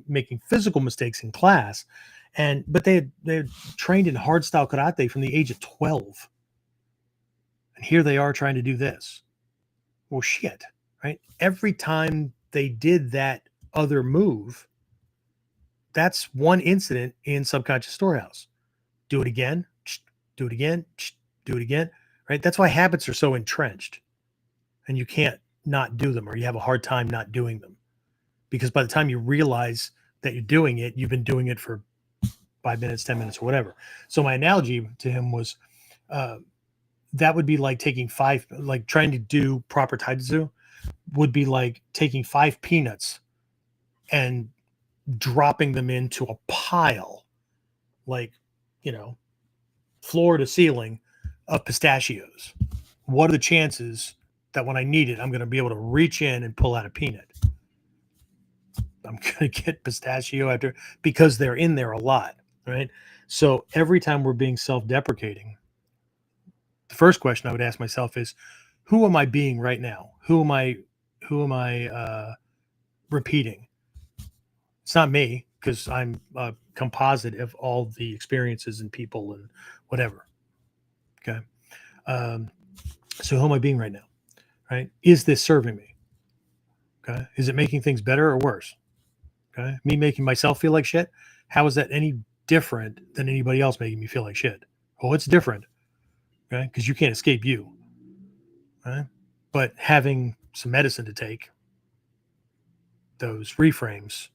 making physical mistakes in class, but they had trained in hardstyle karate from the age of 12, and here they are trying to do this. Well, shit, right? Every time they did that other move, that's one incident in subconscious storehouse. Do it again, do it again, do it again, right? That's why habits are so entrenched, and you can't not do them, or you have a hard time not doing them, because by the time you realize that you're doing it, you've been doing it for 5 minutes, 10 minutes, or whatever. So my analogy to him was that would be like trying to do proper taijutsu would be like taking 5 peanuts and dropping them into a pile, like, floor to ceiling of pistachios. What are the chances that when I need it, I'm going to be able to reach in and pull out a peanut? I'm going to get pistachio because they're in there a lot, right? So every time we're being self-deprecating, the first question I would ask myself is, who am I being right now? Who am I repeating? It's not me, because I'm a composite of all the experiences and people and whatever. Okay. So who am I being right now? Right? Is this serving me? Okay. Is it making things better or worse? Okay. Me making myself feel like shit. How is that any different than anybody else making me feel like shit? Oh, it's different. Okay. Because you can't escape you. Right? But having some medicine to take, those reframes,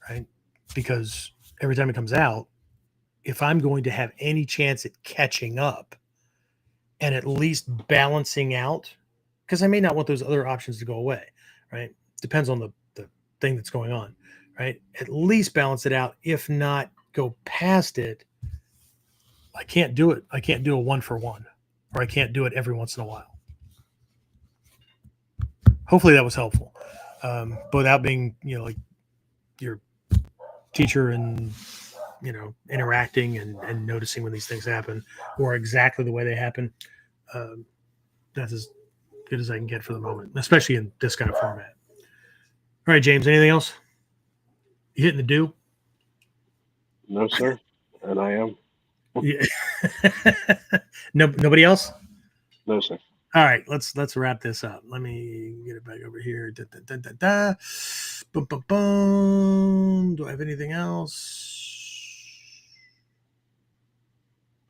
right? Because every time it comes out, if I'm going to have any chance at catching up and at least balancing out, because I may not want those other options to go away, right? Depends on the thing that's going on, right? At least balance it out. If not, go past it. I can't do it. I can't do a 1-for-1, or I can't do it every once in a while. Hopefully that was helpful. But without being, like your teacher and, interacting and noticing when these things happen or exactly the way they happen. That's as good as I can get for the moment, especially in this kind of format. All right, James, anything else? You hitting the do? No, sir. And I am. Yeah. Nobody else? No, sir. All right, let's wrap this up. Let me get it back over here. Boom, boom, boom. Do I have anything else?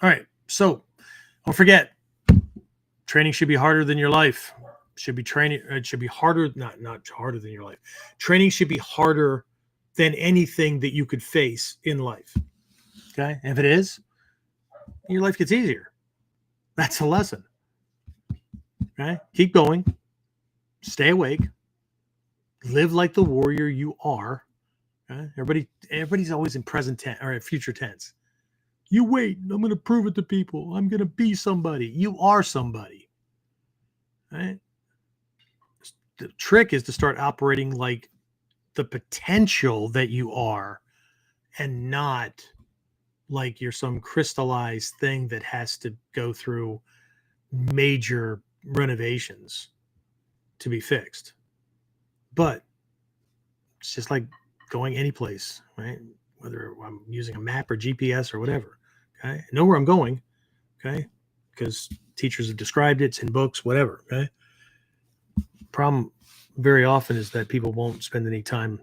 All right, so don't forget, training should be harder than your life. It should be harder, not harder than your life. Training should be harder than anything that you could face in life. Okay, and if it is, your life gets easier. That's a lesson. Okay, keep going. Stay awake. Live like the warrior you are. Okay? Everybody's always in present tense or future tense. You wait. I'm going to prove it to people. I'm going to be somebody. You are somebody. Right? The trick is to start operating like the potential that you are, and not like you're some crystallized thing that has to go through major renovations to be fixed. But it's just like going any place, right? Whether I'm using a map or GPS or whatever. Okay, I know where I'm going. Okay, because teachers have described it. It's in books, whatever. Okay. Problem very often is that people won't spend any time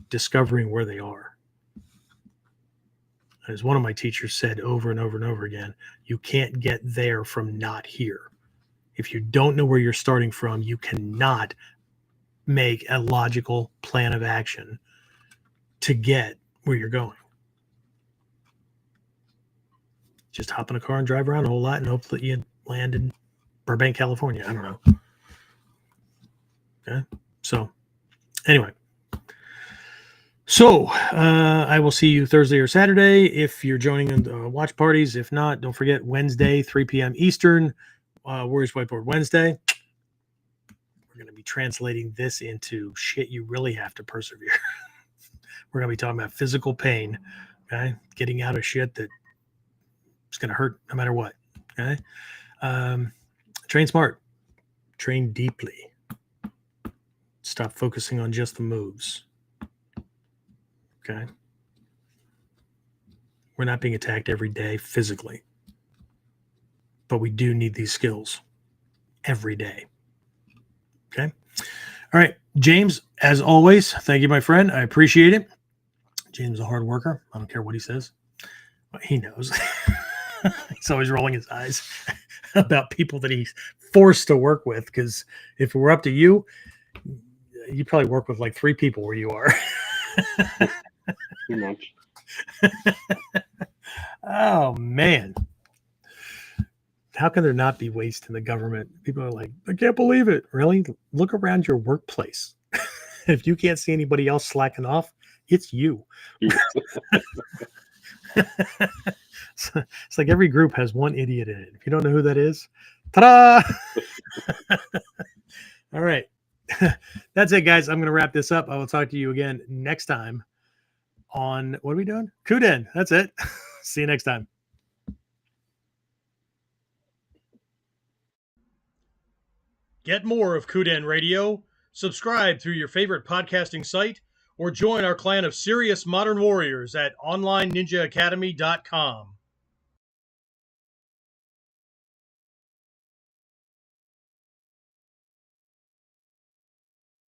discovering where they are. As one of my teachers said over and over and over again, you can't get there from not here. If you don't know where you're starting from, you cannot make a logical plan of action to get where you're going. just hop in a car and drive around a whole lot and hope that you land in Burbank, California. I don't know. Okay. So anyway. So I will see you Thursday or Saturday if you're joining in the watch parties. If not, don't forget Wednesday, 3 p.m. Eastern, Warriors Whiteboard Wednesday. We're going to be translating this into shit you really have to persevere. We're going to be talking about physical pain, okay? Getting out of shit that is going to hurt no matter what, okay? Train smart. Train deeply. Stop focusing on just the moves. Okay. We're not being attacked every day physically, but we do need these skills every day. Okay. All right. James, as always, thank you, my friend. I appreciate it. James is a hard worker. I don't care what he says. But he knows. He's always rolling his eyes about people that he's forced to work with. Because if it were up to you, you probably work with like 3 people where you are. Too much. Oh, man. How can there not be waste in the government? People are like, I can't believe it. Really? Look around your workplace. If you can't see anybody else slacking off, it's you. It's like every group has one idiot in it. If you don't know who that is, ta-da! All right. That's it, guys. I'm going to wrap this up. I will talk to you again next time on, what are we doing? KUDEN. That's it. See you next time. Get more of KUDEN Radio, subscribe through your favorite podcasting site, or join our clan of serious modern warriors at onlineninjaacademy.com.